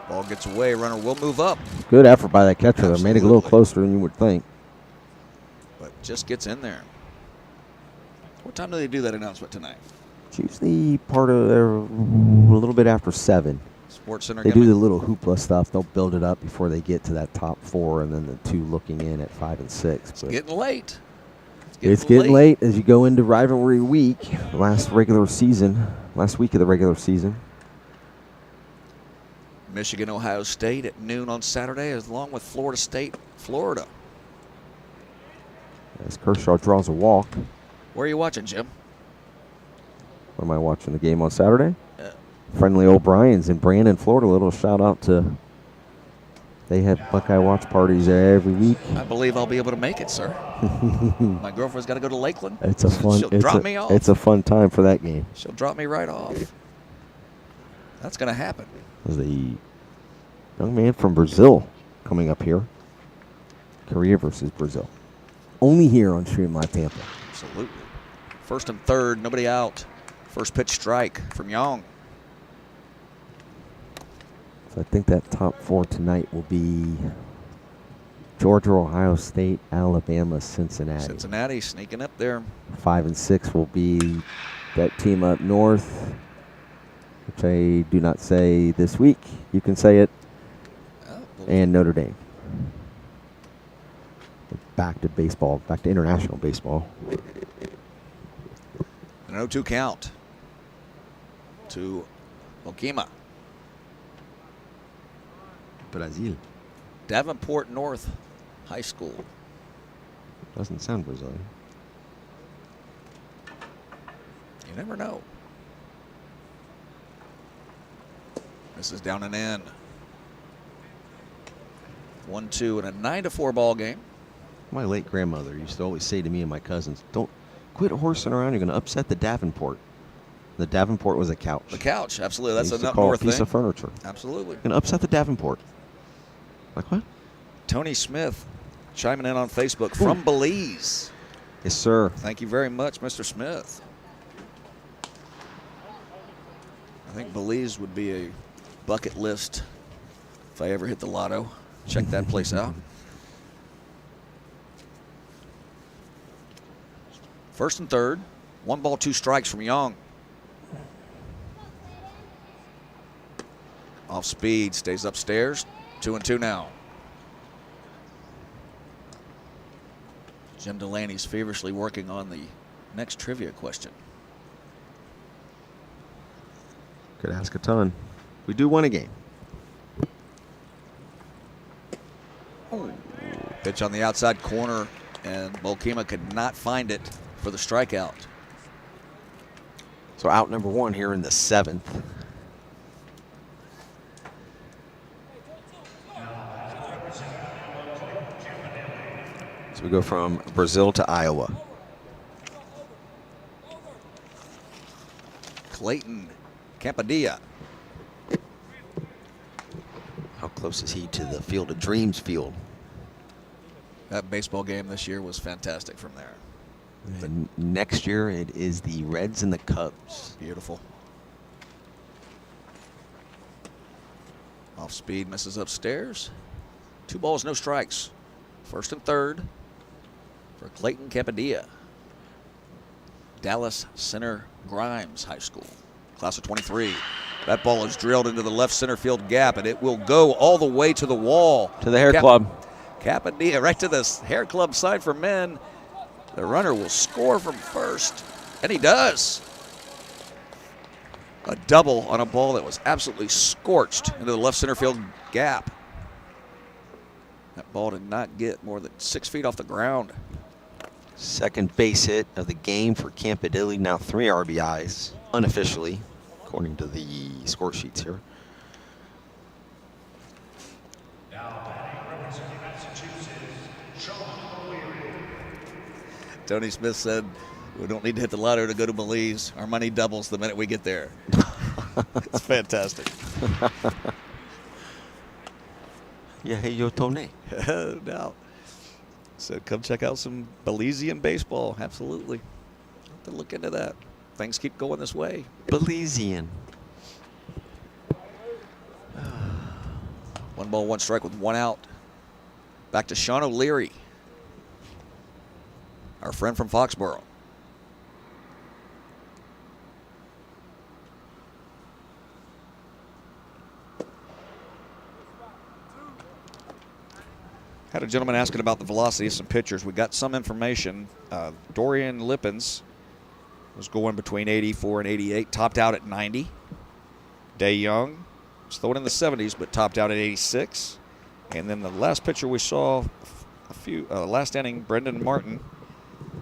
Ball gets away, runner will move up. Good effort by that catcher. Absolutely. They made it a little closer than you would think. But just gets in there. What time do they do that announcement tonight? It's usually part of a little bit after 7. Sports Center. They do the little hoopla stuff. They'll build it up before they get to that top 4, and then the 2 looking in at 5 and 6. It's getting late. It's getting late as you go into rivalry week, last week of the regular season. Michigan, Ohio State at noon on Saturday, along with Florida State, Florida. As Kershaw draws a walk. Where are you watching, Jim? What am I watching? The game on Saturday? Friendly O'Brien's in Brandon, Florida. A little shout out to. They have Buckeye watch parties every week. I believe I'll be able to make it, sir. My girlfriend's got to go to Lakeland. It's a fun. She'll drop me off. It's a fun time for that game. She'll drop me right off. That's going to happen. There's a young man from Brazil coming up here. Korea versus Brazil. Only here on Stream Live Tampa. Absolutely. First and third, nobody out. First pitch strike from Young. So I think that top 4 tonight will be Georgia, Ohio State, Alabama, Cincinnati. Cincinnati sneaking up there. 5 and 6 will be that team up north, which I do not say this week. You can say it. And Notre Dame. Back to baseball, back to international baseball. An 0-2 count to Okima. Brazil. Davenport North High School. Doesn't sound Brazilian. You never know. This is down and in. 1-2 in a 9-4 ball game. My late grandmother used to always say to me and my cousins, "Don't quit horsing around. You're going to upset the Davenport." The Davenport was a couch. The couch, absolutely. That's They used a to call north a piece thing. of furniture. Absolutely. Going to upset the Davenport. Like what? Tony Smith chiming in on Facebook from Belize. Yes, sir. Thank you very much, Mr. Smith. I think Belize would be a bucket list if I ever hit the lotto. Check that place out. First and third. 1 ball, 2 strikes from Young. Off speed, stays upstairs. 2-2 now. Jim Delaney's feverishly working on the next trivia question. Could ask a ton. We do win a game. Pitch on the outside corner, and Bolkema could not find it for the strikeout. So out number 1 here in the 7th. So we go from Brazil to Iowa. Clayton Campadilla. How close is he to the Field of Dreams field? That baseball game this year was fantastic from there. And next year it is the Reds and the Cubs. Beautiful. Off speed, misses upstairs. 2 balls, no strikes. First and third. for Clayton Campadilla. Dallas Center Grimes High School, class of 23. That ball is drilled into the left center field gap, and it will go all the way to the wall. To the Hair Club. Campadilla right to the Hair Club side for men. The runner will score from first, and he does. A double on a ball that was absolutely scorched into the left center field gap. That ball did not get more than 6 feet off the ground. Second base hit of the game for Campadilla. Now 3 RBIs, unofficially, according to the score sheets here. Tony Smith said, we don't need to hit the lotto to go to Belize. Our money doubles the minute we get there. It's fantastic. Yeah, hey, yo, Tony. No doubt. So come check out some Belizean baseball. Absolutely. Have to look into that. Things keep going this way. Belizean. 1 ball, 1 strike with 1 out. Back to Sean O'Leary, our friend from Foxborough. Had a gentleman asking about the velocity of some pitchers. We got some information. Dorian Lippens was going between 84 and 88, topped out at 90. Day Young was throwing in the 70s, but topped out at 86. And then the last pitcher we saw last inning, Brendan Martin,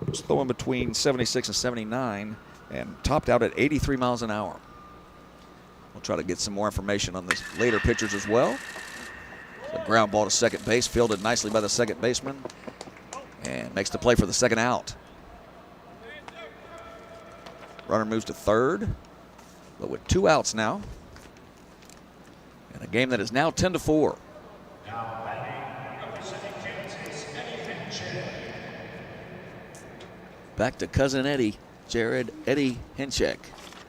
was throwing between 76 and 79 and topped out at 83 miles an hour. We'll try to get some more information on the later pitchers as well. The ground ball to second base, fielded nicely by the second baseman, and makes the play for the second out. Runner moves to third, but with 2 outs now. And a game that is now 10-4. Back to cousin Eddie, Jared Eddie Hinchek.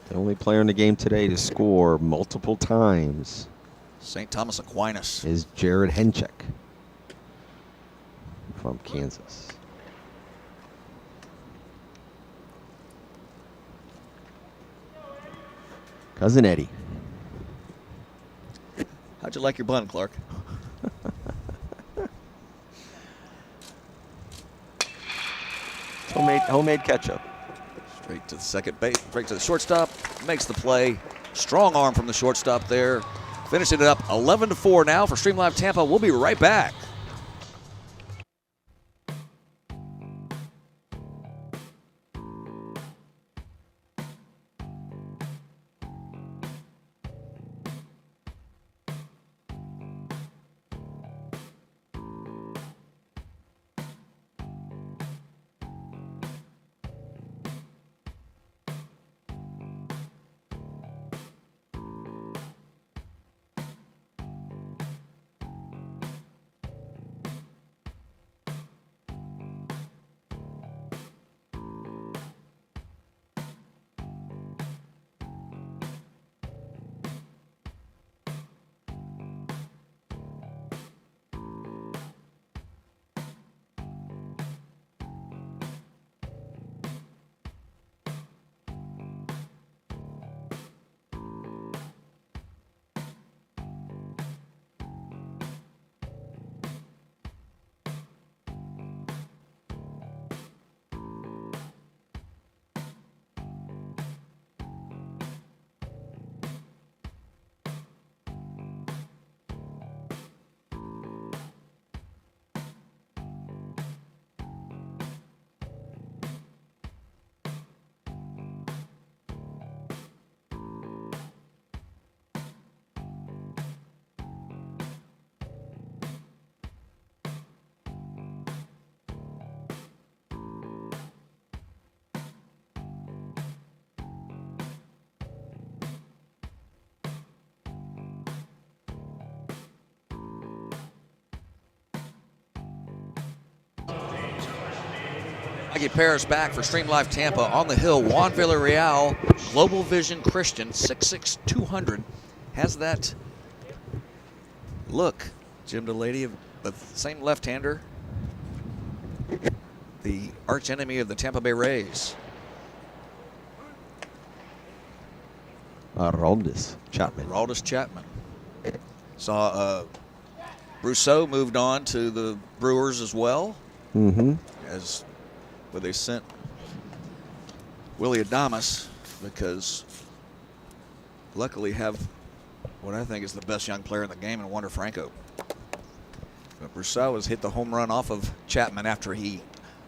The only player in the game today to score multiple times St. Thomas Aquinas. is Jared Henchek from Kansas. Cousin Eddie. How'd you like your bun, Clark? Homemade ketchup. Straight to the second base, straight to the shortstop, makes the play. Strong arm from the shortstop there. Finishing it up 11-4 now for Stream Live Tampa. We'll be right back. Mikey Paris back for Stream Live Tampa. On the hill, Juan Villarreal, Global Vision Christian, 6'6", 200. Has that look, Jim Delaney, the same left-hander. the archenemy of the Tampa Bay Rays. Aroldis Chapman. Aroldis Chapman. Saw Brousseau moved on to the Brewers as well. Mm-hmm. As where they sent Willie Adames because luckily have what I think is the best young player in the game in Wander Franco. But Brousseau has hit the home run off of Chapman after he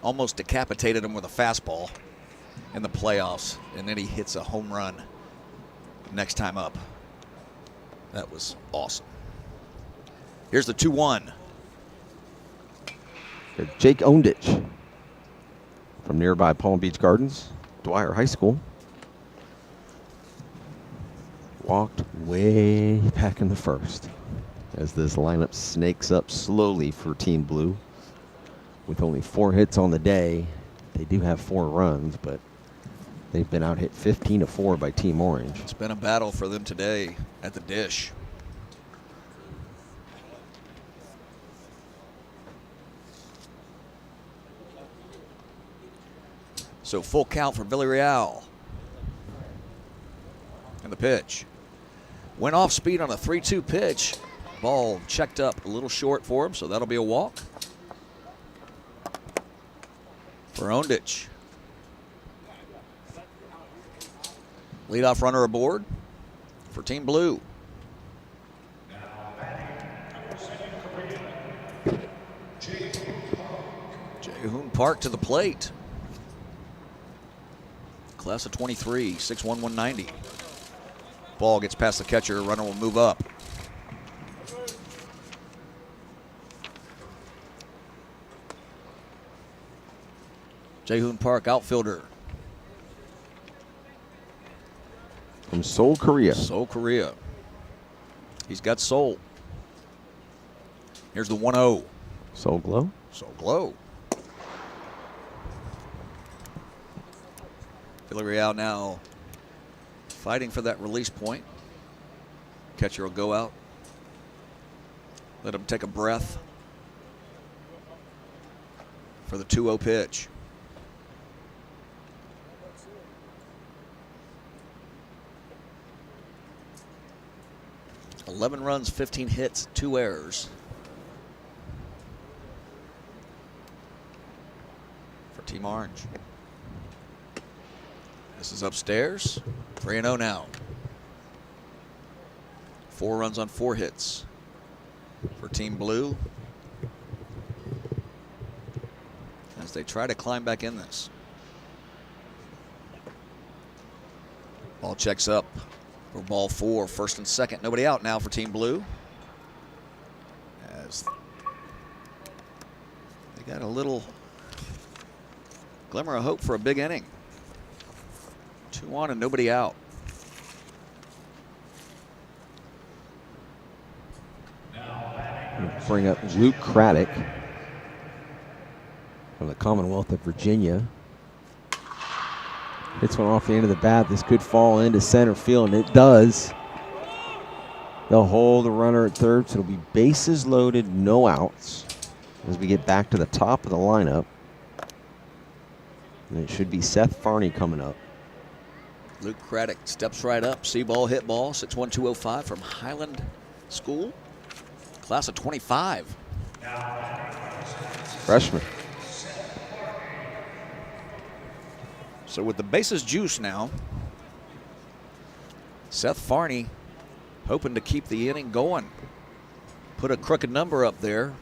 almost decapitated him with a fastball in the playoffs, and then he hits a home run next time up. That was awesome. Here's the 2-1. Jake Ondich from nearby Palm Beach Gardens, Dwyer High School. Walked way back in the first as this lineup snakes up slowly for Team Blue. With only 4 hits on the day, they do have 4 runs, but they've been out hit 15-4 by Team Orange. It's been a battle for them today at the dish. So full count for Villarreal. And the pitch. Went off speed on a 3-2 pitch. Ball checked up a little short for him, so that'll be a walk. For Ondich. Leadoff runner aboard for Team Blue. Jae-Hoon Park to the plate. Class of 23, 6'1", 190. Ball gets past the catcher, runner will move up. Jae-Hoon Park, outfielder. From Seoul, Korea. Seoul, Korea. He's got soul. Here's the 1-0. Seoul Glow. Seoul Glow. Villarreal now fighting for that release point. Catcher will go out. Let him take a breath for the 2-0 pitch. $11 runs, 15 hits, 2 errors for Team Orange. This is upstairs. 3-0 now. 4 runs on 4 hits for Team Blue as they try to climb back in this. Ball checks up for ball 4, first and second. Nobody out now for Team Blue. As they got a little glimmer of hope for a big inning. 2 on and nobody out. Bring up Luke Craddock from the Commonwealth of Virginia. Hits one off the end of the bat. This could fall into center field, and it does. They'll hold the runner at third, so it'll be bases loaded, no outs as we get back to the top of the lineup. And it should be Seth Farney coming up. Luke Craddock steps right up. See ball, hit ball. 6'1", 205 from Highland School. Class of 25. Freshman. So with the bases juice now, Seth Farney hoping to keep the inning going. Put a crooked number up there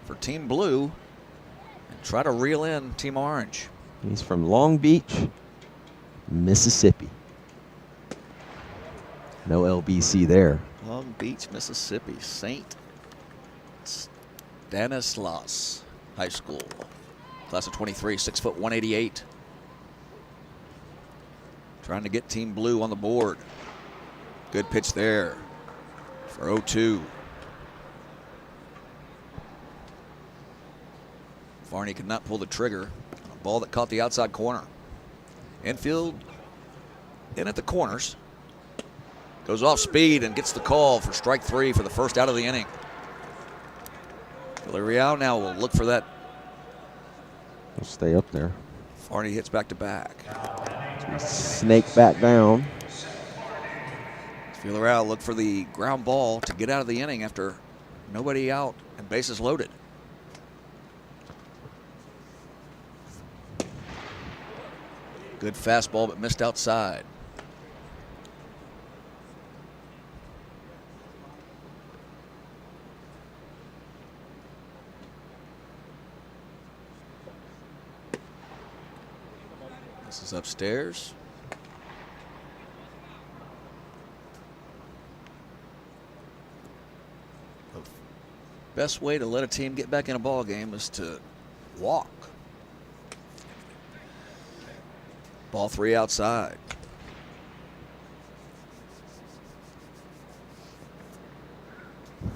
for Team Blue and try to reel in Team Orange. He's from Long Beach, Mississippi. No LBC there. Long Beach, Mississippi. St. Stanislaus High School. Class of 23, 6'1", 188. Trying to get Team Blue on the board. Good pitch there for 0-2. Farney could not pull the trigger on a ball that caught the outside corner. Infield in at the corners. Goes off speed and gets the call for strike 3 for the first out of the inning. Villarreal now will look for that He'll stay up there. Farney hits back to back. Snake back down. Villarreal look for the ground ball to get out of the inning after nobody out and bases loaded. Good fastball, but missed outside. This is upstairs. The best way to let a team get back in a ball game is to walk. Ball 3 outside.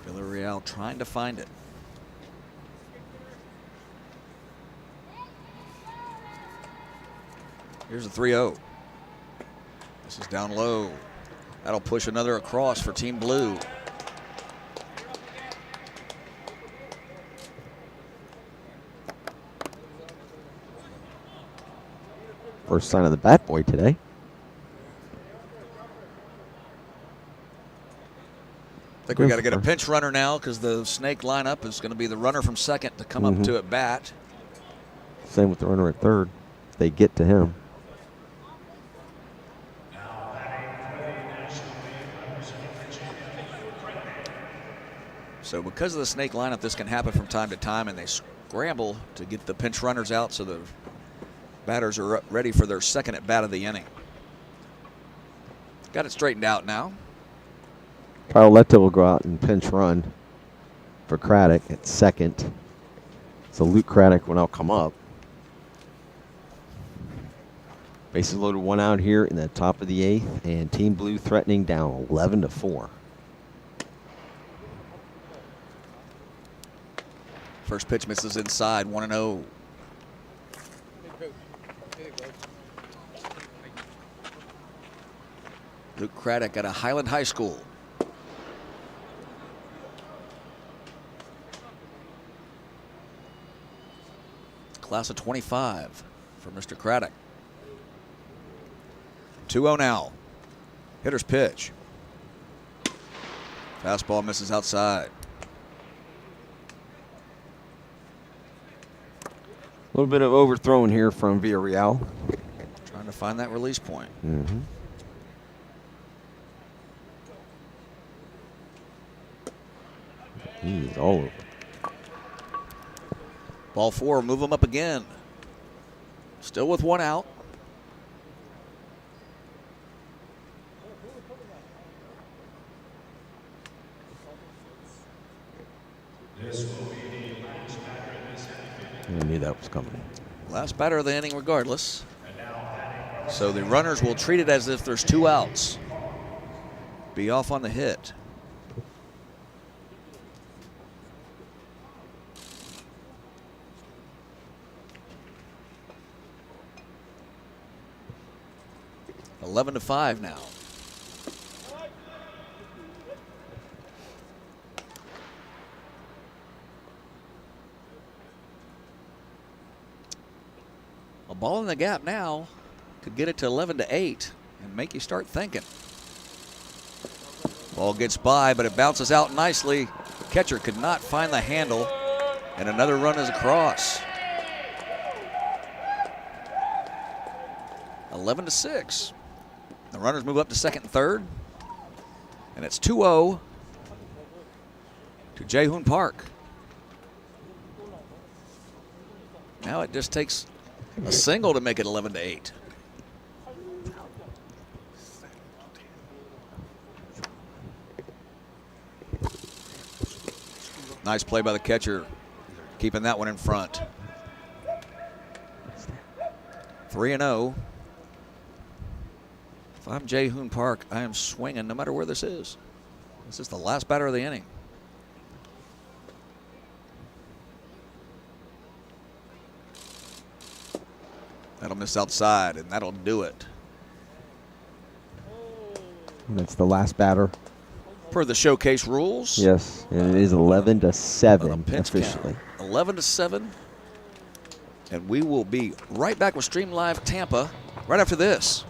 Villarreal trying to find it. Here's a 3-0. This is down low. That'll push another across for Team Blue. First sign of the bat boy today. I think we got to get a pinch runner now because the Snake lineup is going to be the runner from second to come up to at bat. Same with the runner at third. They get to him. So because of the Snake lineup, this can happen from time to time, and they scramble to get the pinch runners out so the batters are ready for their second at bat of the inning. Got it straightened out now. Kyle Leto will go out and pinch run for Craddock at second. So Luke Craddock will now come up. Bases loaded, 1 out here in the top of the 8th, and Team Blue threatening down 11-4. First pitch misses inside, 1-0. Luke Craddock out of Highland High School. Class of 25 for Mr. Craddock. 2-0 now. Hitter's pitch. Fastball misses outside. A little bit of overthrown here from Villarreal. Trying to find that release point. He's all over. Ball 4, move him up again. Still with 1 out. I knew that was coming. Last batter of the inning regardless. So the runners will treat it as if there's 2 outs. Be off on the hit. (11-5) now. A ball in the gap now could get it to 11-8 and make you start thinking. Ball gets by, but it bounces out nicely. The catcher could not find the handle, and another run is across. 11-6. The runners move up to second and third, and it's 2-0 to Jaehoon Park. Now it just takes a single to make it 11-8. Nice play by the catcher, keeping that one in front. 3-0. If I'm Jaehoon Park, I am swinging no matter where this is. This is the last batter of the inning. That'll miss outside, and that'll do it. And that's the last batter. Per the showcase rules. Yes, and it is 11-7 pinch officially. count. 11-7. And we will be right back with Stream Live Tampa right after this.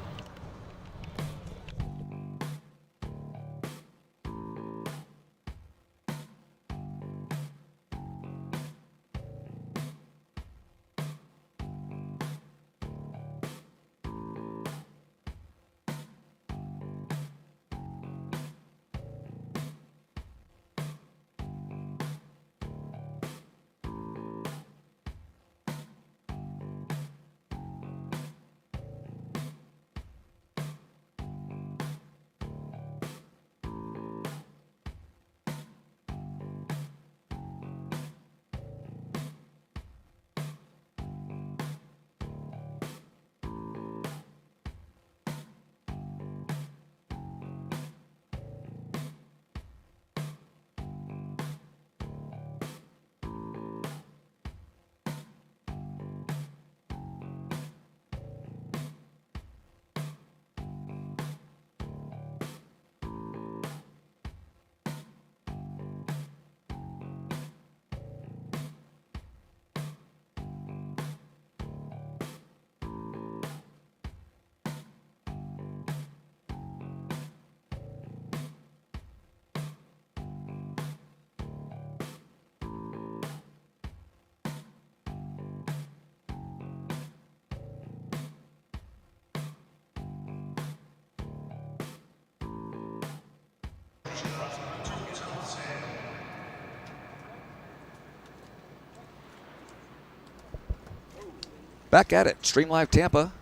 Back at it, Stream Live Tampa.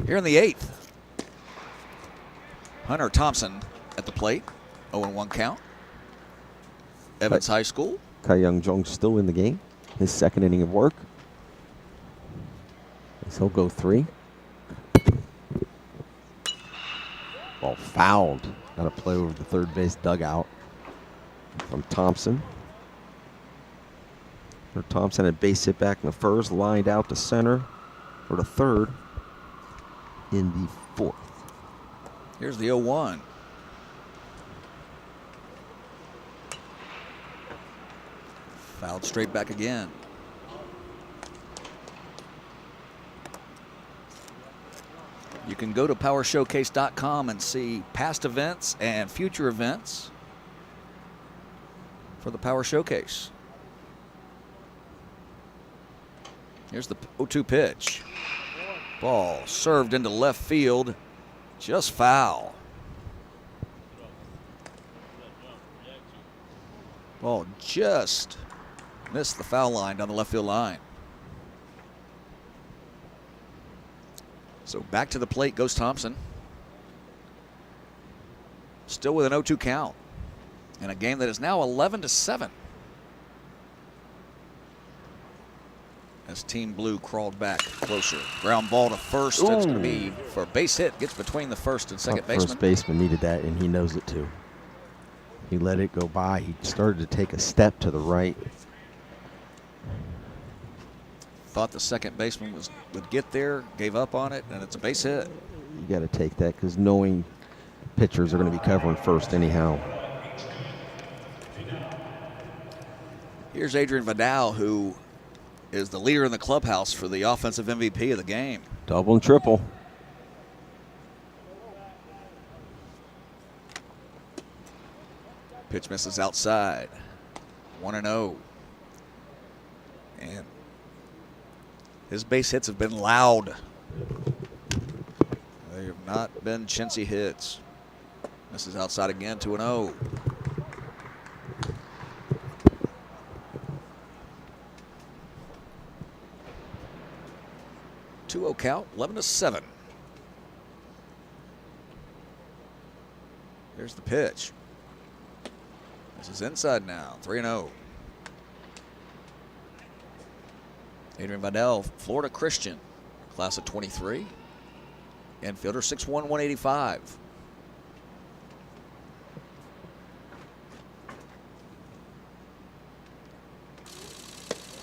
Here in the 8th. Hunter Thompson at the plate. 0-1 count. Evans High School. Kai Young Jung still in the game. His second inning of work. He'll go 3. Ball fouled. Got a play over the third base dugout from Thompson. Thompson had base hit back in the first, lined out to center for the third in the 4th. Here's the 0-1. Fouled straight back again. You can go to powershowcase.com and see past events and future events for the Power Showcase. Here's the 0-2 pitch. Ball served into left field. Just foul. Ball just missed the foul line down the left field line. So back to the plate goes Thompson. Still with an 0-2 count. In a game that is now 11-7. As Team Blue crawled back closer. Ground ball to first. It's going to be for a base hit. Gets between the first and second baseman. First baseman needed that, and he knows it too. He let it go by. He started to take a step to the right. Thought the second baseman would get there, gave up on it, and it's a base hit. You got to take that because knowing pitchers are going to be covering first anyhow. Here's Adrian Vidal, who is the leader in the clubhouse for the offensive MVP of the game. Double and triple. Pitch misses outside. 1-0. And his base hits have been loud. They have not been chintzy hits. Misses outside again, 2-0. Count, 11-7. Here's the pitch. This is inside now, 3-0. Adrian Vidal, Florida Christian, class of 23. Infielder, 6'1", 185.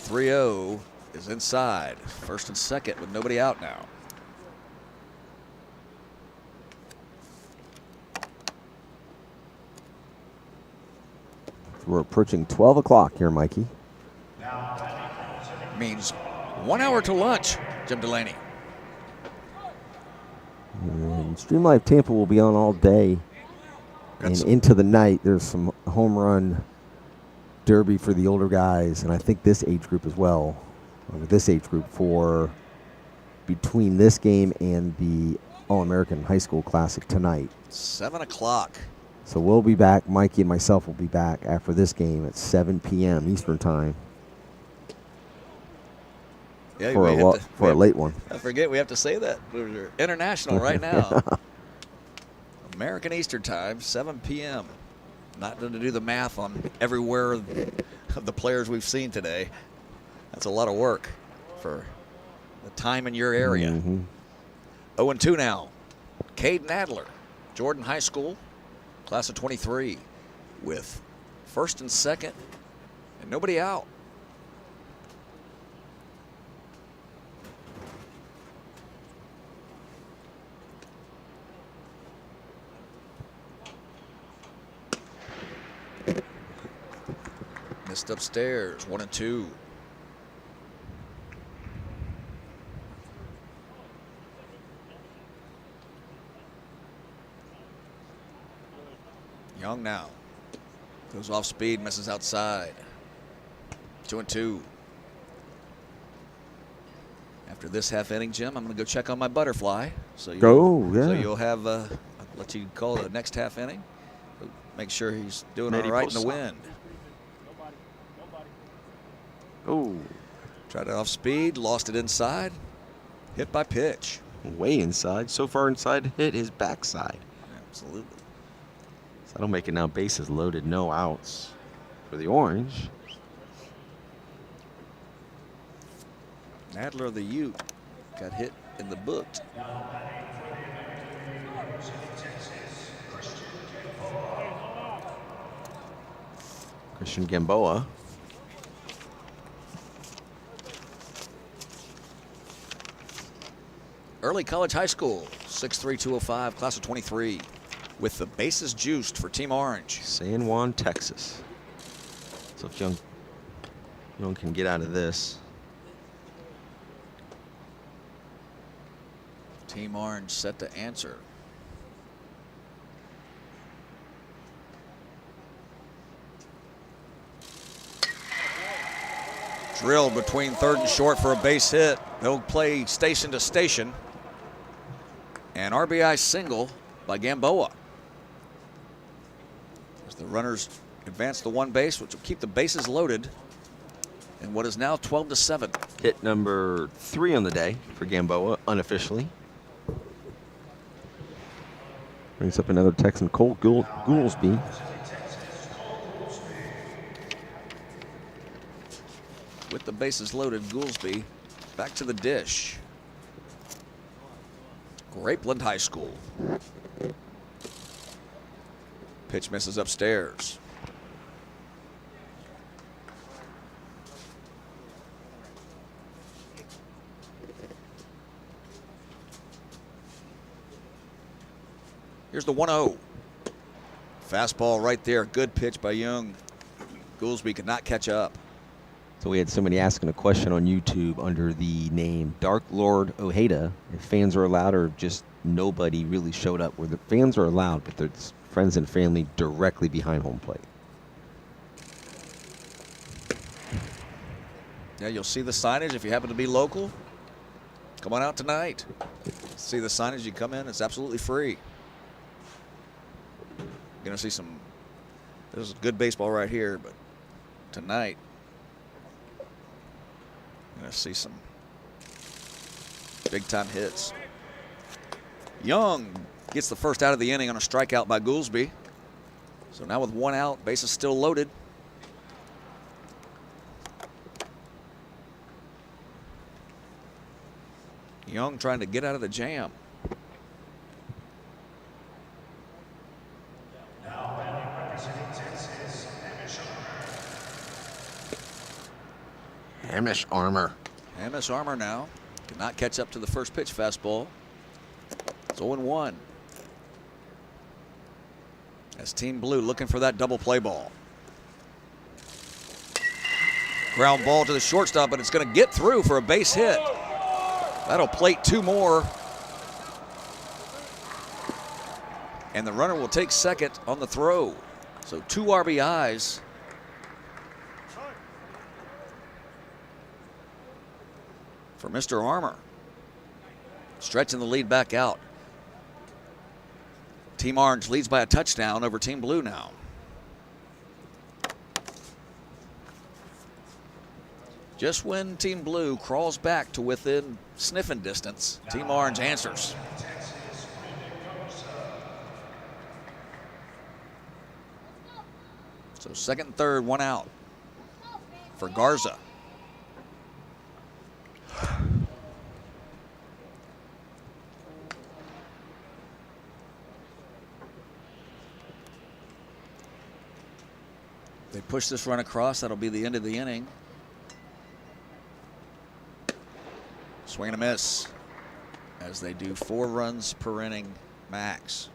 .30 is inside. First and second with nobody out now. We're approaching 12 o'clock here, Mikey. Means 1 hour to lunch, Jim Delaney. And Stream Live Tampa will be on all day and into the night. There's some home run derby for the older guys, and I think this age group as well. This age group for between this game and the All-American High School Classic tonight. 7 o'clock. So we'll be back. Mikey and myself will be back after this game at 7 p.m. Eastern Time. Yeah, for a late one. I forget we have to say that. We're international right now. American Eastern Time, 7 p.m. Not going to do the math on everywhere of the players we've seen today. That's a lot of work for the time in your area. 0-2 now. Caden Adler, Jordan High School, class of 23, with first and second and nobody out. Missed upstairs, 1-2. Young now. Goes off speed, misses outside. 2-2. After this half inning, Jim, I'm going to go check on my butterfly. So you'll have, I'll let you call the next half inning. Make sure he's doing all right in the wind. Oh. Tried it off speed, lost it inside. Hit by pitch. Way inside. So far inside to hit his backside. Absolutely. So that'll make it now bases loaded, no outs for the Orange. Adler, the Ute, got hit in the boot. Christian Gamboa. Early College High School, 6'3", 205, class of 23, with the bases juiced for Team Orange. San Juan, Texas. So if Young can get out of this. Team Orange set to answer. Drilled between third and short for a base hit. They'll play station to station. An RBI single by Gamboa. As the runners advance to one base, which will keep the bases loaded. And what is now 12-7. Hit number 3 on the day for Gamboa, unofficially. Brings up another Texan, Cole Goolsby. With the bases loaded, Goolsby back to the dish. Grapeland High School. Pitch misses upstairs. Here's the 1-0. Fastball right there. Good pitch by Young. Goolsby could not catch up. So we had somebody asking a question on YouTube under the name Dark Lord Ojeda. If fans are allowed or just nobody really showed up. Where the fans are allowed, but there's friends and family directly behind home plate. Yeah, you'll see the signage if you happen to be local. Come on out tonight. See the signage, you come in, it's absolutely free. You're going to see some, there's good baseball right here, but tonight, you're going to see some big-time hits. Young gets the first out of the inning on a strikeout by Goolsby. So now with 1 out, bases still loaded. Young trying to get out of the jam. Hamish Armour. Hamish Armour now cannot catch up to the first pitch fastball. It's 0-1. As Team Blue looking for that double play ball. Ground ball to the shortstop, but it's going to get through for a base hit. That'll plate 2 more. And the runner will take second on the throw. So 2 RBIs. For Mr. Armour. Stretching the lead back out. Team Orange leads by a touchdown over Team Blue now. Just when Team Blue crawls back to within sniffing distance, Team Orange answers. So second and third, 1 out for Garza. They push this run across. That'll be the end of the inning. Swing and a miss as they do 4 runs per inning max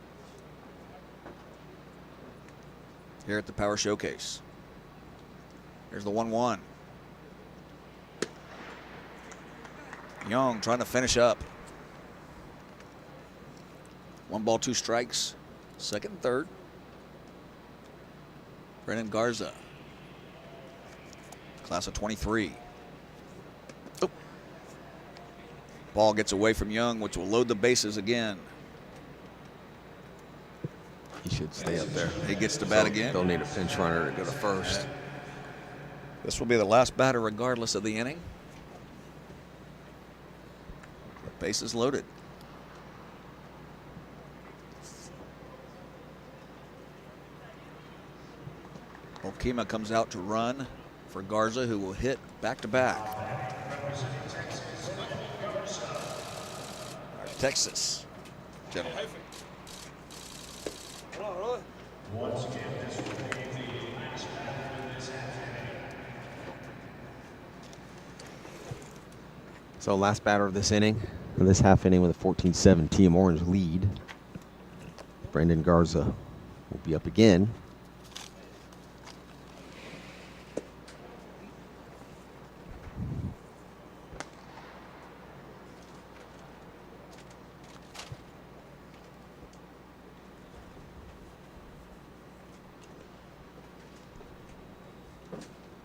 here at the Power Showcase. Here's the 1-1. Young trying to finish up. 1 ball, 2 strikes. Second and third. Brennan Garza, class of 23. Oh. Ball gets away from Young, which will load the bases again. He should stay up there. He gets to bat again. They'll need a pinch runner to go to first. This will be the last batter regardless of the inning. Bases loaded. Okima comes out to run for Garza, who will hit back-to-back. Texas, gentlemen. So last batter of this inning, in this half inning with a 14-7 Team Orange lead. Brandon Garza will be up again.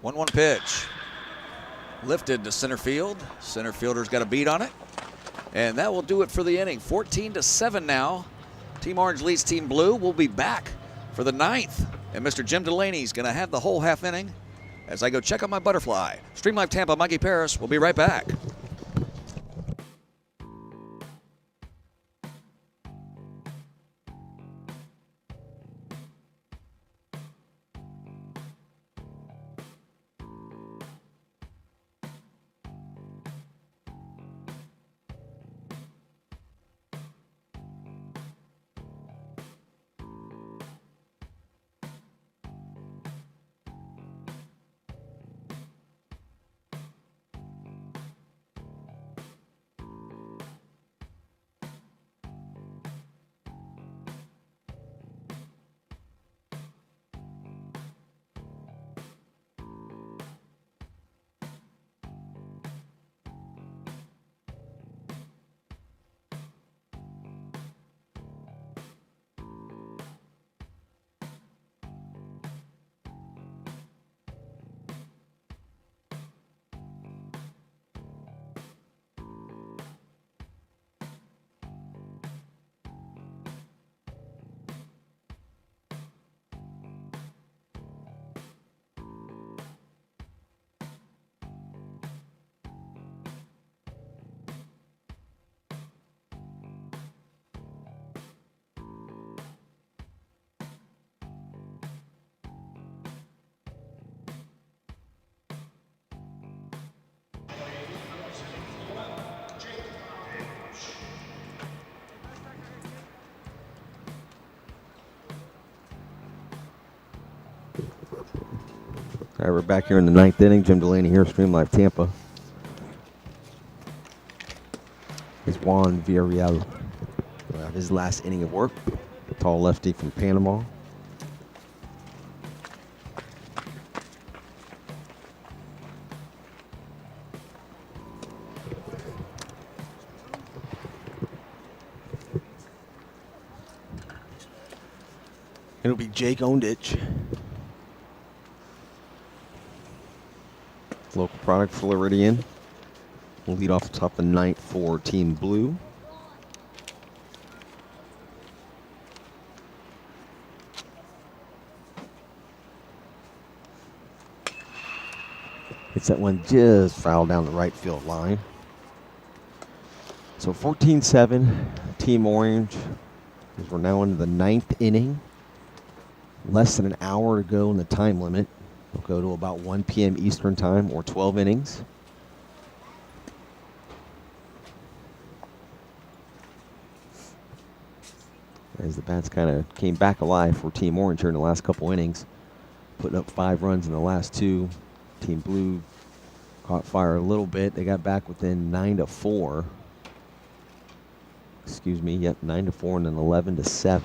One pitch. Lifted to center field. Center fielder's got a beat on it. And that will do it for the inning. 14-7 now. Team Orange leads Team Blue. We'll be back for the 9th. And Mr. Jim Delaney's going to have the whole half inning as I go check on my butterfly. Stream Live Tampa, Mikey Paris. We'll be right back. All right, we're back here in the 9th inning. Jim Delaney here, Stream Live Tampa. Is Juan Villarreal. His last inning of work. Tall lefty from Panama. It'll be Jake Ondich. Local product, Floridian. We'll lead off the top of the ninth for Team Blue. Hits that one just foul down the right field line. So 14-7, Team Orange, as we're now into the ninth inning. Less than an hour to go in the time limit. We'll go to about 1 p.m. Eastern time, or 12 innings. As the bats kind of came back alive for Team Orange here in the last couple innings, putting up 5 runs in the last 2. Team Blue caught fire a little bit. They got back within 9-4. Excuse me, yep, 9-4 and then 11-7.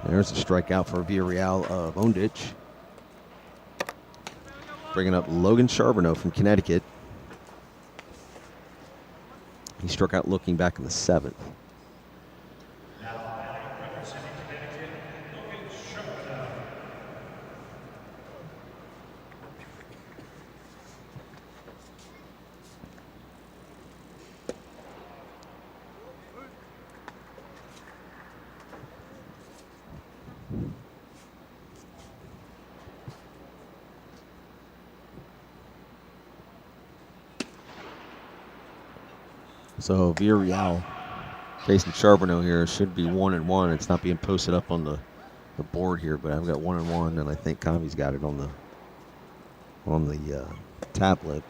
And there's a strikeout for Villarreal of Ondich. Bringing up Logan Charbonneau from Connecticut. He struck out looking back in the 7th. So Villarreal facing Charbonneau here should be 1-1. It's not being posted up on the board here, but I've got 1-1, and I think Convy's got it on the tablet.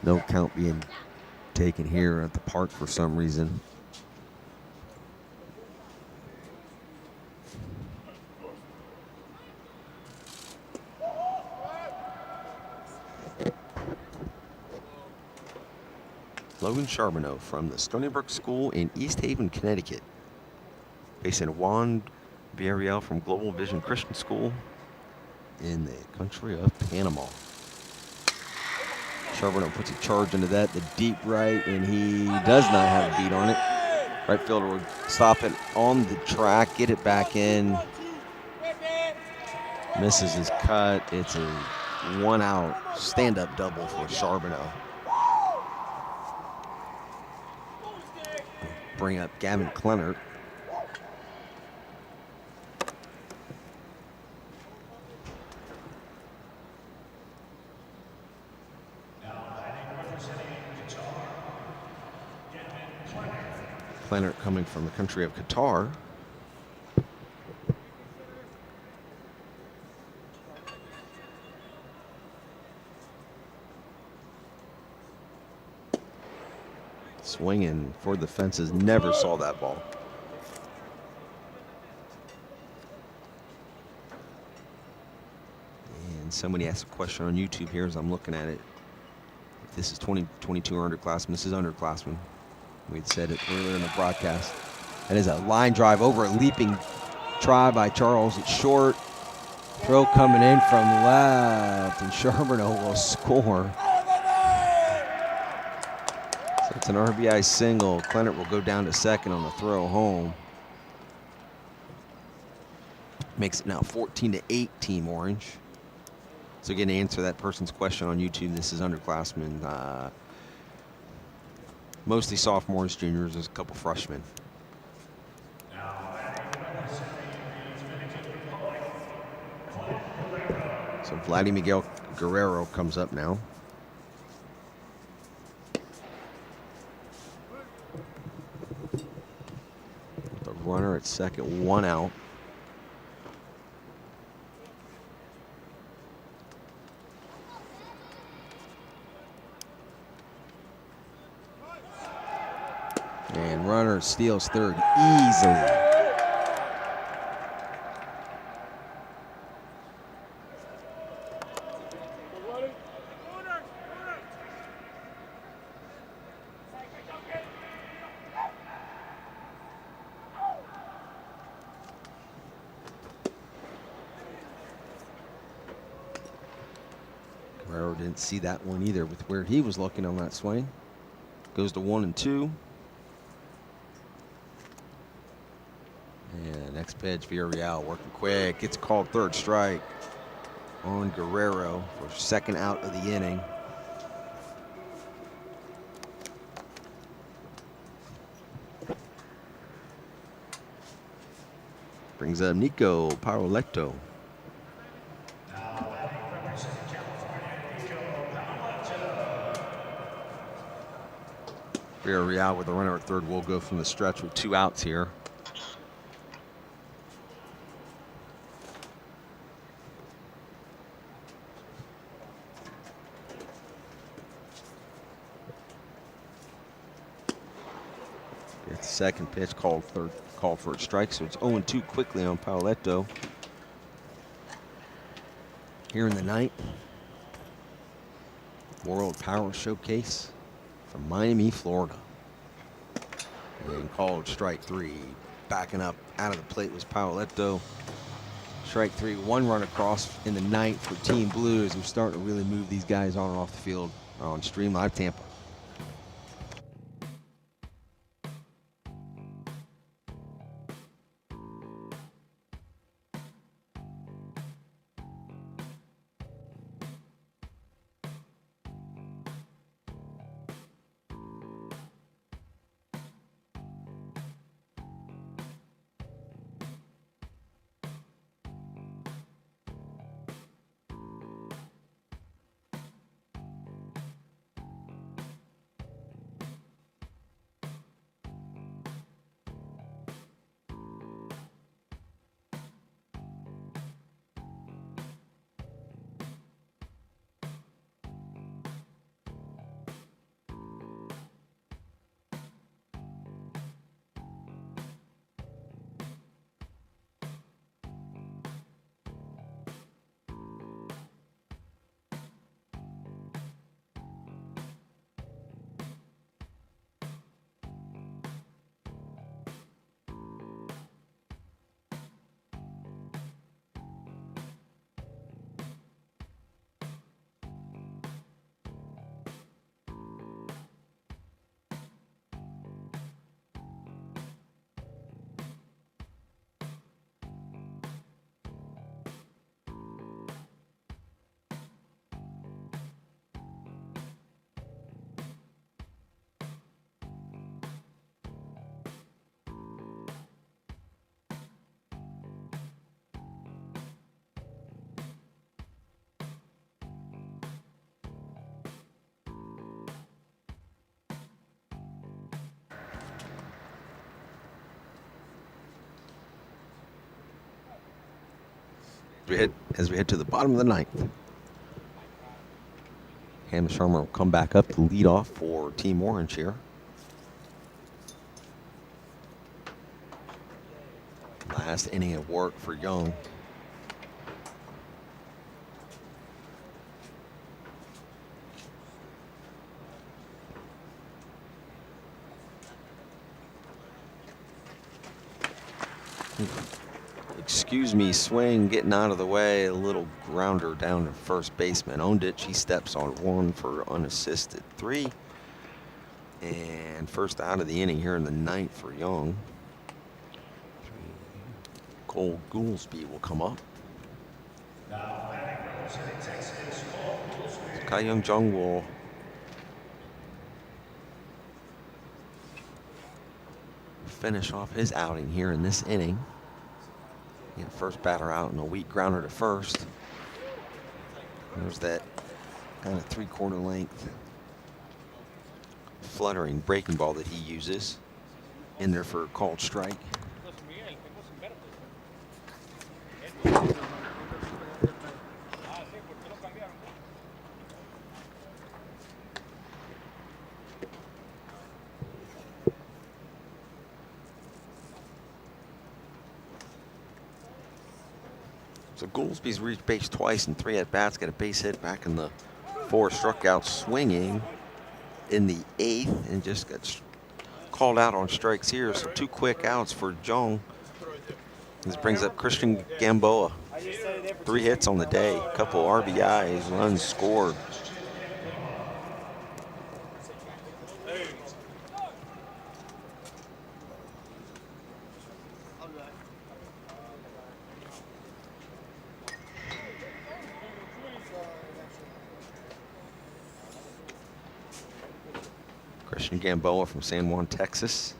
No count being taken here at the park for some reason. Logan Charbonneau from the Stony Brook School in East Haven, Connecticut. Facing Juan Villarreal from Global Vision Christian School in the country of Panama. Charbonneau puts a charge into that, the deep right, and he does not have a beat on it. Right fielder will stop it on the track, get it back in. Misses his cut. It's a 1-out stand-up double for Charbonneau. Bring up Gavin Clennert. Clennert coming from the country of Qatar. Swinging for the fences, never saw that ball. And somebody asked a question on YouTube here as I'm looking at it. If this is 2022 or underclassmen, this is underclassmen. We'd said it earlier in the broadcast. That is a line drive over a leaping try by Charles. It's short. Throw coming in from left, and Charbonneau will score. So it's an RBI single. Clennert will go down to second on the throw home. Makes it now 14-8 Team Orange. So again, to answer that person's question on YouTube, this is underclassmen. Mostly sophomores, juniors, there's a couple freshmen. So Vladimir Guerrero comes up now. The runner at second, 1 out. And runner steals third easily. Guerrero didn't see that one either with where he was looking on that swing. Goes to 1-2. Yeah, next pitch, Villarreal working quick. Gets called third strike on Guerrero for second out of the inning. Brings up Nico Paroletto. Villarreal with a runner at third will go from the stretch with 2 outs here. It's the second pitch called for a strike, so it's 0-2 quickly on Paroletto. Here in the ninth, World Power Showcase from Miami, Florida. And called strike 3. Backing up out of the plate was Paroletto. Strike 3, 1 run across in the ninth for Team Blue as we're starting to really move these guys on and off the field on Stream Live Tampa. As we head to the bottom of the ninth. Hamish Sharma will come back up to lead off for Team Orange here. Last inning of work for Young. Excuse me, swing getting out of the way. A little grounder down to first baseman. Owned it. He steps on 1 for unassisted 3. And first out of the inning here in the ninth for Young. Cole Goolsby will come up. Kai Young Jung will finish off his outing here in this inning. First batter out and a weak grounder to first. There's that kind of 3/4 length fluttering breaking ball that he uses in there for a called strike. So Goolsby's reached base twice in 3 at-bats, got a base hit back in the 4, struck out swinging in the 8th, and just got called out on strikes here. So 2 quick outs for Jung. This brings up Christian Gamboa. 3 hits on the day, a couple RBIs, runs scored. Christian Gamboa from San Juan, Texas.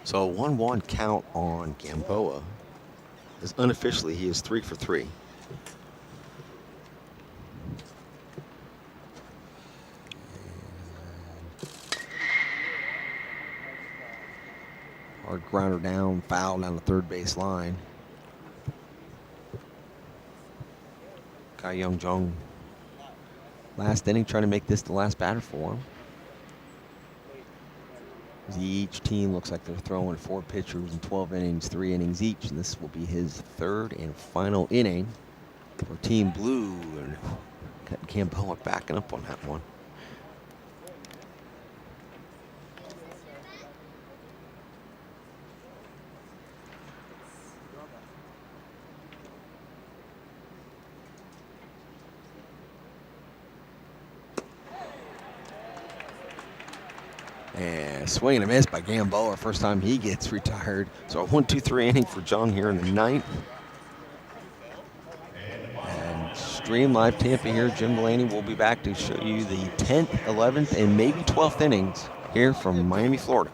So a 1-1 count on Gamboa. As unofficially, he is 3 for 3. Hard grounder down, foul down the third base line. Kai Young Jung, last inning, trying to make this the last batter for him. Each team looks like they're throwing 4 pitchers in 12 innings, 3 innings each, and this will be his third and final inning for Team Blue. And got Gamboa backing up on that one. And swing and a miss by Gamboa, first time he gets retired. So a 1-2-3 inning for Jung here in the 9th. And Stream Live Tampa here, Jim Delaney will be back to show you the 10th, 11th, and maybe 12th innings here from Miami, Florida.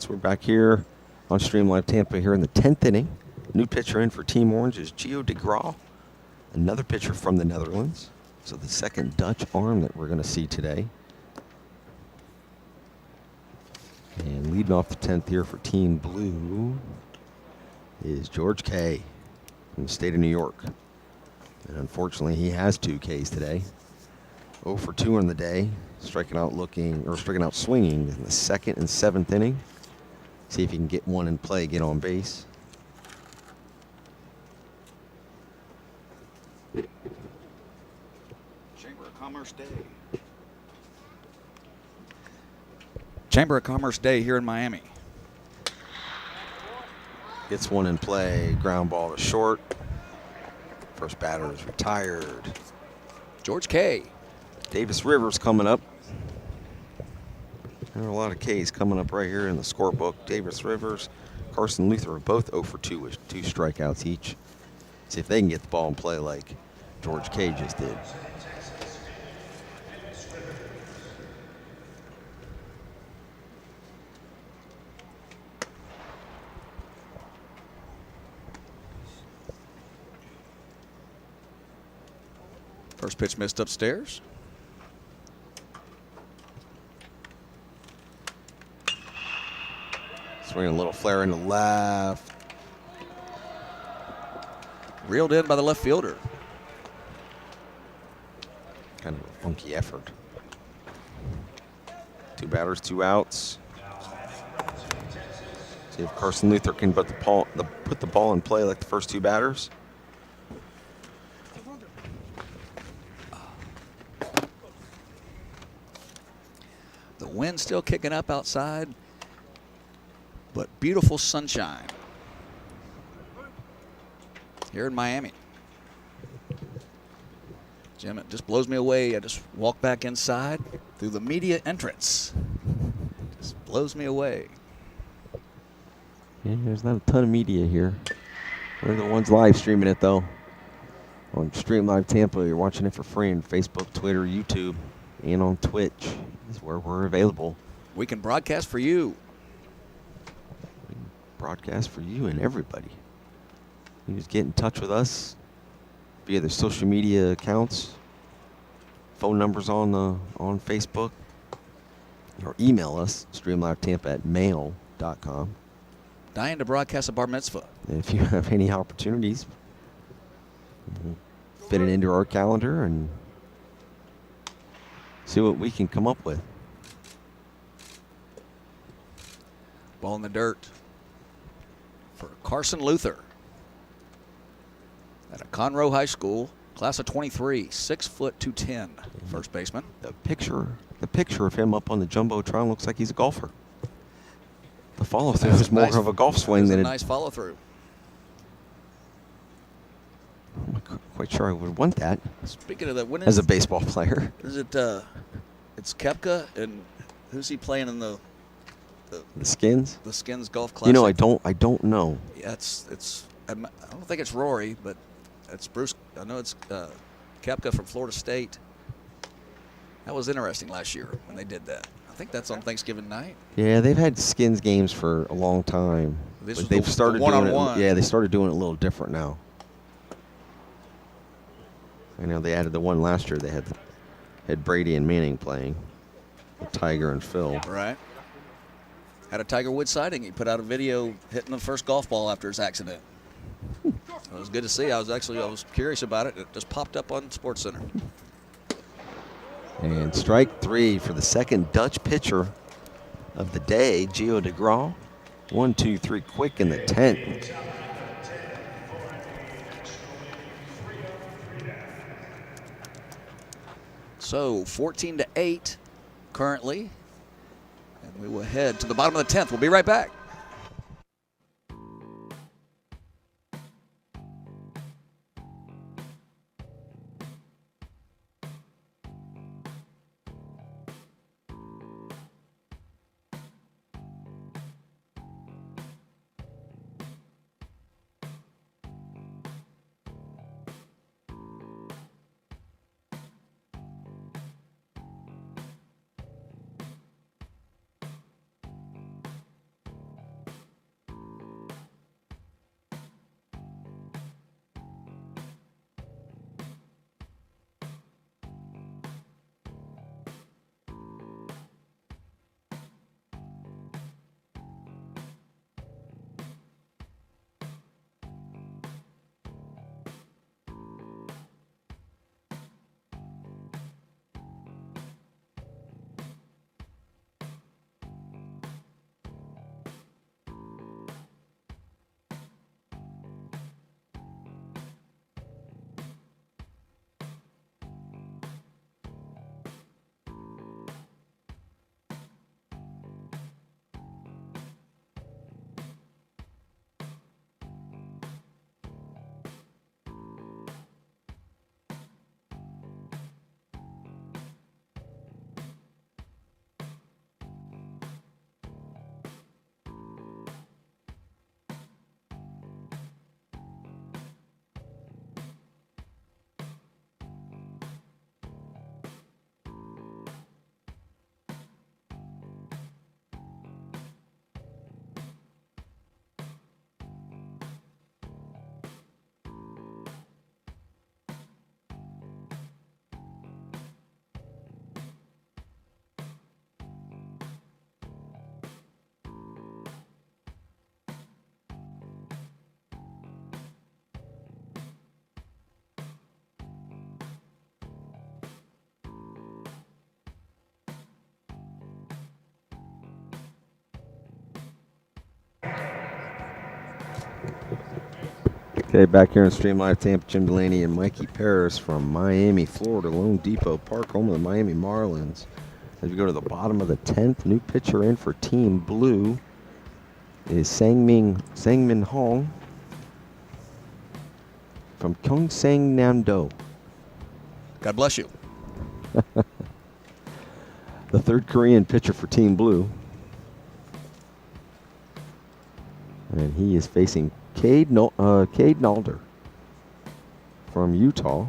We're back here on Stream Live Tampa here in the 10th inning. New pitcher in for Team Orange is Gio de Graaf, another pitcher from the Netherlands. So the second Dutch arm that we're going to see today. And leading off the 10th here for Team Blue is George K. from the state of New York. And unfortunately, he has 2 Ks today. 0 for 2 on the day, striking out swinging in the 2nd and 7th inning. See if he can get one in play, get on base. Chamber of Commerce Day. Chamber of Commerce Day here in Miami. Gets one in play, ground ball to short. First batter is retired. George K. Davis Rivers coming up. There are a lot of Ks coming up right here in the scorebook. Davis Rivers, Carson Luther are both 0 for 2 with 2 strikeouts each. See if they can get the ball in play like George K just did. First pitch missed upstairs. Swinging a little flare in the left. Reeled in by the left fielder. Kind of a funky effort. 2 batters, 2 outs. See if Carson Luther can put the ball in play like the first 2 batters. The wind still kicking up outside, but beautiful sunshine here in Miami. Jim, it just blows me away. I just walk back inside through the media entrance. Just blows me away. Yeah, there's not a ton of media here. We're the ones live streaming it, though. On Stream Live Tampa, you're watching it for free on Facebook, Twitter, YouTube, and on Twitch. Is where we're available. We can broadcast for you. Broadcast for you and everybody. You just get in touch with us via the social media accounts, phone numbers on Facebook, or email us, streamlivetampa@mail.com. Dying to broadcast a bar mitzvah. And if you have any opportunities, we'll fit it into our calendar and see what we can come up with. Ball in the dirt for Carson Luther at a Conroe High School, class of 23, 6 foot 210, first baseman. The picture of him up on the jumbotron looks like he's a golfer. The follow through is more of a golf swing than a nice follow through. I'm not quite sure I would want that. Speaking of that, when as a baseball player, is it? It's Koepka, and who's he playing in the Skins? The Skins Golf Classic. You know, I don't know. Yeah, it's. I don't think it's Rory, but it's Bruce. I know it's Koepka from Florida State. That was interesting last year when they did that. I think that's on Thanksgiving night. Yeah, they've had Skins games for a long time. This but they've started doing one-on-one. it. Yeah, they started doing it a little different now. I know they added the one last year. They had Brady and Manning playing, with Tiger and Phil. Right. Had a Tiger Woods sighting. He put out a video hitting the first golf ball after his accident. It was good to see. I was curious about it. It just popped up on SportsCenter. And strike 3 for the second Dutch pitcher of the day, Gio DeGraw. 1, 2, 3, quick in the 10th. So 14-8 currently. And we will head to the bottom of the 10th. We'll be right back. Okay, back here in Stream Live Tampa, Jim Delaney and Mikey Paris from Miami, Florida, Loan Park, home of the Miami Marlins. As we go to the bottom of the 10th, new pitcher in for Team Blue is Sangmin Hong from Gyeongsang Namdo. God bless you. The third Korean pitcher for Team Blue. And he is facing Cade Nalder from Utah.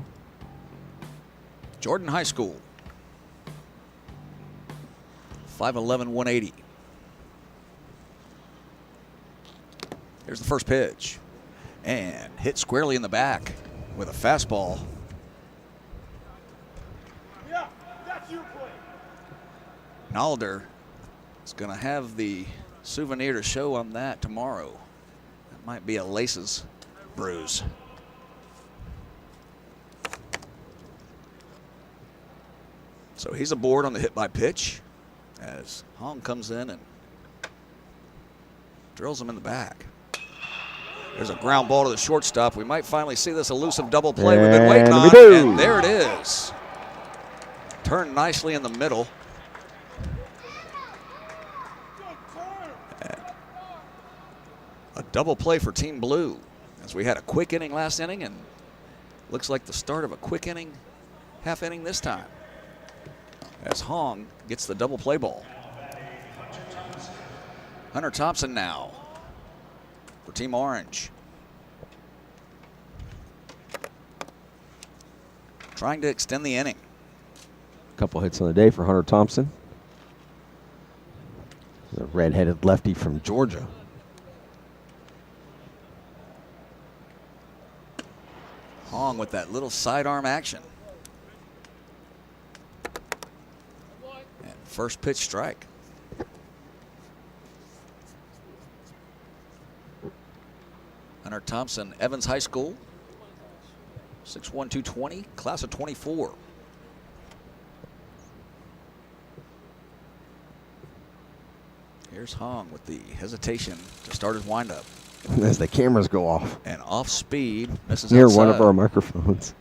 Jordan High School. 5'11", 180. Here's the first pitch. And hit squarely in the back with a fastball. Yeah, that's your play. Nalder is going to have the souvenir to show on that tomorrow. That might be a laces bruise. So he's aboard on the hit by pitch as Hong comes in and drills him in the back. There's a ground ball to the shortstop. We might finally see this elusive double play we've been waiting on. And there it is. Turned nicely in the middle. A double play for Team Blue as we had a quick inning last inning and looks like the start of a quick inning, half inning this time. As Hong gets the double play ball. Hunter Thompson now for Team Orange. Trying to extend the inning. Couple hits on the day for Hunter Thompson. The red-headed lefty from Georgia. Hong with that little sidearm action. And first pitch strike. Hunter Thompson, Evans High School. 6'1", 220, class of 24. Here's Hong with the hesitation to start his windup. As the cameras go off. And off speed, misses Near outside. one of our microphones.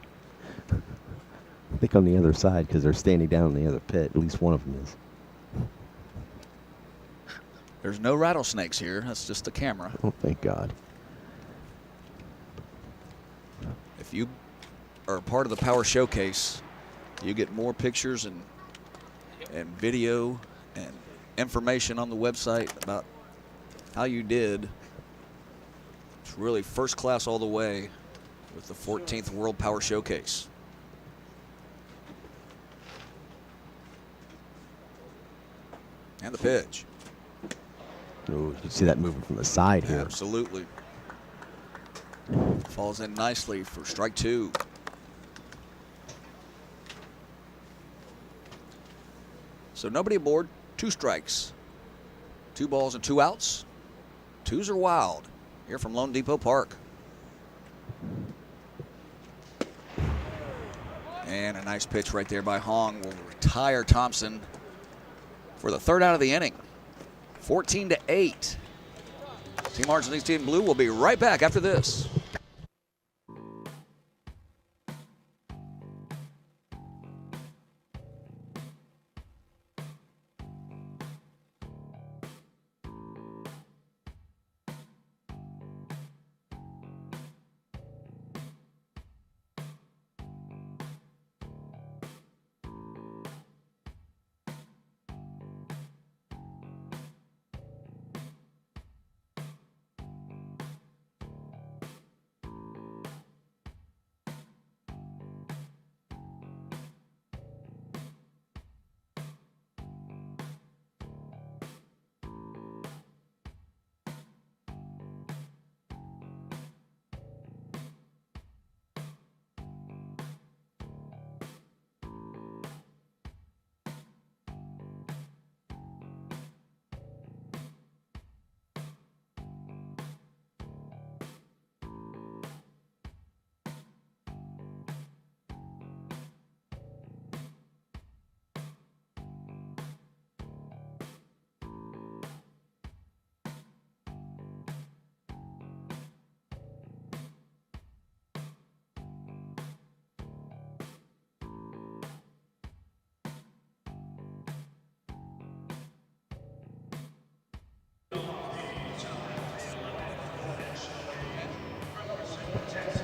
I think on the other side because they're standing down in the other pit. At least one of them is. There's no rattlesnakes here. That's just the camera. Oh, thank God. If you are part of the Power Showcase, you get more pictures and video and information on the website about how you did. It's really first class all the way with the 14th World Power Showcase. And the pitch. Oh, you can see that moving from the side here. Absolutely. Falls in nicely for strike two. So nobody aboard, 2 strikes. 2 balls and 2 outs. 2s are wild here from LoanDepot Park. And a nice pitch right there by Hong will retire Thompson for the 3rd out of the inning. 14-8. Team Orange and Team Blue will be right back after this.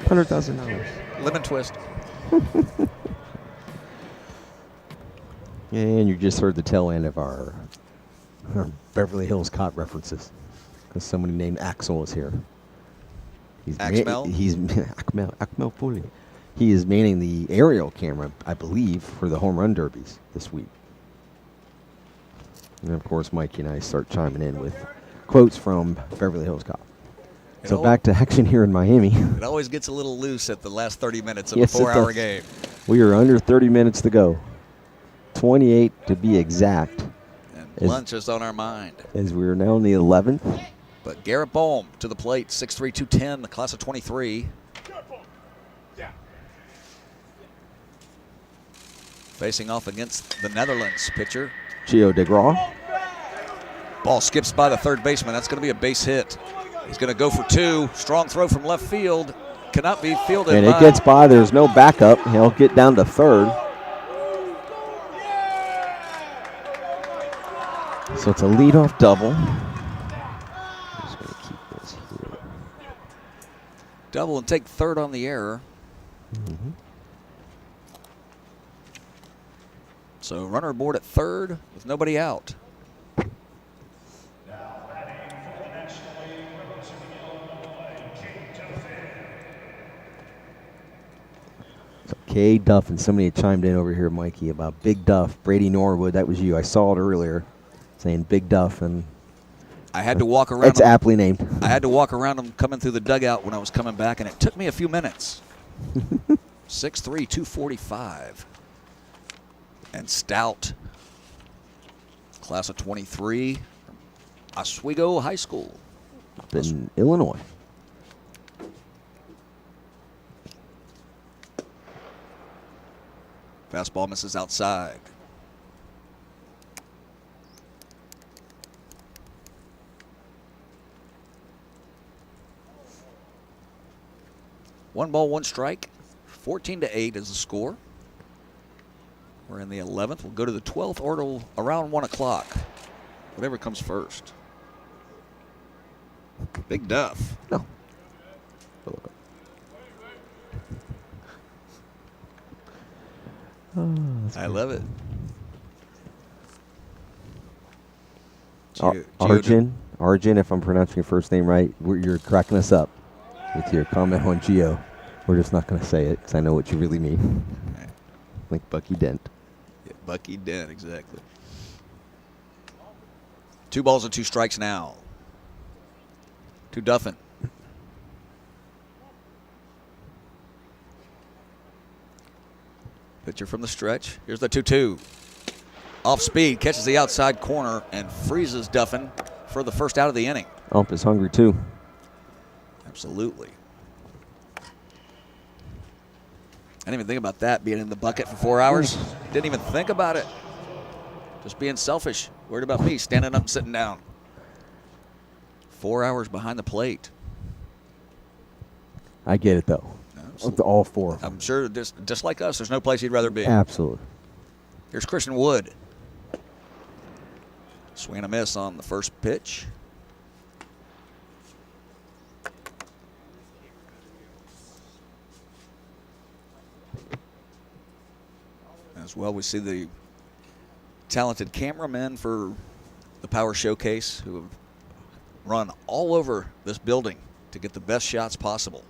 $100,000. Lemon twist. And you just heard the tail end of our Beverly Hills Cop references. Because somebody named Axel is here. Axmel? He's Axmel Pulley. He is manning the aerial camera, I believe, for the home run derbies this week. And of course, Mikey and I start chiming in with quotes from Beverly Hills Cop. So back to action here in Miami. It always gets a little loose at the last 30 minutes of Yes, a it 4-hour does. game. We are under 30 minutes to go. 28 to be exact. And lunch is on our mind. As we are now in the 11th. But Garrett Bohm to the plate, 6'3", 210, the class of 23. Facing off against the Netherlands pitcher. Gio DeGraw. Ball skips by the third baseman. That's going to be a base hit. He's going to go for 2. Strong throw from left field. Cannot be fielded. And it gets by. There's no backup. He'll get down to third. So it's a leadoff double. I'm just going to keep this here. Double and take third on the error. Mm-hmm. So runner aboard at third with nobody out. So K. Duff, and somebody had chimed in over here, Mikey, about Big Duff. Brady Norwood, that was you. I saw it earlier, saying Big Duff, and I had to walk around. it's aptly named. I had to walk around him coming through the dugout when I was coming back, and it took me a few minutes. 6'3", 245. And stout. Class of 23 from Oswego High School. Up in Illinois. Fastball misses outside. One ball, one strike. 14-8 is the score. We're in the 11th. We'll go to the 12th or around 1 o'clock. Whatever comes first. Big Duff. No. Oh, I love it. Arjun, if I'm pronouncing your first name right, you're cracking us up with your comment on Gio. We're just not going to say it because I know what you really mean. Right. Like Bucky Dent. Yeah, Bucky Dent, exactly. 2 balls and 2 strikes now. To Duffin. Pitcher from the stretch. Here's the 2-2. Off speed, catches the outside corner and freezes Duffin for the first out of the inning. Ump is hungry too. Absolutely. I didn't even think about that, being in the bucket for 4 hours. Didn't even think about it. Just being selfish. Worried about me standing up and sitting down. 4 hours behind the plate. I get it, though. All 4. I'm sure just like us, there's no place he'd rather be. Absolutely. Here's Christian Wood. Swing and a miss on the first pitch. As well, we see the talented cameramen for the Power Showcase who have run all over this building to get the best shots possible.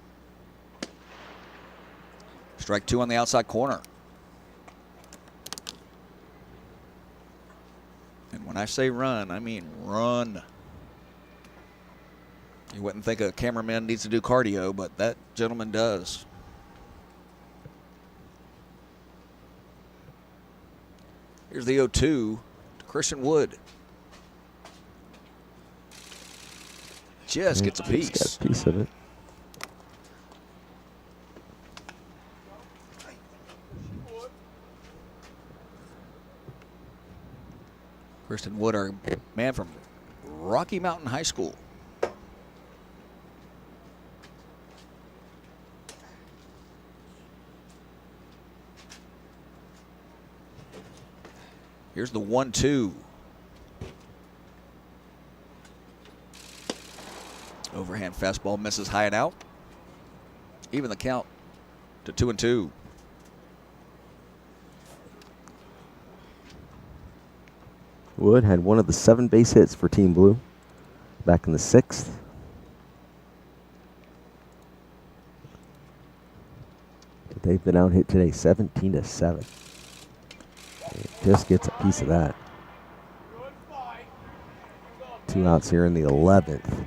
Strike 2 on the outside corner. And when I say run, I mean run. You wouldn't think a cameraman needs to do cardio, but that gentleman does. Here's the 0-2 to Christian Wood. Just gets a piece. Got a piece of it. Christian Wood, our man from Rocky Mountain High School. Here's the 1-2. Overhand fastball misses high and out. even the count to 2-2. Wood had one of the 7 base hits for Team Blue back in the 6th. They've been out hit today 17-7. Just gets a piece of that. 2 outs here in the 11th.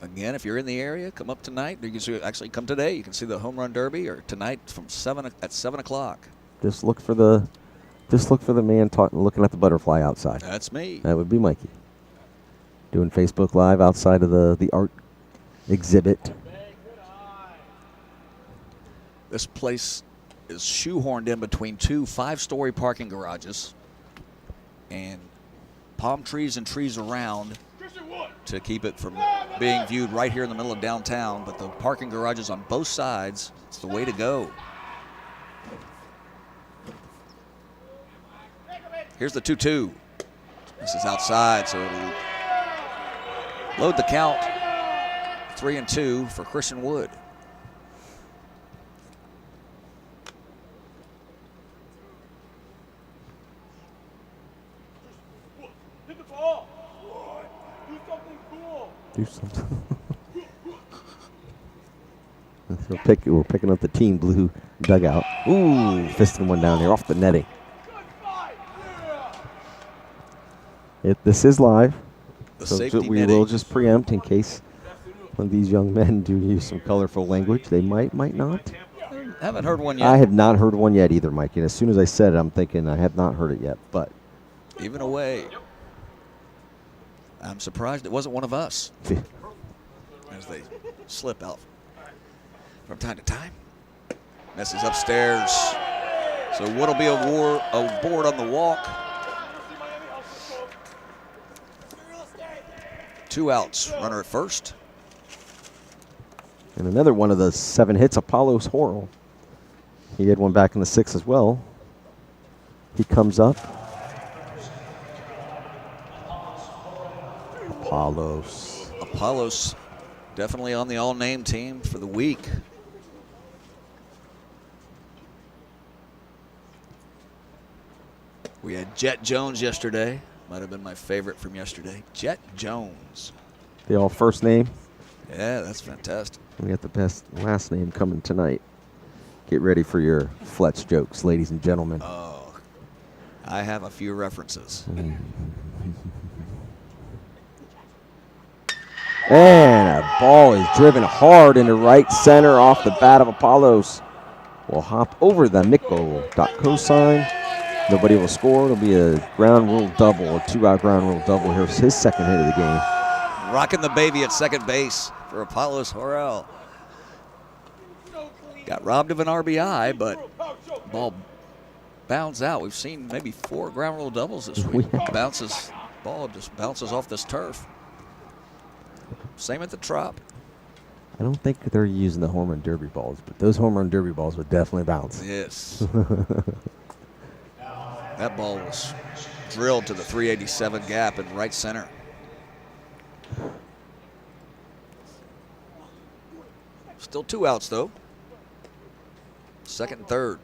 Again, if you're in the area, come up tonight. You can actually come today. You can see the home run derby, or tonight from 7 o'clock. Just look for the man looking at the butterfly outside. That's me. That would be Mikey. Doing Facebook Live outside of the art exhibit. This place is shoehorned in between 2 5-story parking garages and palm trees and trees around to keep it from being viewed right here in the middle of downtown. But the parking garages on both sides, it's the way to go. Here's the 2-2. This is outside, so it'll load the count. 3-2 for Christian Wood. Hit the ball. Do something cool. Do something. We're picking up the Team Blue dugout. Ooh, fisting one down there off the netting. This is live, so we will just preempt in case one of these young men do use some colorful language. They might not. Haven't heard one yet. I have not heard one yet either, Mike. And as soon as I said it, I'm thinking I have not heard it yet. But even away, I'm surprised it wasn't one of us as they slip out from time to time. Messes upstairs, so Wood will be aboard on the walk. 2 outs, runner at first. And another one of the 7 hits, Apollos Horrell. He had one back in the 6th as well. He comes up. Apollos definitely on the all-name team for the week. We had Jet Jones yesterday. Might have been my favorite from yesterday. Jet Jones. They all first name. Yeah, that's fantastic. We got the best last name coming tonight. Get ready for your Fletch jokes, ladies and gentlemen. Oh, I have a few references. And a ball is driven hard into right center off the bat of Apollos. Will hop over the Mikko sign. Nobody will score. It'll be a ground rule double, a 2-out ground rule double. Here's his second hit of the game. Rocking the baby at second base for Apollos Horrell. Got robbed of an RBI, but ball bounced out. We've seen maybe 4 ground rule doubles this week. Ball just bounces off this turf. Same at the Trop. I don't think they're using the home run derby balls, but those home run derby balls would definitely bounce. Yes. That ball was drilled to the 387 gap in right center. Still 2 outs, though. Second and third.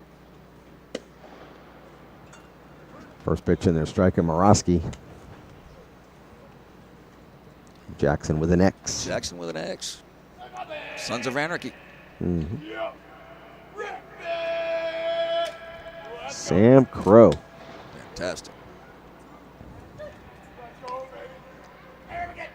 First pitch in there, striker Morosky. Jackson with an X. Jackson with an X. Sons of Anarchy. Mm-hmm. Sam Crow. Fantastic. Let's go, baby. Arrogant.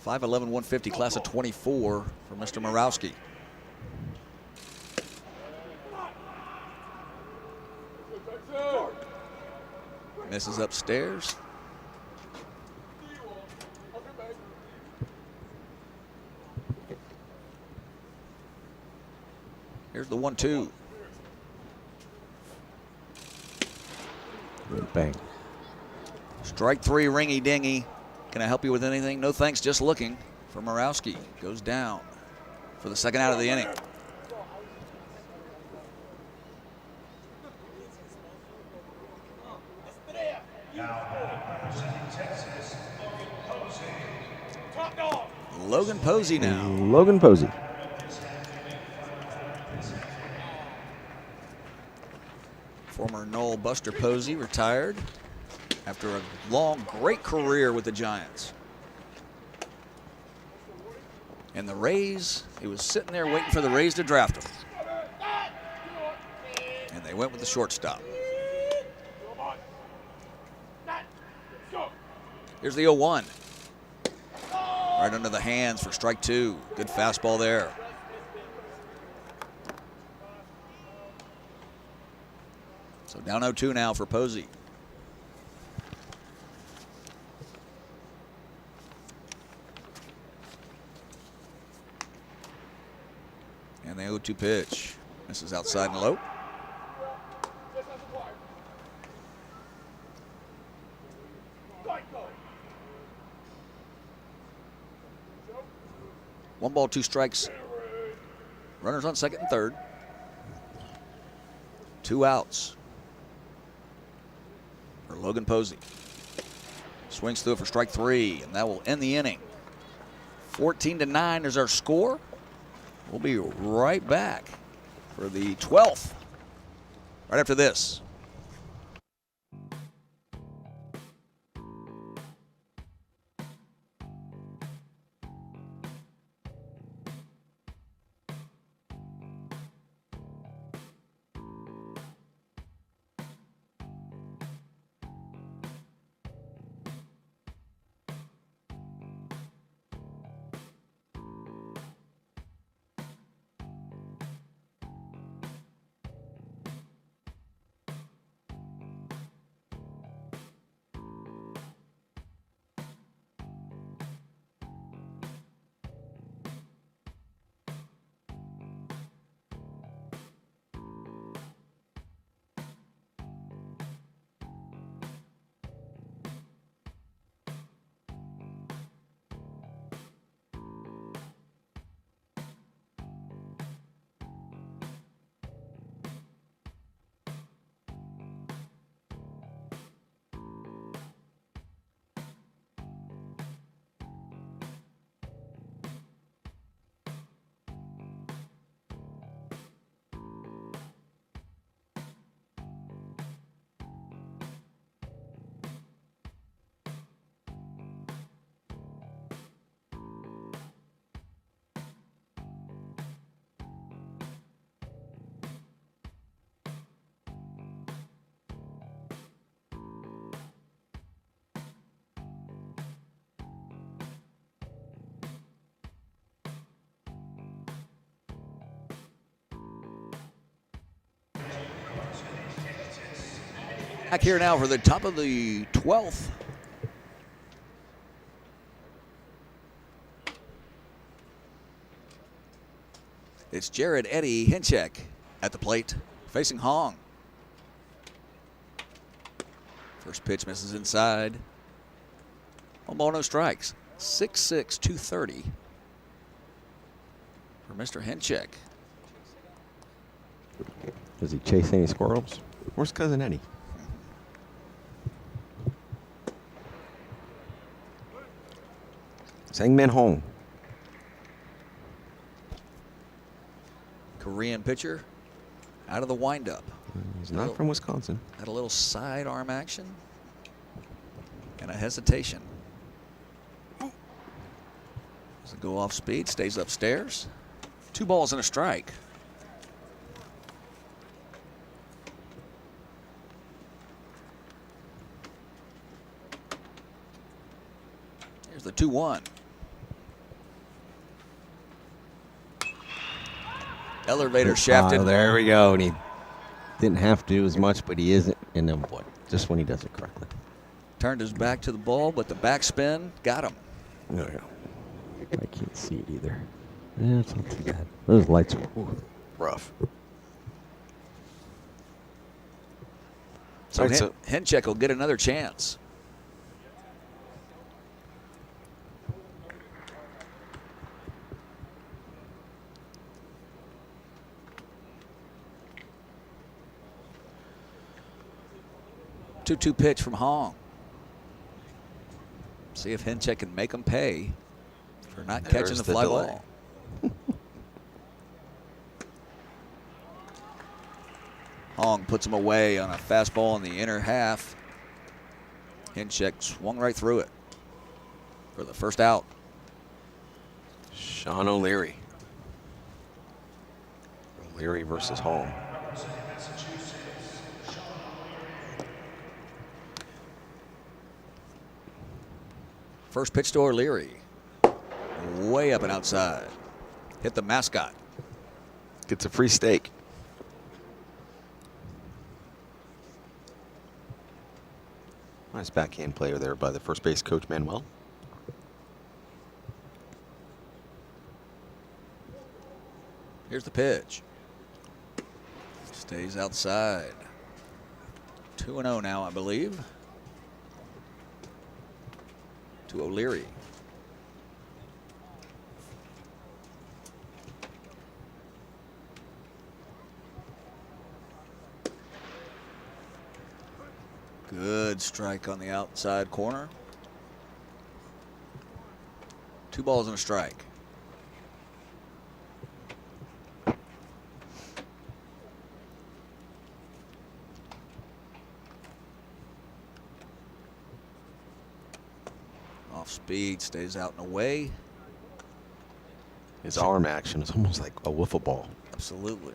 5'11", 150, class of 24 for Mr. Morowski. Misses upstairs. Here's the 1-2. Bang. Strike 3, ringy dingy. Can I help you with anything? No thanks, just looking for Morowski. Goes down for the second out of the inning. Logan Posey now. Logan Posey. Former Noel Buster Posey retired after a long, great career with the Giants. And the Rays, he was sitting there waiting for the Rays to draft him. And they went with the shortstop. Here's the 0-1. Right under the hands for strike 2. Good fastball there. So down 0-2 now for Posey. And the 0-2 pitch. This is outside and low. One ball, 2 strikes. Runners on second and third. 2 outs for Logan Posey. Swings through it for strike 3, and that will end the inning. 14-9 is our score. We'll be right back for the 12th right after this. Back here now for the top of the 12th. It's Jared Eddie Hinchek at the plate, facing Hong. First pitch misses inside. 1 ball, no strikes. 6'6", 230 for Mr. Hinchek. Does he chase any squirrels? Where's Cousin Eddie? Sang-Min Hong. Korean pitcher out of the windup. He's not from Wisconsin. Had a little sidearm action and a hesitation. Doesn't go off speed, stays upstairs. 2 balls and a strike. Here's the 2-1. Elevator shafted. There we go. And he didn't have to do as much, but he isn't. And then what? Just when he does it correctly. Turned his back to the ball, but the backspin got him. No, no. I can't see it either. Yeah, it's not too bad. Those lights were rough. So Hinchek will get another chance. Two pitch from Hong. See if Hinchek can make him pay. for not There's catching the the fly delay. ball. Hong puts him away on a fastball in the inner half. Hincheck swung right through it for the first out. Sean O'Leary. O'Leary versus Hall. First pitch to O'Leary. Way up and outside. Hit the mascot. Gets a free steak. Nice backhand player there by the first base coach, Manuel. Here's the pitch. Stays outside. 2-0 now, I believe. To O'Leary. Good strike on the outside corner. 2 balls and a strike. Off speed, stays out and away. His arm action is almost like a wiffle ball. Absolutely.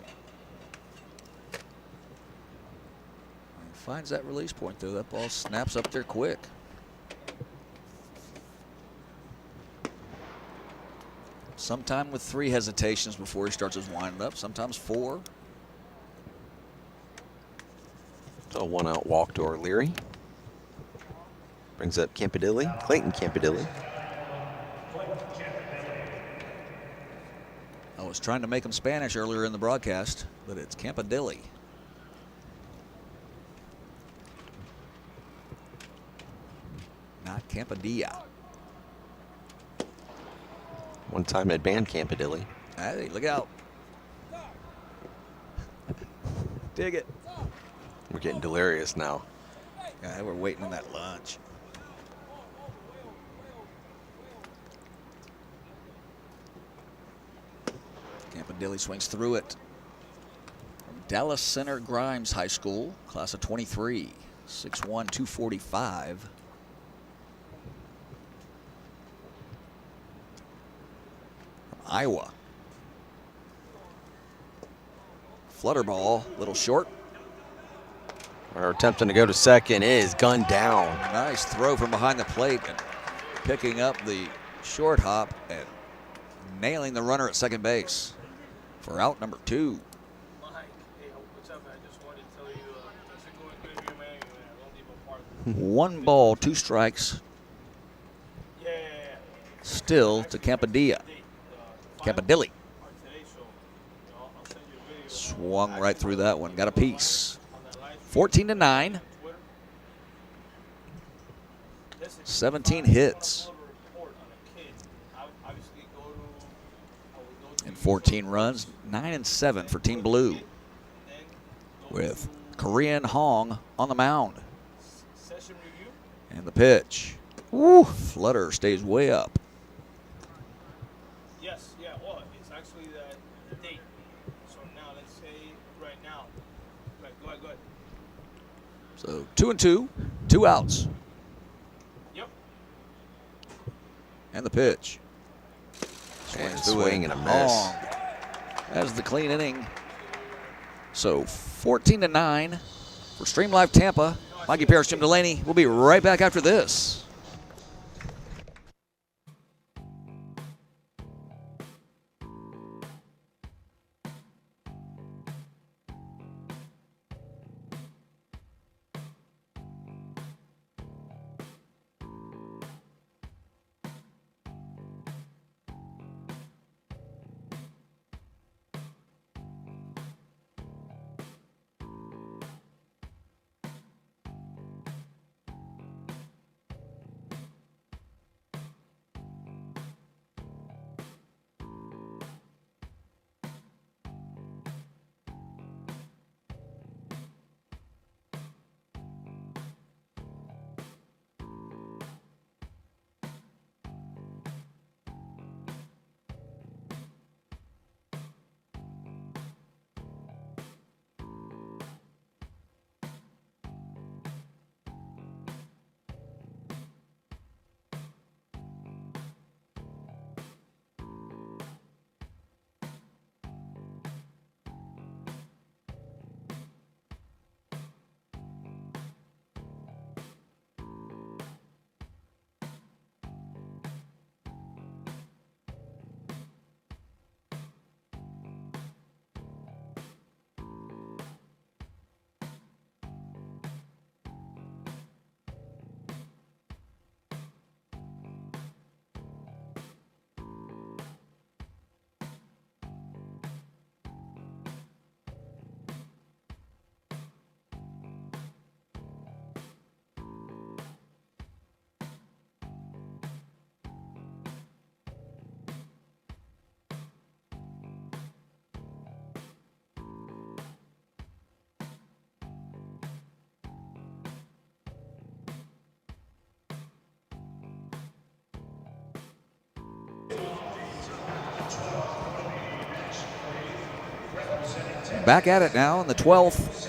Finds that release point, though. That ball snaps up there quick. Sometime with 3 hesitations before he starts his wind-up, sometimes 4. So a 1-out walk to O'Leary. Brings up Campadilli, Clayton Campadilli. I was trying to make him Spanish earlier in the broadcast, but it's Campadilli. Not Campadilla. One time at band Campadilli. Hey, look out. Dig it. We're getting delirious now. Yeah, we're waiting on that lunch. Campadilli swings through it. From Dallas Center Grimes High School, class of 23, 6'1", 245. From Iowa. Flutter ball, little short. Our attempting to go to second is gunned down. Nice throw from behind the plate and picking up the short hop and nailing the runner at second base for out number 2. Mike, hey, what's up, man? I just wanted to tell you, how's it going good here, man? You're at LoanDepot Park. 1 ball, 2 strikes. Yeah. Still to Campadilla. Campadilli. Swung right through that one. Got a piece. 14-9. 17 hits. And 14 runs. 9-7 for Team Blue. With Korean Hong on the mound. And the pitch. Woo, flutter stays way up. Yes, yeah, well, it's actually the date. So now let's say right now. Right, go ahead. So 2-2, 2 outs. Yep. And the pitch. And through swing it. and a miss. Hong has the clean inning. So 14-9 for Stream Live Tampa. Mikey Parrish, Jim Delaney. We'll be right back after this. back at it now in the 12th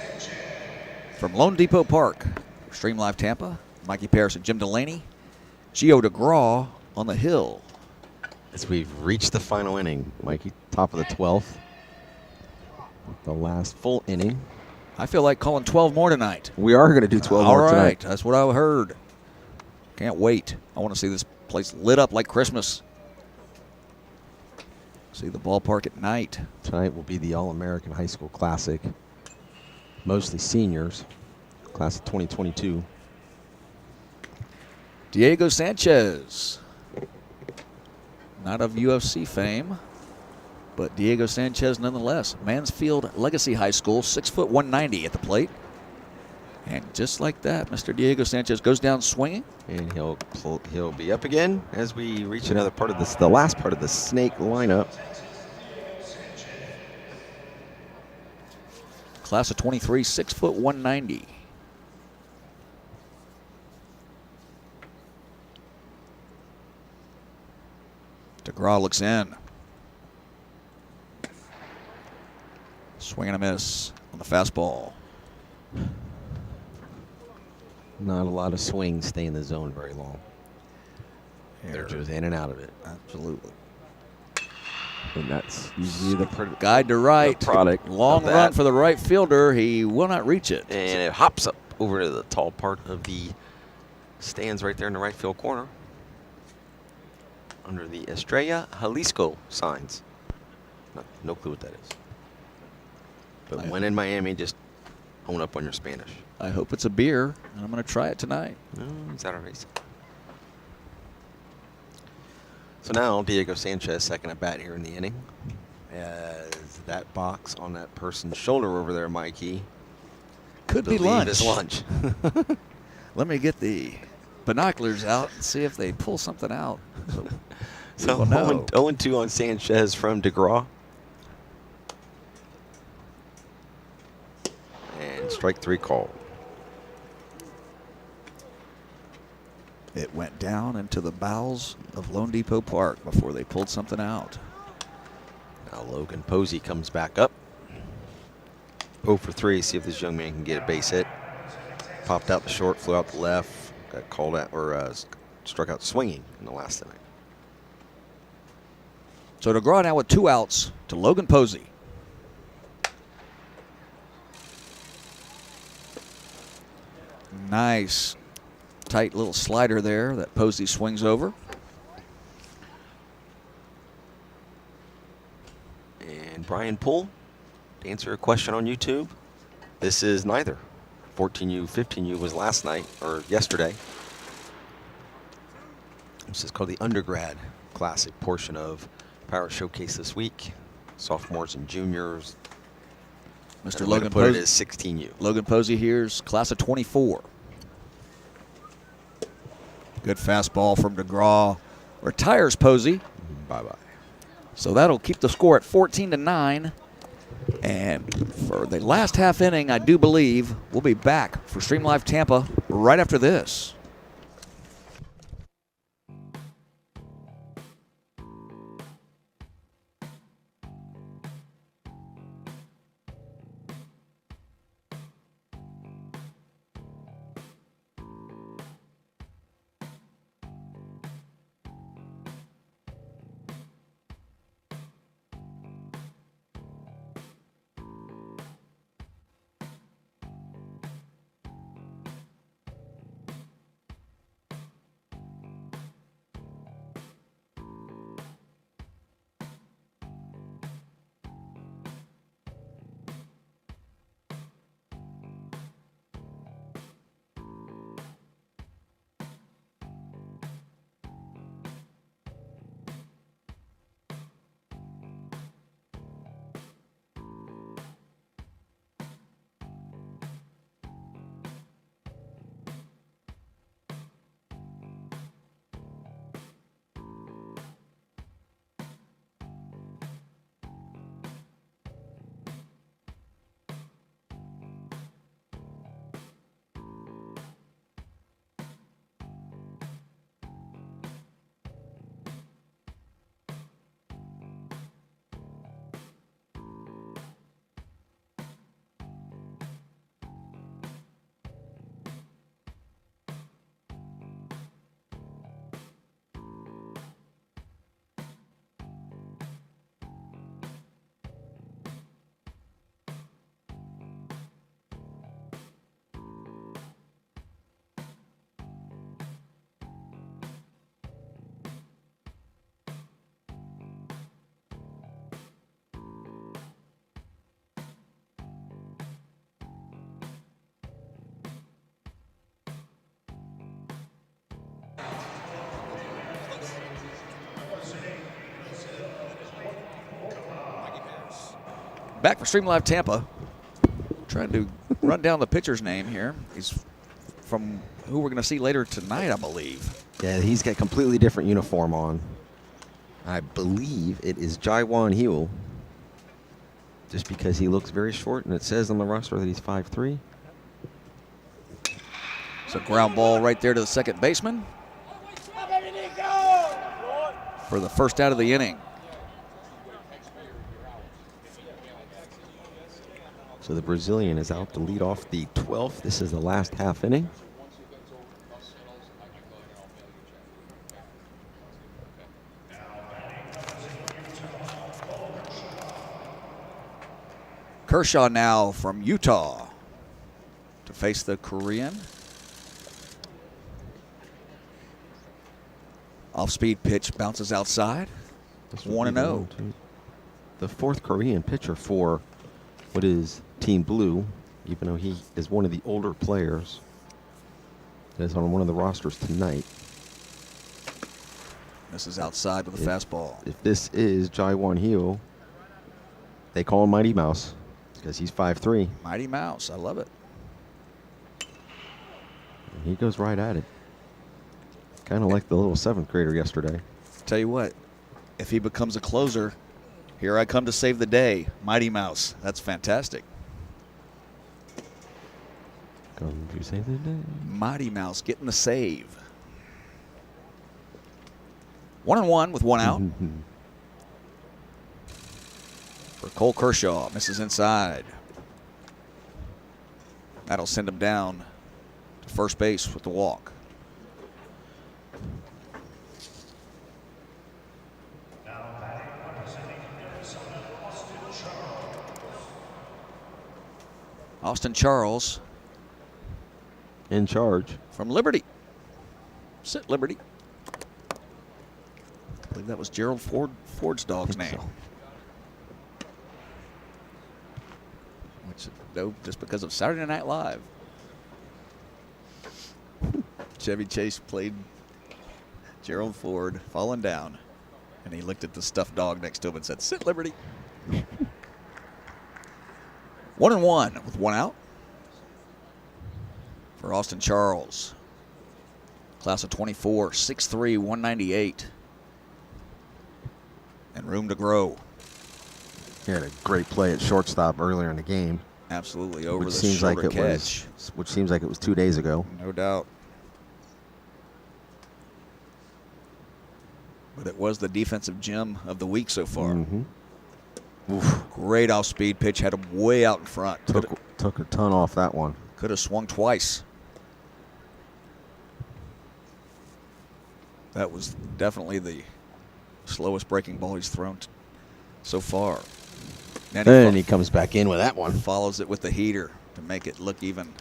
from LoanDepot Park. Stream Live Tampa, Mikey Paris and Jim Delaney. Gio DeGraw on the hill. As we've reached the final inning, Mikey, top of the 12th. The last full inning. I feel like calling 12 more tonight. We are going to do 12 All more right, tonight. that's what I heard. Can't wait. I want to see this place lit up like Christmas. See the ballpark at night. Tonight will be the All-American High School Classic. Mostly seniors. Class of 2022. Diego Sanchez. Not of UFC fame, but Diego Sanchez nonetheless. Mansfield Legacy High School, 6'1", 190 at the plate. And just like that, Mr. Diego Sanchez goes down swinging. And he'll be up again as we reach another part of this, the last part of the Snake lineup. Class of 23, 6'1", 190. DeGraw looks in. Swing and a miss on the fastball. Not a lot of swings stay in the zone very long. They're just in and out of it. Absolutely. And that's usually the Guide to right. the product. Long of run that. for the right fielder. He will not reach it. And it hops up over to the tall part of the stands right there in the right field corner. Under the Estrella Jalisco signs. No clue what that is. But when in Miami, just hone up on your Spanish. I hope it's a beer, and I'm going to try it tonight. Is that a race? So now Diego Sanchez second at bat here in the inning. As that box on that person's shoulder over there, Mikey, Could be believe lunch. is lunch. Let me get the binoculars out and see if they pull something out. So We'll know. 0-2 on Sanchez from DeGraw. And strike three called. It went down into the bowels of LoanDepot Park before they pulled something out. Now Logan Posey comes back up. 0 for 3. See if this young man can get a base hit. Popped out the short, flew out the left. Got called out or struck out swinging in the last inning. So DeGraw now with 2 outs to Logan Posey. Nice tight little slider there that Posey swings over. And Brian Poole, to answer a question on YouTube, this is neither. 14U, 15U was last night or yesterday. This is called the undergrad classic portion of Power Showcase this week. Sophomores and juniors. Mr. And the way to Logan put it Posey. is 16U. Logan Posey here's class of 24. Good fastball from DeGraw. Retires Posey. Bye-bye. So that'll keep the score at 14-9. And for the last half inning, I do believe we'll be back for Stream Live Tampa right after this. Back for Stream Live Tampa. Trying to run down the pitcher's name here. He's from who we're going to see later tonight, I believe. Yeah, he's got a completely different uniform on. I believe it is Jaiwan Heal. Just because he looks very short, and it says on the roster that he's 5'3". So ground ball right there to the second baseman for the first out of the inning. So the Brazilian is out to lead off the 12th. This is the last half inning. Kershaw now from Utah to face the Korean. Off-speed pitch bounces outside. 1-0. The fourth Korean pitcher for what is Team Blue, even though he is one of the older players that is on one of the rosters tonight. This is outside with a fastball. If this is Jaiwan Heo, they call him Mighty Mouse because he's 5'3". Mighty Mouse, I love it. And he goes right at it. Kind of like the little 7th grader yesterday. Tell you what, if he becomes a closer, here I come to save the day. Mighty Mouse, that's fantastic. Come to save the day. Mighty Mouse getting the save. 1-1 with one out. For Cole Kershaw, misses inside. That'll send him down to first base with the walk. Austin Charles In charge. from Liberty. Sit, Liberty. I believe that was Gerald Ford's dog's name. So. Which, no, just because of Saturday Night Live. Chevy Chase played Gerald Ford falling down, and he looked at the stuffed dog next to him and said, "Sit, Liberty." 1-1 with one out for Austin Charles. Class of 24, 6'3", 198. And room to grow. He had a great play at shortstop earlier in the game. Absolutely, over Which the seems like shoulder it catch. which seems like it was 2 days ago. No doubt. But it was the defensive gem of the week so far. Oof. Great off-speed pitch, had him way out in front. Took a ton off that one. Could have swung twice. That was definitely the slowest breaking ball he's thrown so far. And he comes back in with that one. Follows it with the heater to make it look even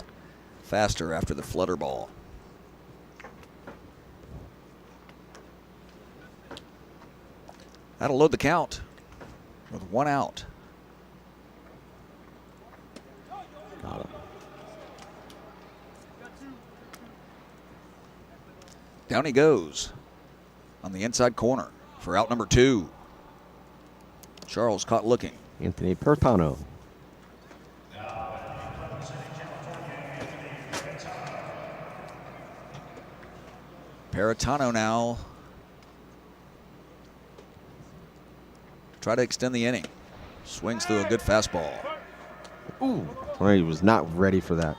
faster after the flutter ball. That'll load the count with one out. Got him. Down he goes on the inside corner for out number 2. Charles caught looking. Anthony Pertano. Peritano now. Try to extend the inning. Swings through a good fastball. Ooh. Well, he was not ready for that.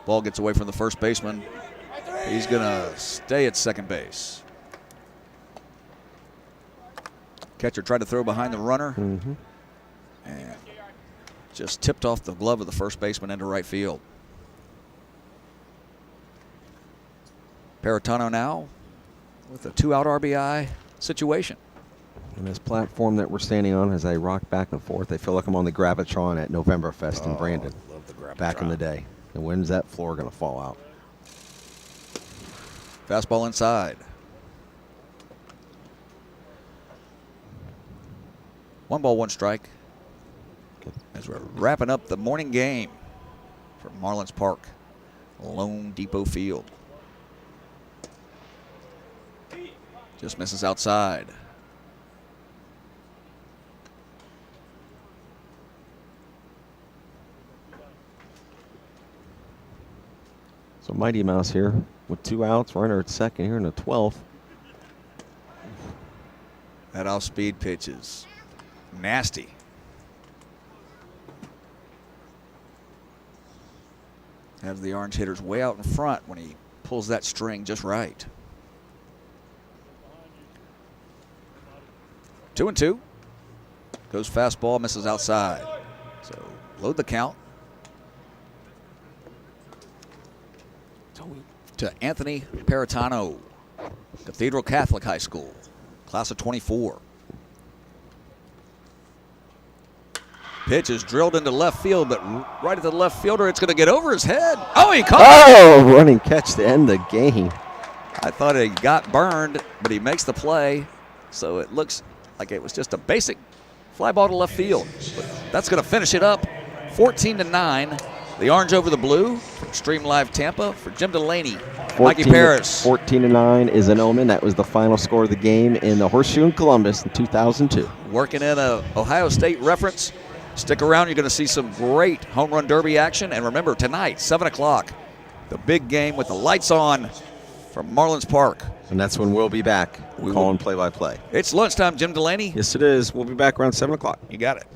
Ball gets away from the first baseman. He's going to stay at second base. Catcher tried to throw behind the runner. And just tipped off the glove of the first baseman into right field. Peritano now with a 2-out RBI situation. And this platform that we're standing on, as I rock back and forth, I feel like I'm on the Gravitron at Novemberfest in Brandon. Love the Gravitron. Back in the day. And when's that floor going to fall out? Fastball inside. 1 ball, 1 strike. As we're wrapping up the morning game from Marlins Park, LoanDepot Field. Just misses outside. So Mighty Mouse here with 2 outs, runner at second here in the 12th. That off-speed pitch is nasty. Has the orange hitters way out in front when he pulls that string just right. 2-2. Goes fastball, misses outside. So load the count. To Anthony Paratano, Cathedral Catholic High School, class of 24. Pitch is drilled into left field, but right at the left fielder, it's going to get over his head. Oh, he caught it. Oh, running catch to end the game. I thought he got burned, but he makes the play, so it looks like it was just a basic fly ball to left field. But that's going to finish it up, 14-9. The orange over the blue from Stream Live Tampa for Jim Delaney, Mikey Paris. 14-9 is an omen. That was the final score of the game in the Horseshoe in Columbus in 2002. Working in a Ohio State reference. Stick around. You're going to see some great home run derby action. And remember, tonight, 7 o'clock, the big game with the lights on from Marlins Park. And that's when we'll be back calling play-by-play. It's lunchtime, Jim Delaney. Yes, it is. We'll be back around 7 o'clock. You got it.